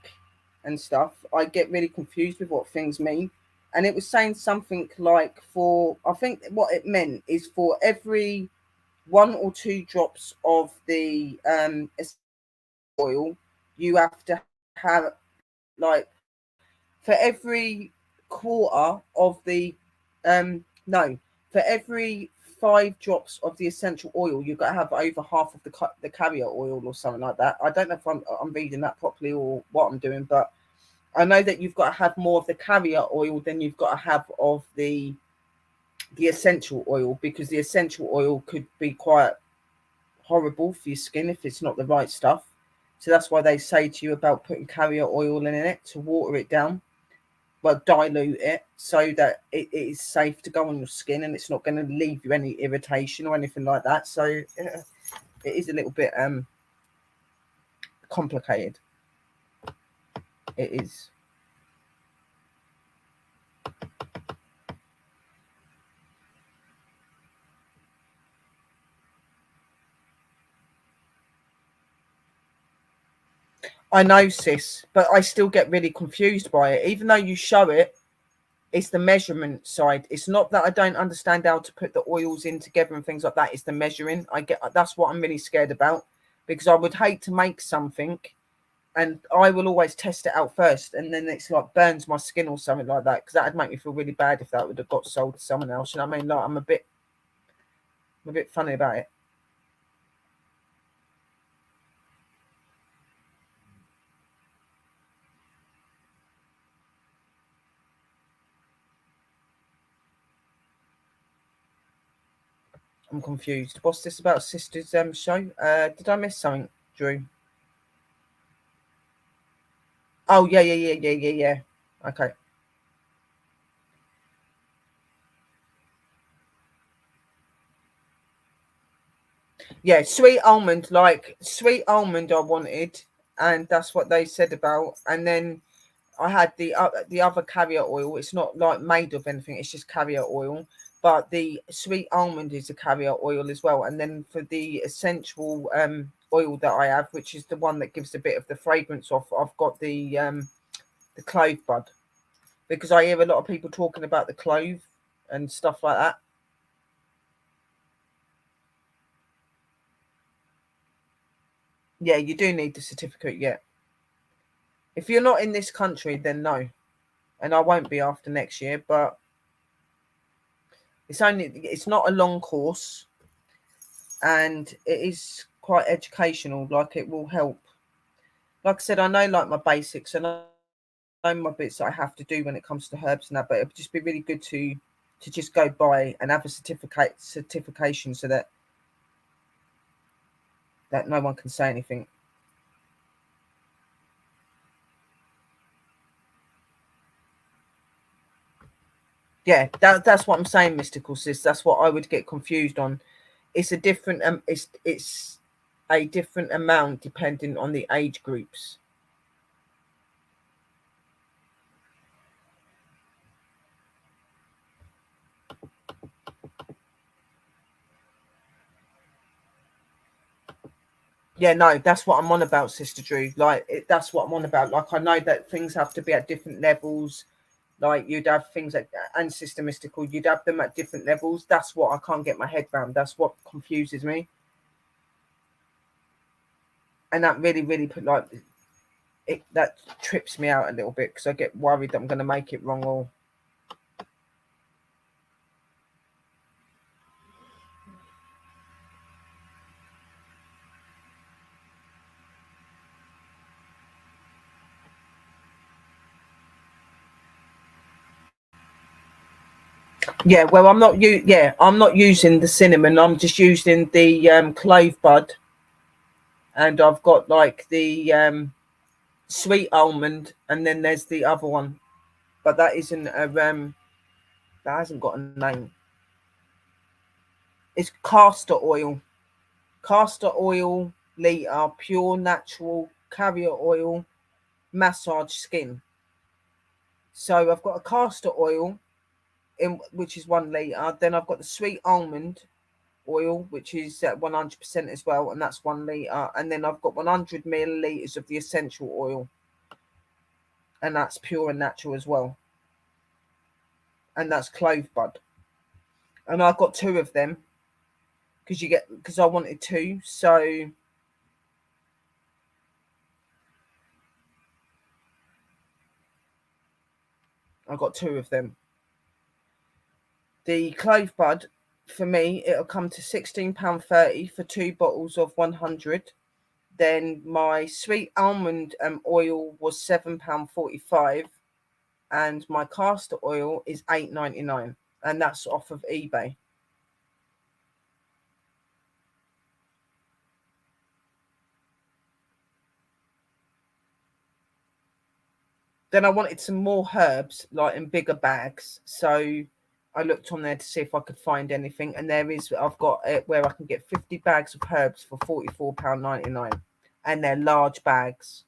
and stuff, I get really confused with what things mean. And it was saying something like, I think what it meant is for every 1 or 2 drops of the oil, you have to have, like, for every quarter of the no, for every 5 drops of the essential oil, you've got to have over half of the carrier oil or something like that. I don't know if I'm reading that properly or what I'm doing, but I know that you've got to have more of the carrier oil than you've got to have of the essential oil, because the essential oil could be quite horrible for your skin if it's not the right stuff. So that's why they say to you about putting carrier oil in it to water it down. well, dilute it so that it is safe to go on your skin and it's not going to leave you any irritation or anything like that. So it is a little bit complicated. It is. I know, sis, but I still get really confused by it. Even though you show it, it's the measurement side. It's not that I don't understand how to put the oils in together and things like that. It's the measuring. That's what I'm really scared about, because I would hate to make something and I will always test it out first, and then it's like burns my skin or something like that, because that would make me feel really bad if that would have got sold to someone else. You know what I mean? Like I'm a bit funny about it. I'm confused. What's this about Sisters show? Did I miss something, Drew? Oh yeah. Okay. Yeah, sweet almond, like sweet almond I wanted, and that's what they said about. And then I had the other carrier oil. It's not like made of anything, it's just carrier oil. But the sweet almond is a carrier oil as well. And then for the essential oil that I have, which is the one that gives a bit of the fragrance off, I've got the clove bud, because I hear a lot of people talking about the clove and stuff like that. Yeah, you do need the certificate, yeah. If you're not in this country, then no. And I won't be after next year, but it's not a long course, and it is quite educational. Like it will help. Like I said, I know like my basics and I know my bits that I have to do when it comes to herbs and that, but it would just be really good to just go by and have a certification so that no one can say anything. Yeah, that's what I'm saying, mystical sis. That's what I would get confused on. It's a different it's a different amount depending on the age groups. Yeah, no, that's what I'm on about, Sister Drew. Like that's what I'm on about. Like I know that things have to be at different levels. Like you'd have things like and Sister Mystical, you'd have them at different levels. That's what I can't get my head around. That's what confuses me, and that really put like it that trips me out a little bit because I get worried that I'm going to make it wrong or. Yeah, well, I'm not using the cinnamon. I'm just using the clove bud, and I've got like the sweet almond, and then there's the other one, but that isn't a that hasn't got a name. It's castor oil liter, pure natural carrier oil, massage skin. So I've got a castor oil in which is 1 liter. Then I've got the sweet almond oil, which is 100% as well, and that's 1 liter. And then I've got 100 milliliters of the essential oil, and that's pure and natural as well. And that's clove bud. And I've got two of them because I wanted two. So I got two of them. The clove bud, for me, it'll come to £16.30 for 2 bottles of 100. Then my sweet almond oil was £7.45, and my castor oil is £8.99, and that's off of eBay. Then I wanted some more herbs, like in bigger bags. So I looked on there to see if I could find anything, and I've got it where I can get 50 bags of herbs for £44.99, and they're large bags.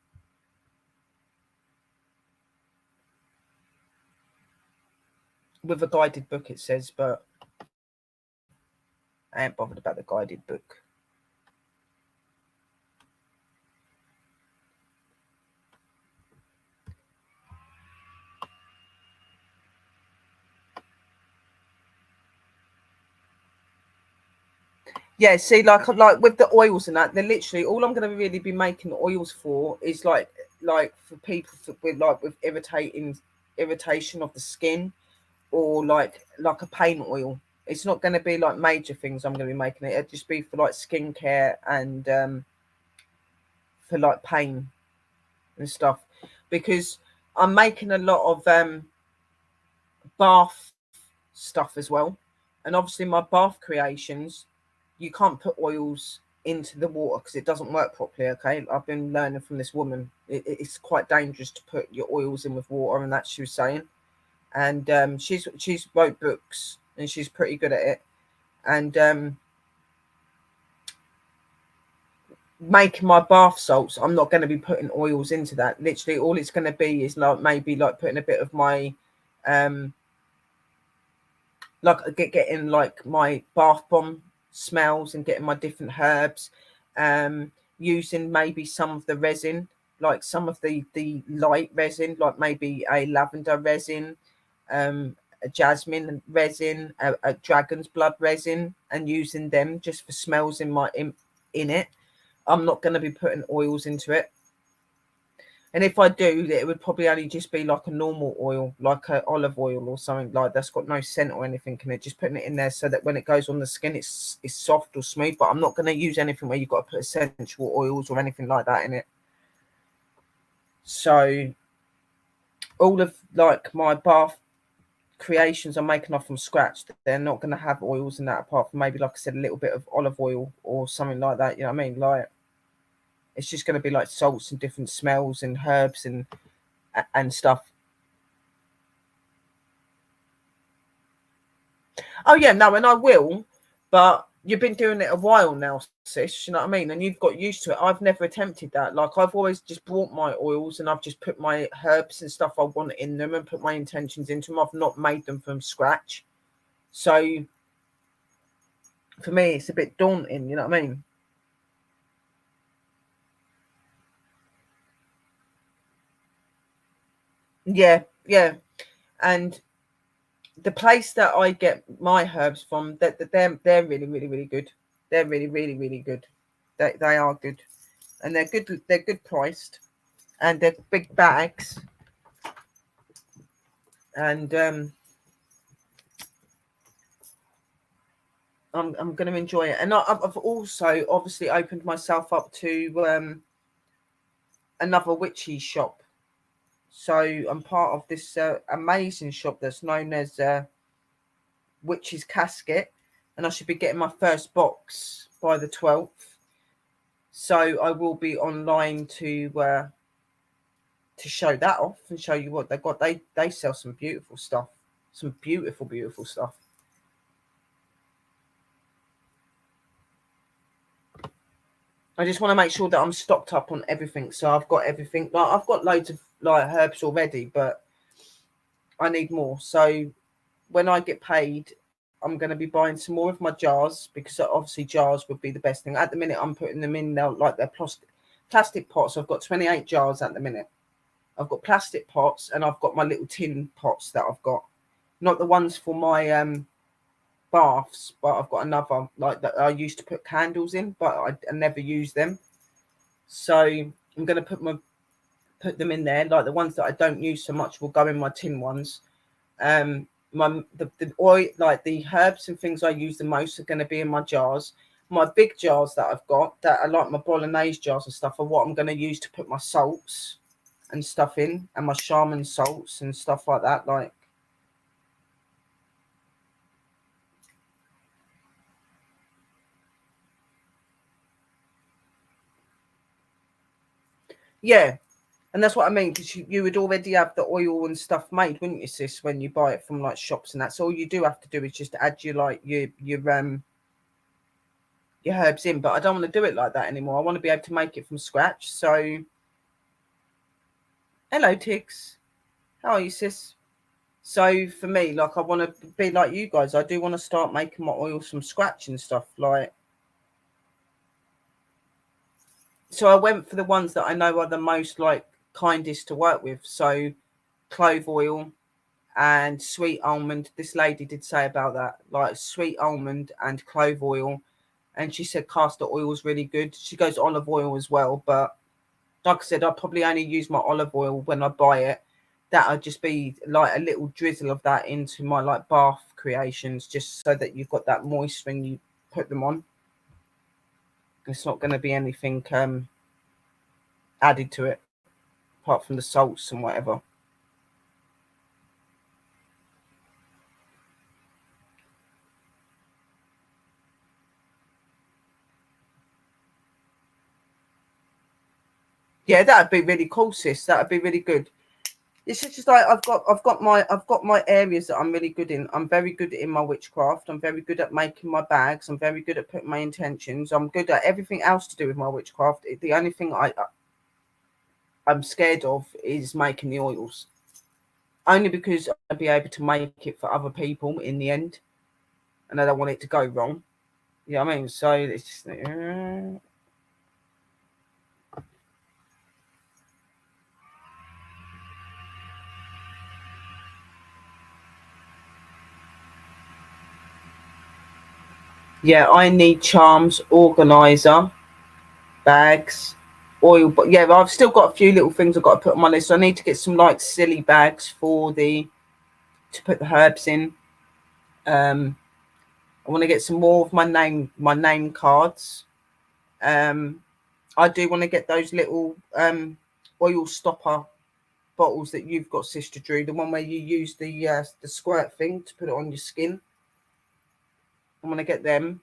With a guided book, it says, but I ain't bothered about the guided book. Yeah, see, like with the oils and that, they're literally all I'm going to really be making oils for is like for people with irritation of the skin, or like a pain oil. It's not going to be like major things I'm going to be making it. It'll just be for like skincare and for like pain and stuff, because I'm making a lot of bath stuff as well. And obviously my bath creations, you can't put oils into the water because it doesn't work properly. Okay, I've been learning from this woman. It's quite dangerous to put your oils in with water, and that she was saying. And she's wrote books and she's pretty good at it. And making my bath salts, I'm not going to be putting oils into that. Literally all it's going to be is like maybe like putting a bit of my like getting like my bath bomb smells and getting my different herbs, using maybe some of the resin, like some of the light resin, like maybe a lavender resin, a jasmine resin, a dragon's blood resin, and using them just for smells in it. I'm not going to be putting oils into it. And if I do, it would probably only just be like a normal oil, like a olive oil or something like that's got no scent or anything in it. Just putting it in there so that when it goes on the skin, it's soft or smooth. But I'm not going to use anything where you've got to put essential oils or anything like that in it. So all of like my bath creations I'm making off from scratch, they're not going to have oils in that, apart from maybe, like I said, a little bit of olive oil or something like that. You know what I mean? Like it's just going to be like salts and different smells and herbs and stuff. Oh yeah, no, and I will, but you've been doing it a while now, sis. You know what I mean? And you've got used to it. I've never attempted that. Like I've always just bought my oils and I've just put my herbs and stuff I want in them and put my intentions into them. I've not made them from scratch. So for me, it's a bit daunting. You know what I mean? Yeah, yeah. And the place that I get my herbs from, they're really, really, really good. They're really, really, really good. They are good, and they're good. They're good priced, and they're big bags. And I'm going to enjoy it. And I've also obviously opened myself up to another witchy shop. So I'm part of this amazing shop that's known as Witch's Casket, and I should be getting my first box by the 12th. So I will be online to show that off and show you what they've got. They sell some beautiful stuff, some beautiful, beautiful stuff. I just want to make sure that I'm stocked up on everything. So I've got everything. Like I've got loads of like herbs already, but I need more. So when I get paid, I'm going to be buying some more of my jars, because obviously jars would be the best thing. At the minute, I'm putting them in now like they're plastic pots. I've got 28 jars at the minute. I've got plastic pots and I've got my little tin pots that I've got. Not the ones for my baths, but I've got another like that I used to put candles in, but I never use them. So I'm going to put them in there. Like the ones that I don't use so much will go in my tin ones. The oil, like the herbs and things I use the most, are going to be in my jars. My big jars that I've got, that are like my bolognese jars and stuff, are what I'm going to use to put my salts and stuff in, and my shaman salts and stuff like that. Like, yeah, And that's what I mean, because you would already have the oil and stuff made, wouldn't you, sis, when you buy it from like shops and that's all you do have to do is just add your like your herbs in. But I don't want to do it like that anymore. I want to be able to make it from scratch. So hello Tiggs, how are you, sis? So for me, like, I want to be like you guys. I do want to start making my oils from scratch and stuff. Like, so I went for the ones that I know are the most like kindest to work with. So clove oil and sweet almond. This lady did say about that, like sweet almond and clove oil. And she said castor oil is really good. She goes olive oil as well. But like I said, I probably only use my olive oil when I buy it. That'll just be like a little drizzle of that into my like bath creations, just so that you've got that moist when you put them on. It's not going to be anything added to it apart from the salts and whatever. Yeah, that'd be really cool, sis. That'd be really good. It's just like I've got my areas that I'm really good in. I'm very good in my witchcraft. I'm very good at making my bags. I'm very good at putting my intentions. I'm good at everything else to do with my witchcraft. The only thing I'm scared of is making the oils. Only because I'll be able to make it for other people in the end, and I don't want it to go wrong. You know what I mean? So it's just yeah, I need charms, organizer, bags, oil. But yeah, I've still got a few little things I've got to put on my list. I need to get some like silly bags for the to put the herbs in. I want to get some more of my name cards. Um, I do want to get those little oil stopper bottles that you've got, Sister Drew. The one where you use the squirt thing to put it on your skin. I want to get them.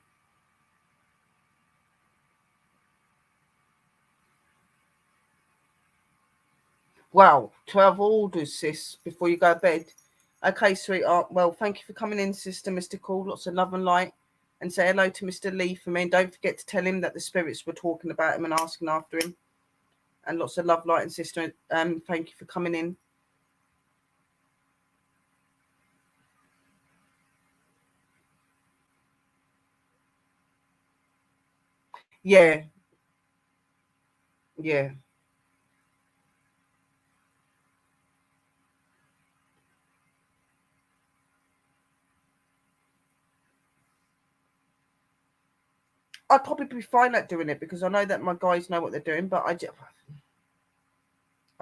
Wow, 12 orders, sis, before you go to bed. Okay, sweetheart. Well, thank you for coming in, Sister Mystical. Lots of love and light. And say hello to Mr. Lee for me. And don't forget to tell him that the spirits were talking about him and asking after him. And lots of love, light, and sister. Thank you for coming in. Yeah, yeah. I'd probably be fine at doing it because I know that my guys know what they're doing, but I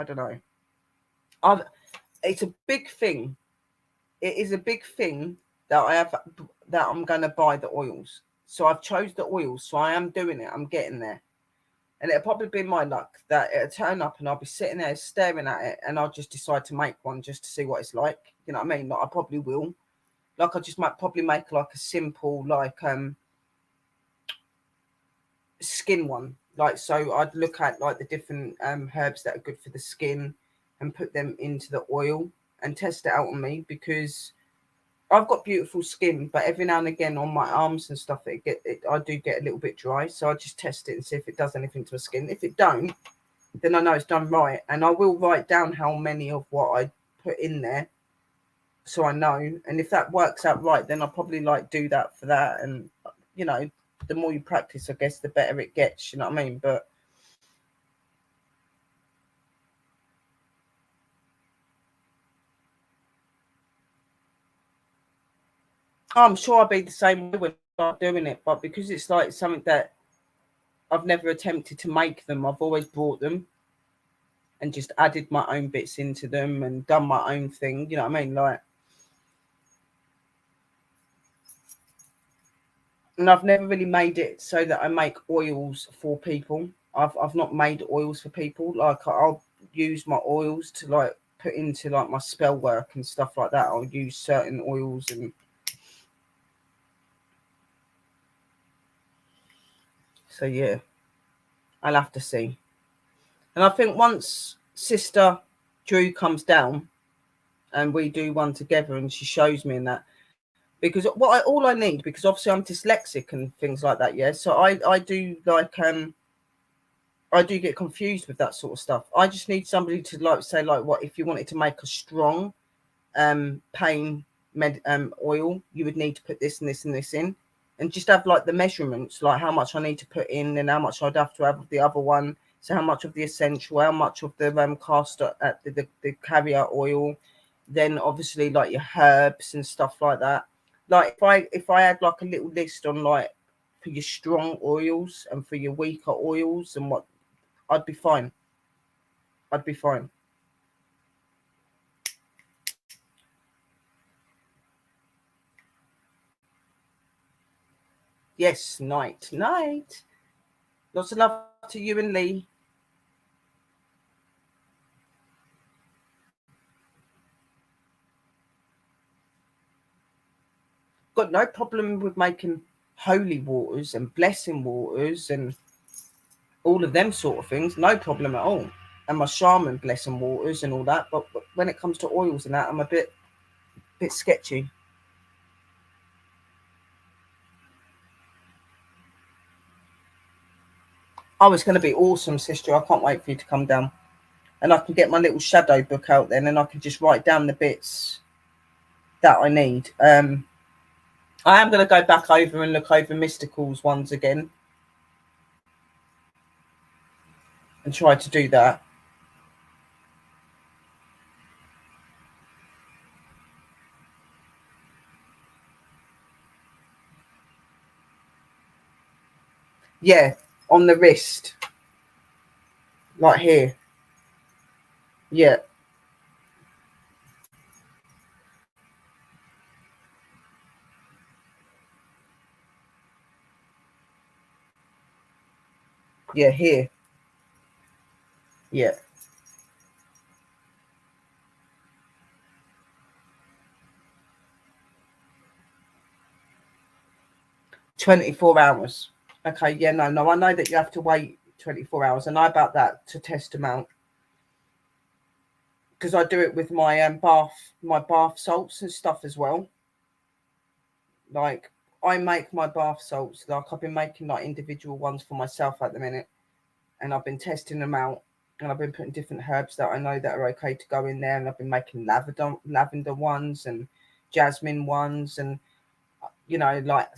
don't know. I've, it's a big thing. It is a big thing that I'm going to buy the oils. So I've chose the oils. So I am doing it. I'm getting there. And it'll probably be my luck that it'll turn up and I'll be sitting there staring at it and I'll just decide to make one just to see what it's like. You know what I mean? Like I probably will. Like I just might probably make like a simple like skin one. Like so I'd look at like the different herbs that are good for the skin and put them into the oil and test it out on me because I've got beautiful skin, but every now and again on my arms and stuff, I do get a little bit dry. So I just test it and see if it does anything to my skin. If it don't, then I know it's done right. And I will write down how many of what I put in there, so I know. And if that works out right, then I'll probably like do that for that. And you know, the more you practice, I guess, the better it gets. You know what I mean? But I'm sure I'll be the same way when I start doing it. But because it's like something that I've never attempted to make them, I've always bought them and just added my own bits into them and done my own thing. You know what I mean? Like, and I've never really made it so that I make oils for people. I've not made oils for people. Like I'll use my oils to like put into like my spell work and stuff like that. I'll use certain oils and so yeah, I'll have to see. And I think once sister Drew comes down and we do one together, and she shows me in that. Because all I need, because obviously I'm dyslexic and things like that, yeah. So I do like I do get confused with that sort of stuff. I just need somebody to like say like, what if you wanted to make a strong pain oil, you would need to put this and this and this in, and just have like the measurements, like how much I need to put in and how much I'd have to have of the other one. So how much of the essential, how much of the castor the carrier oil, then obviously like your herbs and stuff like that. Like if I had like a little list on like for your strong oils and for your weaker oils and what, I'd be fine. I'd be fine. Yes, night. Lots of love to you and Lee. Got no problem with making holy waters and blessing waters and all of them sort of things. No problem at all. And my shaman blessing waters and all that. But when it comes to oils and that, I'm a bit sketchy. Oh, it's going to be awesome, sister. I can't wait for you to come down. And I can get my little shadow book out then, and I can just write down the bits that I need. I am going to go back over and look over Mystical's ones again and try to do that. Yeah, on the wrist, like here. Yeah. Yeah, here. Yeah. 24 hours. Okay, yeah, no, I know that you have to wait 24 hours. I know about that to test them out. Because I do it with my bath salts and stuff as well. Like I make my bath salts, like I've been making like individual ones for myself at the minute, and I've been testing them out, and I've been putting different herbs that I know that are okay to go in there, and I've been making lavender ones and jasmine ones, and like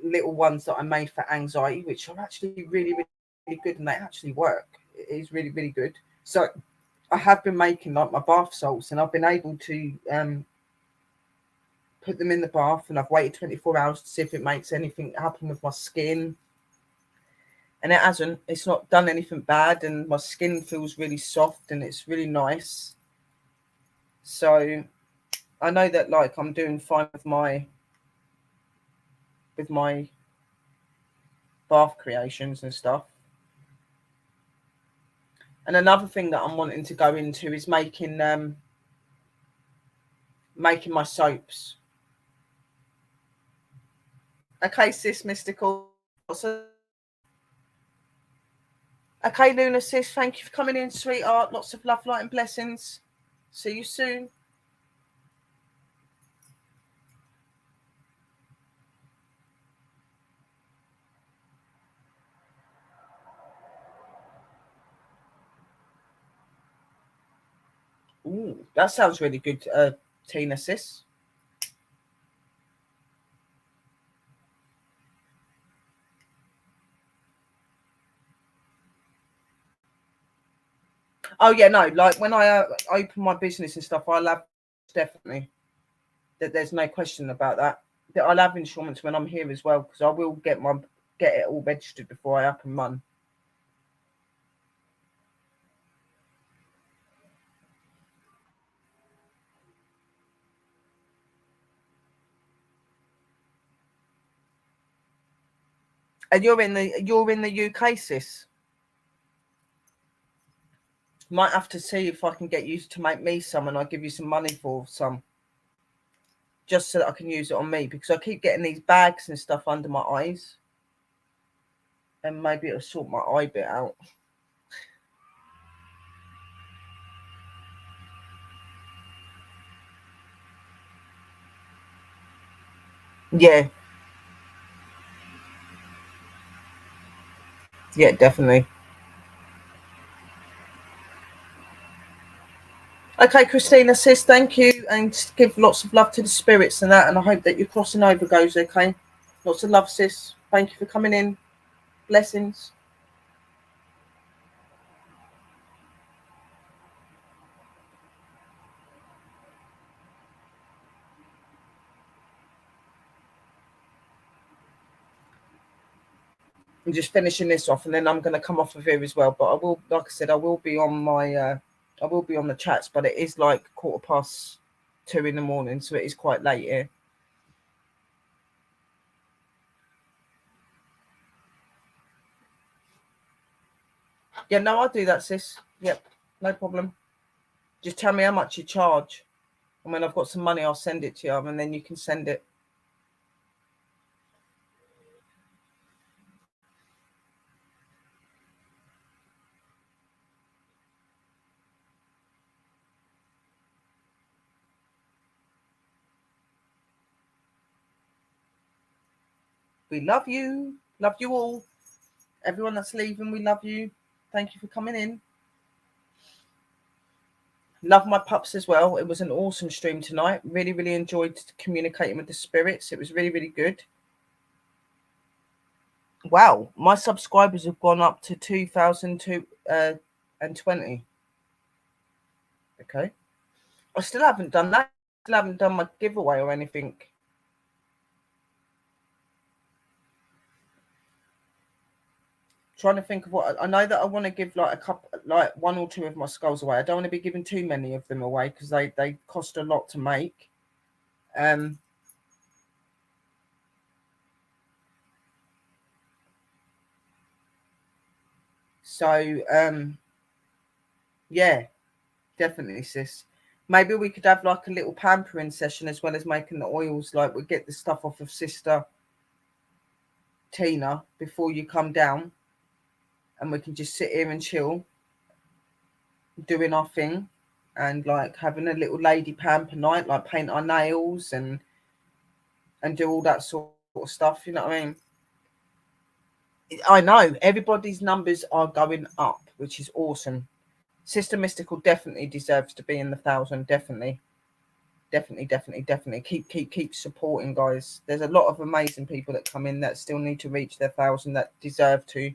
little ones that I made for anxiety, which are actually really, really good, and they actually work. It is really, really good. So I have been making like my bath salts, and I've been able to put them in the bath, and I've waited 24 hours to see if it makes anything happen with my skin. And it hasn't. It's not done anything bad, and my skin feels really soft and it's really nice. So I know that like I'm doing fine with my bath creations and stuff. And another thing that I'm wanting to go into is making my soaps. Okay, sis mystical. Okay, Luna sis, thank you for coming in, sweetheart. Lots of love, light, and blessings. See you soon. Ooh, that sounds really good, Tina sis. Oh yeah, no, like when I open my business and stuff, I'll have definitely that. There's no question about that. That I'll have insurance when I'm here as well, because I will get it all registered before I up and run. And you're in the UK, sis. Might have to see if I can get you to make me some, and I'll give you some money for some, just so that I can use it on me, because I keep getting these bags and stuff under my eyes, and maybe it'll sort my eye bit out. Yeah. Yeah, definitely. Okay, Christina says thank you and give lots of love to the spirits and that. And I hope that your crossing over goes okay. Lots of love, sis. Thank you for coming in. Blessings. I'm just finishing this off, and then I'm going to come off of here as well. But I will, like I said, I will be on my, I will be on the chats. But it is like 2:15 in the morning, so it is quite late here. Yeah, no, I'll do that, sis. Yep, no problem. Just tell me how much you charge. And when I've got some money, I'll send it to you, and then you can send it. We love you. Love you all. Everyone that's leaving, we love you. Thank you for coming in. Love my pups as well. It was an awesome stream tonight. Really, really enjoyed communicating with the spirits. It was really, really good. Wow, my subscribers have gone up to 2,020. Okay. I still haven't done that. Still haven't done my giveaway or anything. Trying to think of what I know that I want to give like a couple, like 1 or 2 of my skulls away. I don't want to be giving too many of them away because they cost a lot to make. So yeah, definitely, sis. Maybe we could have like a little pampering session as well as making the oils. Like we get the stuff off of Sister Tina before you come down, and we can just sit here and chill, doing our thing, and like having a little lady pamper night, like paint our nails and do all that sort of stuff. You know what I mean? I know everybody's numbers are going up, which is awesome. Sister Mystical definitely deserves to be in the 1,000. Definitely. Definitely. Keep supporting, guys. There's a lot of amazing people that come in that still need to reach their 1,000 that deserve to.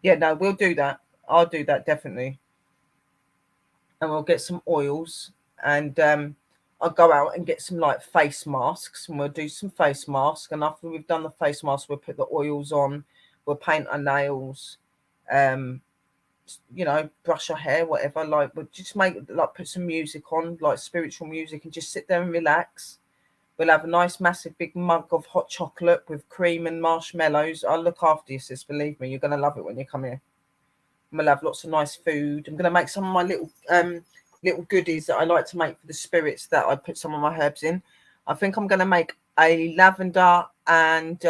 Yeah, no, we'll do that. I'll do that definitely, and we'll get some oils, and I'll go out and get some like face masks, and we'll do some face masks. And after we've done the face mask, we'll put the oils on. We'll paint our nails. You know, brush our hair, whatever. Like, we'll just put some music on, like spiritual music, and just sit there and relax. We'll have a nice, massive, big mug of hot chocolate with cream and marshmallows. I'll look after you, sis. Believe me, you're gonna love it when you come here. And we'll have lots of nice food. I'm gonna make some of my little goodies that I like to make for the spirits that I put some of my herbs in. I think I'm gonna make a lavender and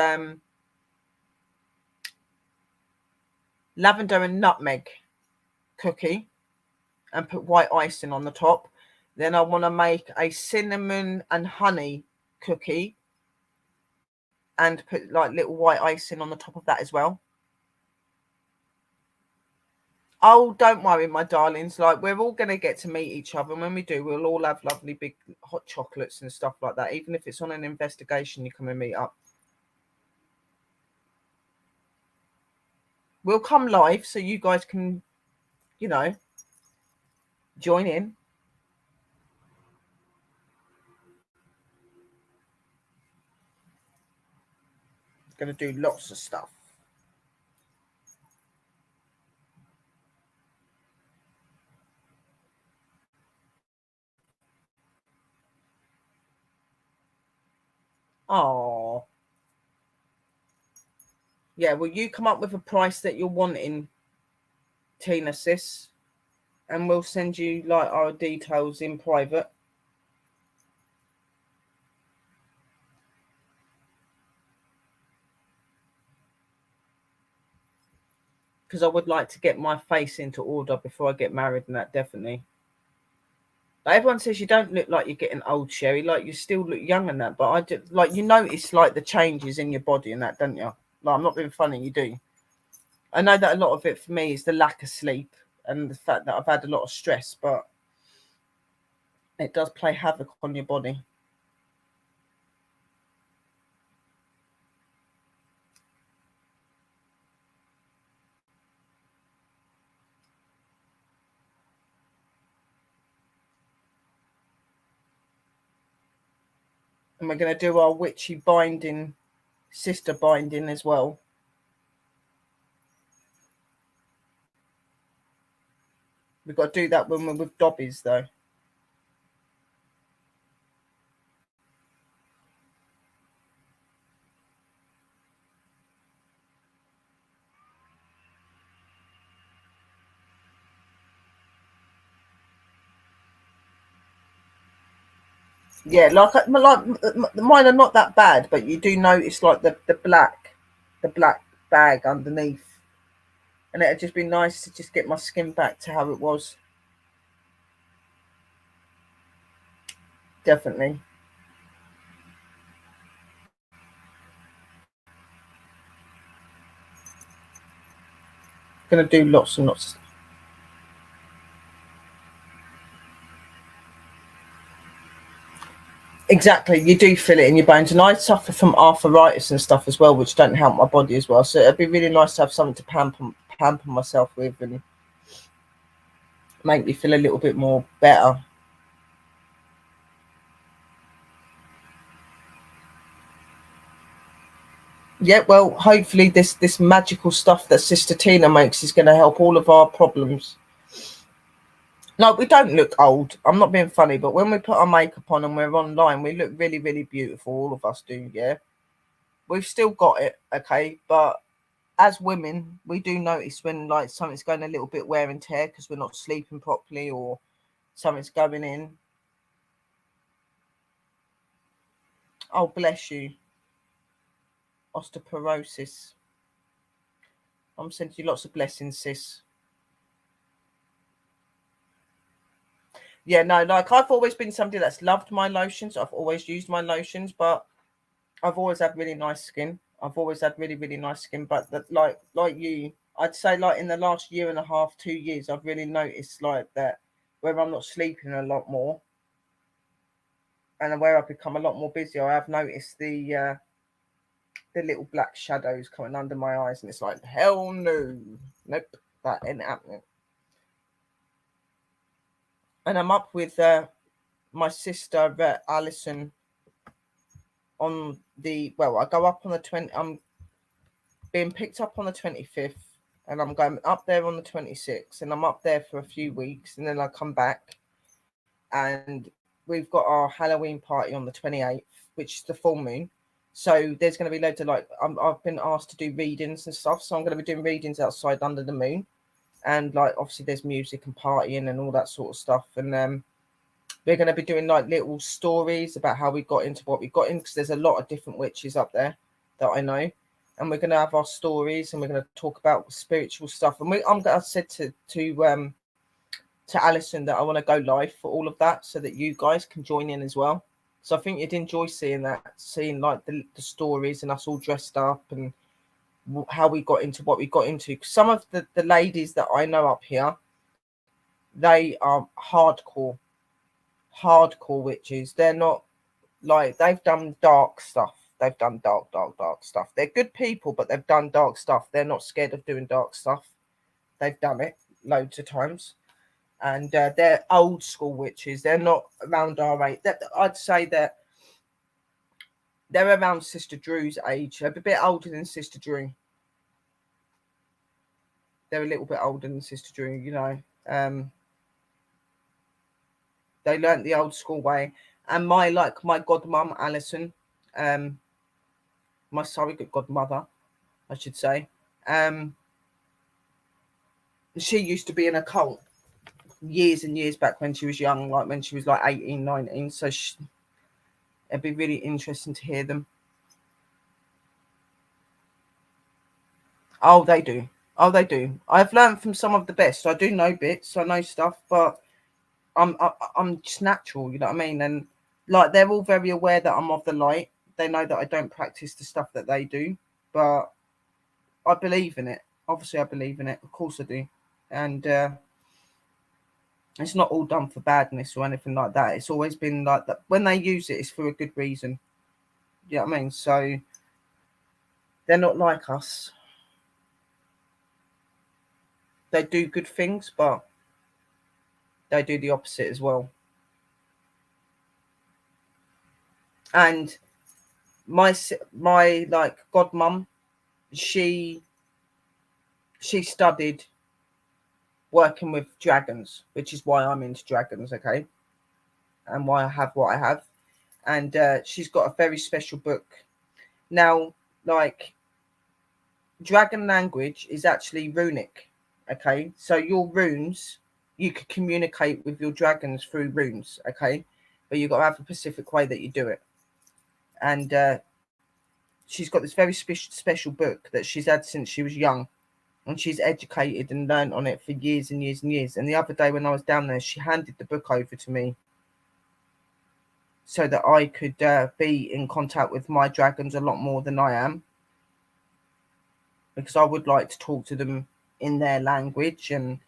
nutmeg cookie and put white icing on the top. Then I want to make a cinnamon and honey cookie and put like little white icing on the top of that as well. Oh, don't worry, my darlings. Like, we're all going to get to meet each other. And when we do, we'll all have lovely big hot chocolates and stuff like that. Even if it's on an investigation, you come and meet up. We'll come live so you guys can, you know, join in. It's going to do lots of stuff. Oh, yeah. Well, you come up with a price that you're wanting, Tina, sis, and we'll send you like our details in private. because I would like to get my face into order before I get married, and that definitely. Like everyone says you don't look like you're getting old, Sherry. Like you still look young and that, but I just like you notice like the changes in your body and that, don't you? Like I'm not being funny, you do. I know that a lot of it for me is the lack of sleep and the fact that I've had a lot of stress, but it does play havoc on your body. And we're going to do our witchy binding, sister binding as well. We've got to do that when we're with Dobbies, though. Yeah, like mine are not that bad, but you do notice like the black bag underneath, and it'd just be nice to just get my skin back to how it was. Definitely gonna do lots and lots. Exactly, you do feel it in your bones, and I suffer from arthritis and stuff as well, which don't help my body as well. So it'd be really nice to have something to pamper myself with and make me feel a little bit more better. Yeah, well, hopefully this magical stuff that Sister Tina makes is going to help all of our problems. No, we don't look old. I'm not being funny, but when we put our makeup on and we're online, we look really, really beautiful. All of us do, yeah. We've still got it, okay, but as women, we do notice when like something's going a little bit wear and tear because we're not sleeping properly or something's going in. Oh, bless you. Osteoporosis. I'm sending you lots of blessings, sis. Yeah, no, like I've always been somebody that's loved my lotions. I've always used my lotions, but I've always had really nice skin. I've always had really, really nice skin. But that, like you, I'd say like in the last year and a half, 2 years, I've really noticed like that where I'm not sleeping a lot more, and where I've become a lot more busier. I have noticed the little black shadows coming under my eyes, and it's like hell no, nope, that ain't happening. And I'm up with my sister Alison on the I go up on the 20. I'm being picked up on the 25th, and I'm going up there on the 26th, and I'm up there for a few weeks, and then I come back, and we've got our Halloween party on the 28th, which is the full moon. So there's going to be loads of like I've been asked to do readings and stuff, so I'm going to be doing readings outside under the moon, and like obviously there's music and partying and all that sort of stuff, and we're going to be doing like little stories about how we got into what we got in, because there's a lot of different witches up there that I know, and we're going to have our stories, and we're going to talk about spiritual stuff. And I said to Alison that I want to go live for all of that so that you guys can join in as well. So I think you'd enjoy seeing that, seeing like the stories and us all dressed up and how we got into what we got into. Some of the ladies that I know up here, they are hardcore witches. They're not like, they've done dark stuff. They've done dark stuff. They're good people, but they've done dark stuff. They're not scared of doing dark stuff. They've done it loads of times. And they're old school witches. They're not around our age. I'd say that they're around Sister Drew's age. They're a bit older than Sister Drew. They're a little bit older than Sister Drew, you know. They learnt the old school way. And my godmum, Alison, my surrogate godmother, I should say, she used to be in a cult years and years back when she was young, like when she was like 18, 19. So it'd be really interesting to hear them. Oh, they do. Oh, they do. I've learned from some of the best. I do know bits. I know stuff, but I'm just natural. You know what I mean? And like they're all very aware that I'm of the light. They know that I don't practice the stuff that they do, but I believe in it. Obviously, I believe in it. Of course, I do. And it's not all done for badness or anything like that. It's always been like that. When they use it, it's for a good reason. You know what I mean? So they're not like us. They do good things, but they do the opposite as well. And my like godmum, she studied working with dragons, which is why I'm into dragons, okay, and why I have what I have. And she's got a very special book now. Like dragon language is actually runic, okay, so your runes, you could communicate with your dragons through runes, okay, but you've got to have a specific way that you do it. And she's got this very special book that she's had since she was young, and she's educated and learned on it for years and years and years. And the other day when I was down there, she handed the book over to me so that I could be in contact with my dragons a lot more than I am, because I would like to talk to them in their language. And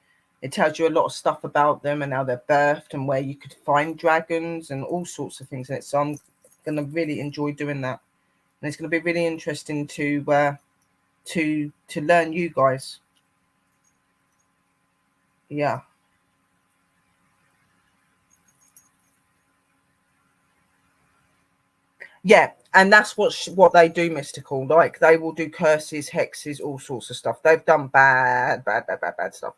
it tells you a lot of stuff about them and how they're birthed and where you could find dragons and all sorts of things in it. So I'm going to really enjoy doing that, and it's going to be really interesting to learn you guys. Yeah. Yeah, and that's what they do, mystical. Like they will do curses, hexes, all sorts of stuff. They've done bad stuff.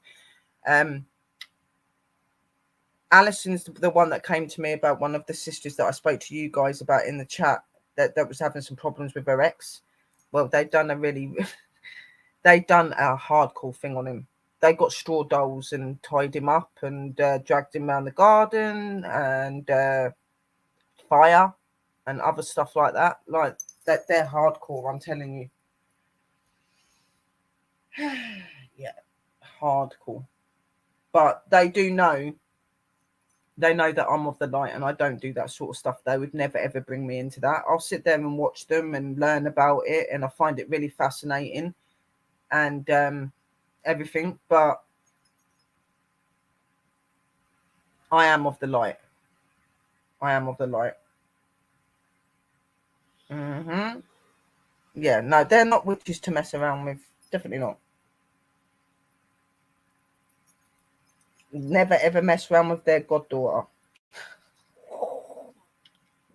Alison's the one that came to me about one of the sisters that I spoke to you guys about in the chat that was having some problems with her ex. Well, they've done they've done a hardcore thing on him. They got straw dolls and tied him up and dragged him around the garden and fire and other stuff like that. Like that, they're hardcore. I'm telling you. Yeah, hardcore. But they do know. They know that I'm of the light and I don't do that sort of stuff. They would never ever bring me into that. I'll sit there and watch them and learn about it, and I find it really fascinating and everything. But I am of the light. I am of the light. Yeah, no, they're not witches to mess around with. Definitely not. Never ever mess around with their goddaughter.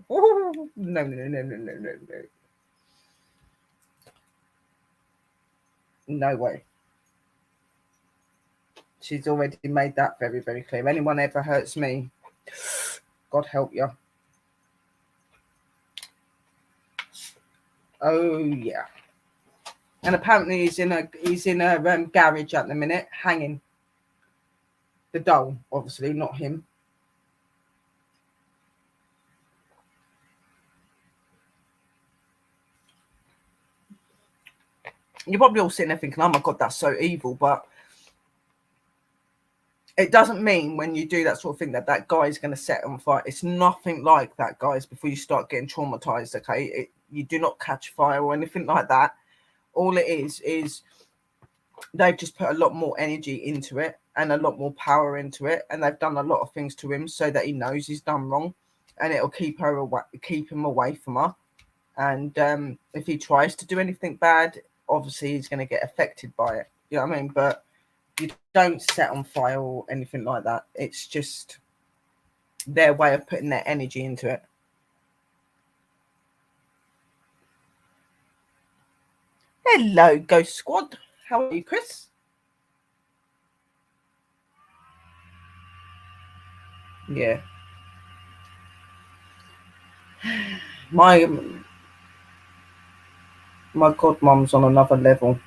No, no, no, no, no, no, no. No way. She's already made that very, very clear. Anyone ever hurts me, God help you. Oh yeah. And apparently he's in a garage at the minute, hanging. The doll, obviously, not him. You're probably all sitting there thinking, oh my God, that's so evil. But it doesn't mean when you do that sort of thing that guy's going to set on fire. It's nothing like that, guys, before you start getting traumatized, okay? You do not catch fire or anything like that. All it is they've just put a lot more energy into it and a lot more power into it. And they've done a lot of things to him so that he knows he's done wrong. And it'll keep him away from her. And if he tries to do anything bad, obviously he's going to get affected by it. You know what I mean? But you don't set on fire or anything like that. It's just their way of putting their energy into it. Hello, Ghost Squad. How are you, Chris? Yeah. My godmom's on another level.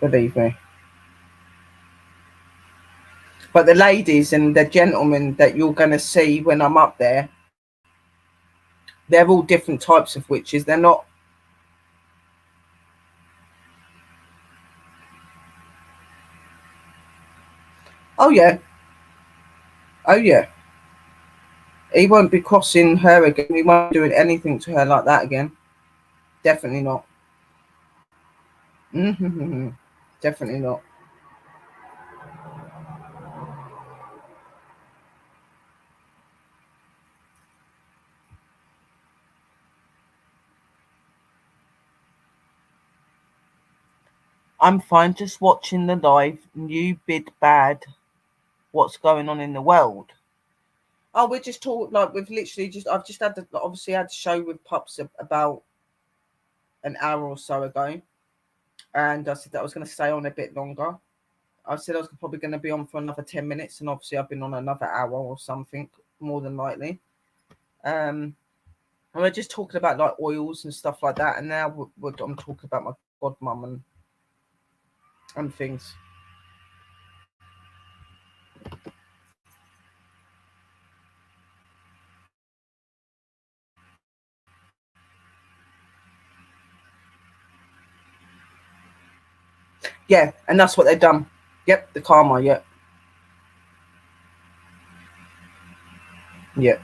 Believe me. But the ladies and the gentlemen that you're going to see when I'm up there, they're all different types of witches. They're not. Oh yeah. Oh yeah. He won't be crossing her again. He won't be doing anything to her like that again. Definitely not. Mm-hmm. Definitely not. I'm fine, just watching the live. New bid bad. What's going on in the world? Oh, we're just talking like we've literally just. I've just had obviously had a show with Pups about an hour or so ago, and I said that I was going to stay on a bit longer. I said I was probably going to be on for another 10 minutes, and obviously I've been on another hour or something, more than likely. And we're just talking about like oils and stuff like that, and now I'm talking about my godmum and things. Yeah, and that's what they've done. Yep, the karma. Yep, yep.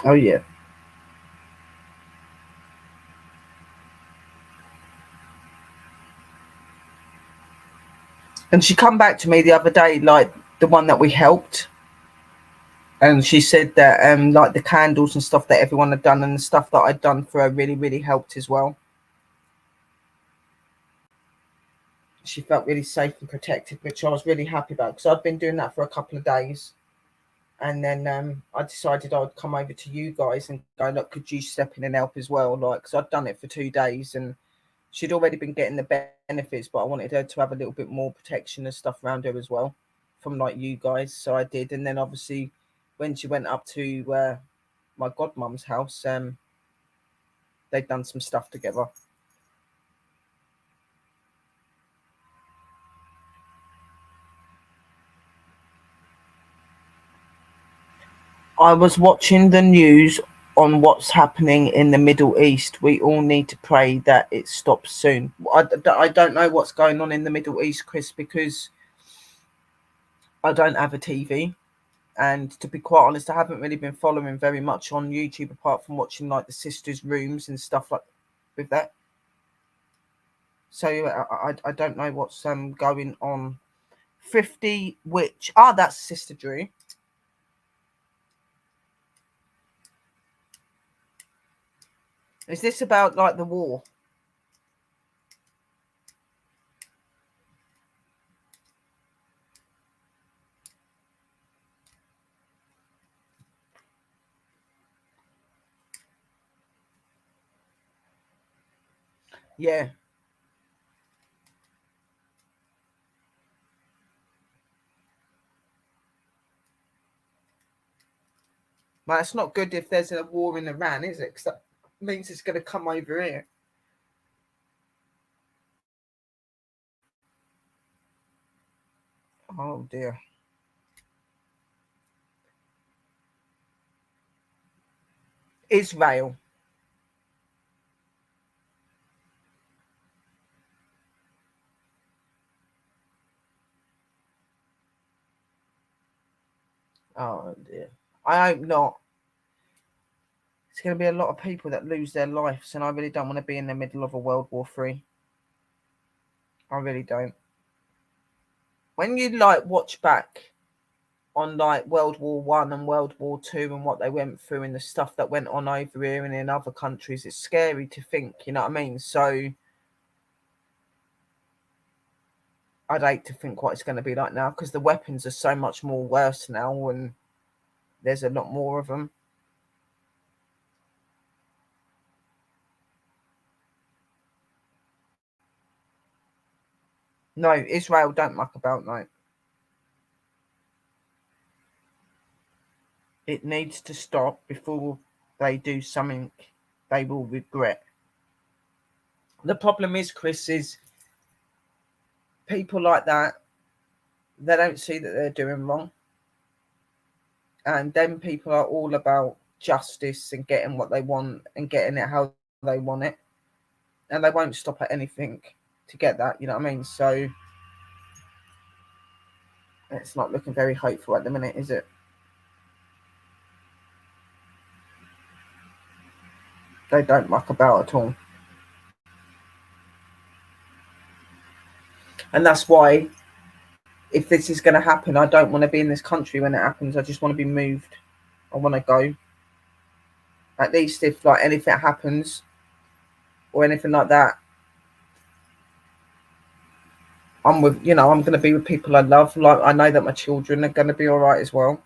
Oh yeah. And she come back to me the other day, like the one that we helped, and she said that like the candles and stuff that everyone had done and the stuff that I'd done for her really, really helped as well. She felt really safe and protected, which I was really happy about because I'd been doing that for a couple of days. And then I decided I'd come over to you guys and go, look, could you step in and help as well? Like, because I'd done it for 2 days and she'd already been getting the benefits, but I wanted her to have a little bit more protection and stuff around her as well from like you guys. So I did. And then obviously when she went up to my godmum's house, they'd done some stuff together. I was watching the news on what's happening in the Middle East. We all need to pray that it stops soon. I don't know what's going on in the Middle East, Chris, because I don't have a TV. And to be quite honest, I haven't really been following very much on YouTube apart from watching like the sisters' rooms and stuff like with that. So I don't know what's going on. 50 which that's Sister Drew. Is this about like the war? Yeah. Well, it's not good if there's a war in Iran, is it? Because that means it's going to come over here. Oh dear. Israel. Oh dear. I hope not. It's going to be a lot of people that lose their lives, and I really don't want to be in the middle of a World War Three. I really don't. When you like watch back on like World War One and World War Two and what they went through and the stuff that went on over here and in other countries, it's scary to think. You know what I mean? So I'd hate to think what it's going to be like now because the weapons are so much more worse now and there's a lot more of them. No, Israel don't muck about, no. It needs to stop before they do something they will regret. The problem is, Chris, is people like that, they don't see that they're doing wrong. And then people are all about justice and getting what they want and getting it how they want it, and they won't stop at anything to get that. You know what I mean? So it's not looking very hopeful at the minute, is it? They don't muck about at all. And that's why, if this is going to happen, I don't want to be in this country when it happens. I just want to be moved. I want to go. At least if like anything happens or anything like that, I'm with, I'm going to be with people I love. Like, I know that my children are going to be all right as well.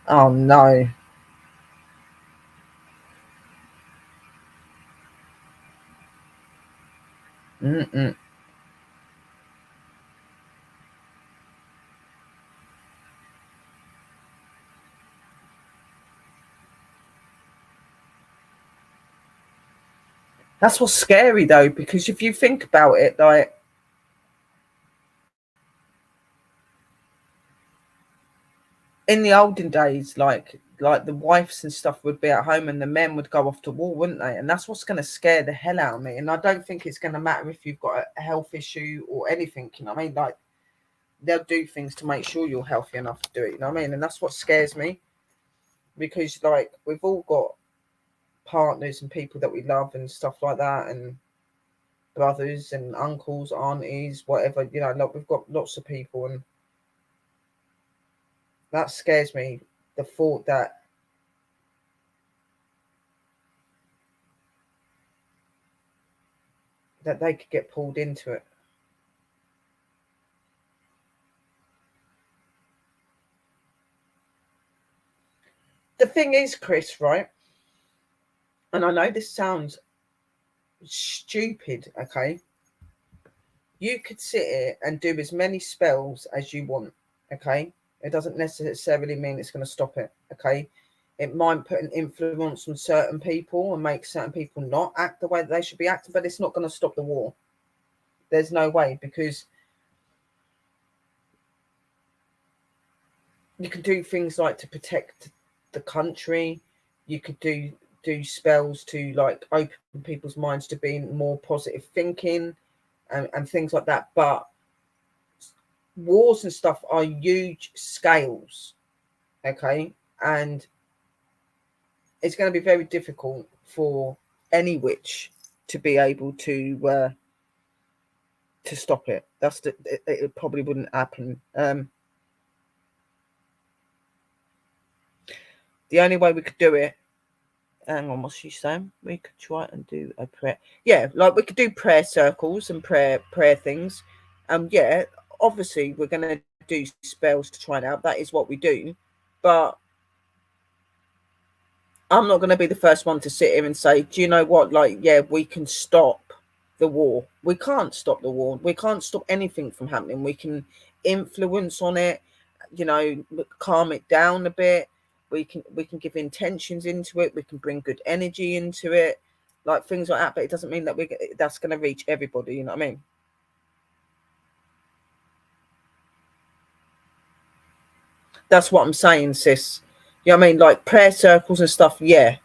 Oh no. Mm-mm. That's what's scary though, because if you think about it, like, in the olden days, like the wives and stuff would be at home and the men would go off to war, wouldn't they? And that's what's going to scare the hell out of me. And I don't think it's going to matter if you've got a health issue or anything. You know what I mean? Like, they'll do things to make sure you're healthy enough to do it. You know what I mean? And that's what scares me, because like we've all got partners and people that we love and stuff like that, and brothers and uncles, aunties, whatever. Like, we've got lots of people, and that scares me. The thought that they could get pulled into it. The thing is, Chris, right? And I know this sounds stupid, okay? You could sit here and do as many spells as you want, okay? It doesn't necessarily mean it's going to stop it, okay? It might put an influence on certain people and make certain people not act the way that they should be acting, but it's not going to stop the war. There's no way, because you can do things like to protect the country. You could do spells to like open people's minds to being more positive thinking and things like that. But wars and stuff are huge scales, okay? And it's going to be very difficult for any witch to be able to stop it. It probably wouldn't happen. The only way we could do it, hang on, what's she saying? We could try and do a prayer. Yeah, like we could do prayer circles and prayer things. Yeah, obviously we're gonna do spells to try it out. That is what we do. But I'm not gonna be the first one to sit here and say, do you know what? Like, yeah, we can stop the war. We can't stop the war. We can't stop anything from happening. We can influence on it, calm it down a bit. We can give intentions into it. We can bring good energy into it, like things like that. But it doesn't mean that that's going to reach everybody. You know what I mean? That's what I'm saying, sis. You know what I mean? Like prayer circles and stuff. Yeah.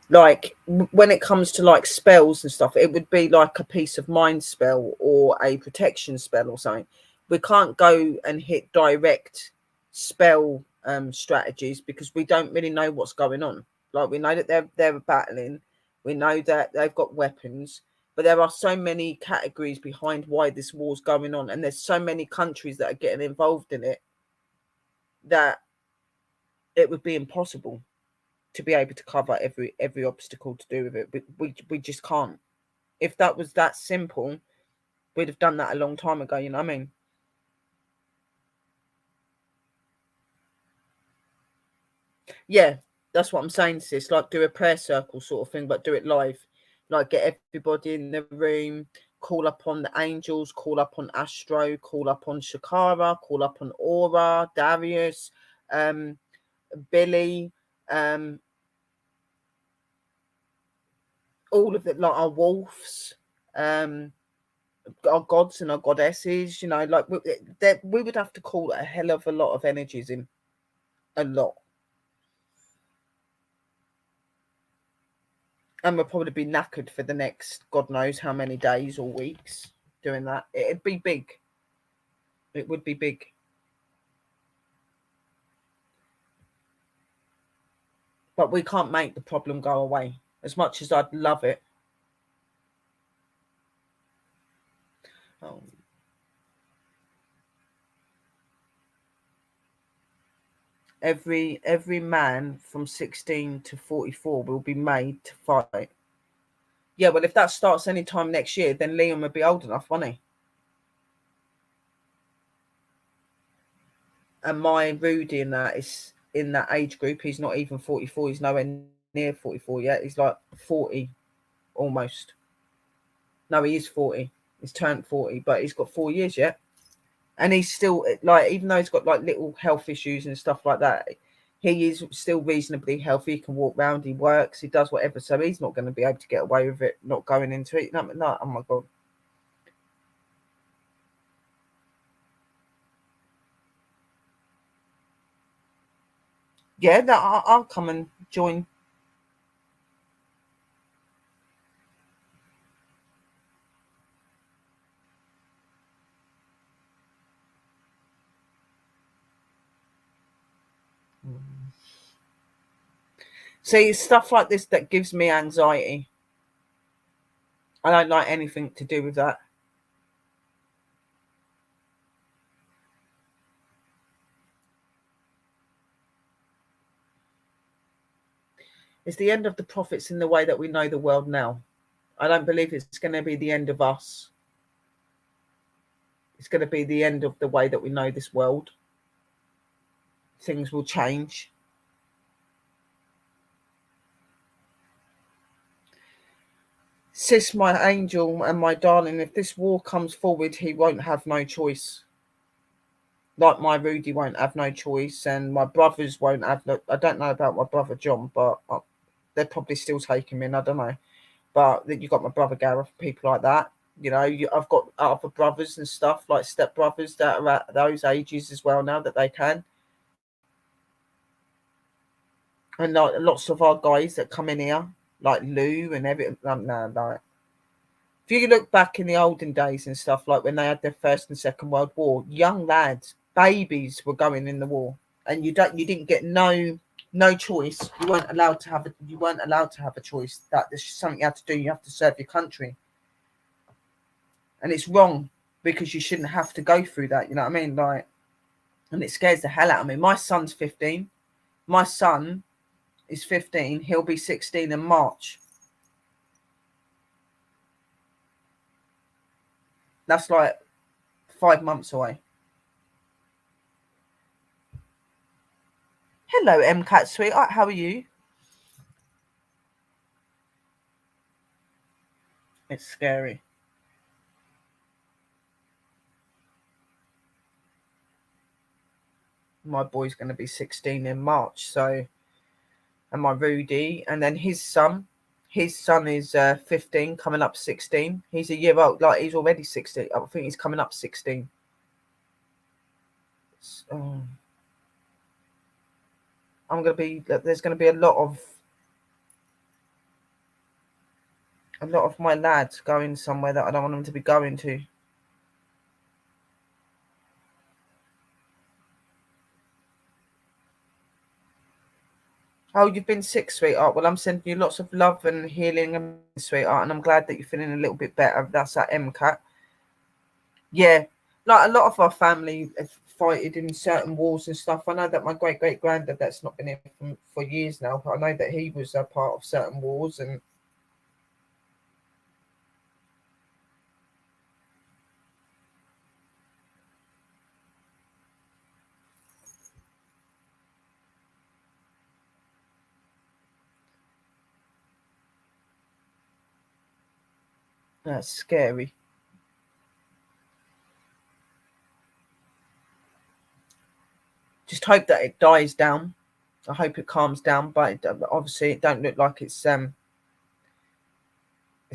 Like when it comes to like spells and stuff, it would be like a peace of mind spell or a protection spell or something. We can't go and hit direct spell strategies, because we don't really know what's going on. Like, we know that they're battling, we know that they've got weapons, but there are so many categories behind why this war's going on, and there's so many countries that are getting involved in it, that it would be impossible to be able to cover every obstacle to do with it. We just can't. If that was that simple, we'd have done that a long time ago. You know what I mean? Yeah, that's what I'm saying, sis. Like, do a prayer circle sort of thing, but do it live. Like, get everybody in the room, call up on the angels, call up on Astro, call up on Shakara, call up on Aura, Darius, Billy, all of it, like our wolves, our gods and our goddesses, like we would have to call a hell of a lot of energies in, a lot. And we'll probably be knackered for the next God knows how many days or weeks doing that. It'd be big. It would be big. But we can't make the problem go away. As much as I'd love it. Oh. Every man from 16 to 44 will be made to fight. Yeah, well, if that starts any time next year, then Liam would be old enough, won't he? And my Rudy in that is in that age group. He's not even 44. He's nowhere near 44 yet. He's like 40 almost. No, he is 40. He's turned 40, but he's got 4 years yet. And he's still, like, even though he's got like little health issues and stuff like that, he is still reasonably healthy. He can walk around, he works, he does whatever. So he's not going to be able to get away with it not going into it. No, oh my God. Yeah, I'll come and join. See, it's stuff like this that gives me anxiety. I don't like anything to do with that. It's the end of the prophets in the way that we know the world now. I don't believe it's going to be the end of us. It's going to be the end of the way that we know this world. Things will change. Sis, my angel and my darling, if this war comes forward, he won't have no choice. Like my Rudy won't have no choice, and my brothers won't have no. I don't know about my brother John, but they're probably still taking him. I don't know. But you got my brother Gareth, people like that. I've got other brothers and stuff, like step brothers that are at those ages as well now that they can. And like lots of our guys that come in here, like Lou and everything. No. If you look back in the olden days and stuff, like when they had their First and Second World War, young lads, babies were going in the war, and you didn't get no choice. You weren't allowed to have a choice. That's something you have to do. You have to serve your country, and it's wrong because you shouldn't have to go through that. You know what I mean? Like, and it scares the hell out of me. My son's 15. My son is 15. He'll be 16 in March. That's like 5 months away. Hello, MCAT sweetheart. How are you? It's scary. My boy's going to be 16 in March, so, and my Rudy, and then his son is 15, coming up 16. He's a year old, like he's already 16. I think he's coming up 16. So, there's going to be a lot of my lads going somewhere that I don't want them to be going to. Oh, you've been sick, sweetheart. Well, I'm sending you lots of love and healing, sweetheart, and I'm glad that you're feeling a little bit better. That's at MCAT. Yeah, like a lot of our family have fighted in certain wars and stuff. I know that my great granddad, that's not been here for years now, but I know that he was a part of certain wars, and that's scary. Just hope that it dies down. I hope it calms down, but obviously it don't look like it's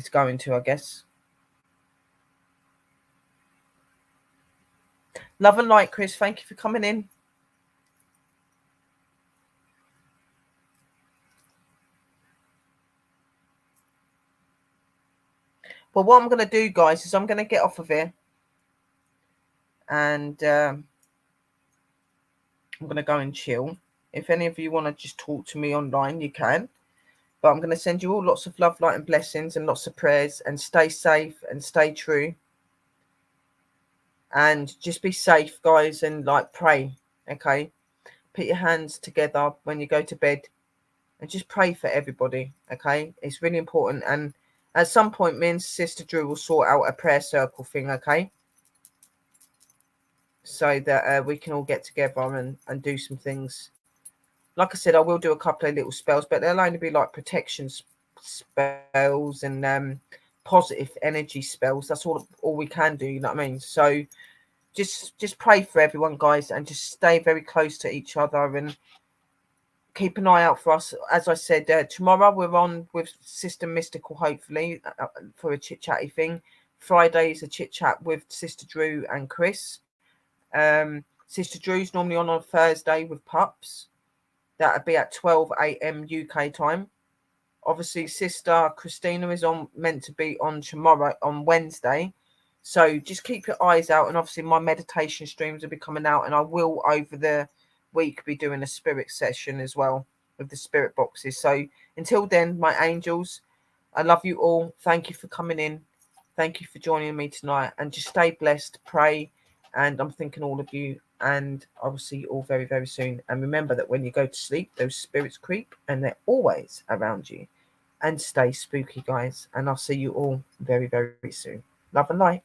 going to, I guess. Love and light, Chris. Thank you for coming in. Well, what I'm going to do, guys, is I'm going to get off of here. And I'm going to go and chill. If any of you want to just talk to me online, you can. But I'm going to send you all lots of love, light, and blessings, and lots of prayers. And stay safe and stay true. And just be safe, guys, and like pray. Okay, put your hands together when you go to bed, and just pray for everybody. Okay, it's really important. And at some point, me and Sister Drew will sort out a prayer circle thing. Okay, so that we can all get together and do some things. Like I said, I will do a couple of little spells, but they'll only be like protection spells and positive energy spells. That's all we can do. You know what I mean? So just pray for everyone, guys, and just stay very close to each other and keep an eye out for us. As I said, tomorrow we're on with Sister Mystical, hopefully, for a chit-chatty thing. Friday is a chit-chat with Sister Drew and Chris. Sister Drew's normally on Thursday with Pups. That'll be at 12 a.m. UK time. Obviously, Sister Christina is meant to be on tomorrow, on Wednesday. So just keep your eyes out. And obviously, my meditation streams will be coming out. And I will, over the week, be doing a spirit session as well with the spirit boxes. So until then, my angels, I love you all. Thank you for coming in. Thank you for joining me tonight. And just stay blessed, pray. And I'm thinking all of you. And I will see you all very, very soon. And remember that when you go to sleep, those spirits creep and they're always around you. And stay spooky, guys. And I'll see you all very, very soon. Love and light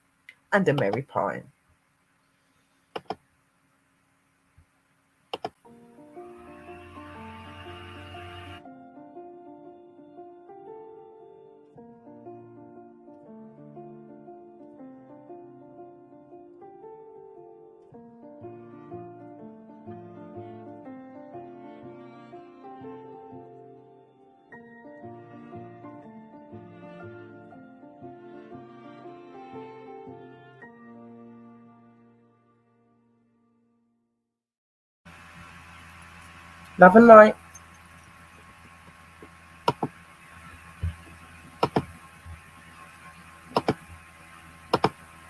and a merry pie. Love and light.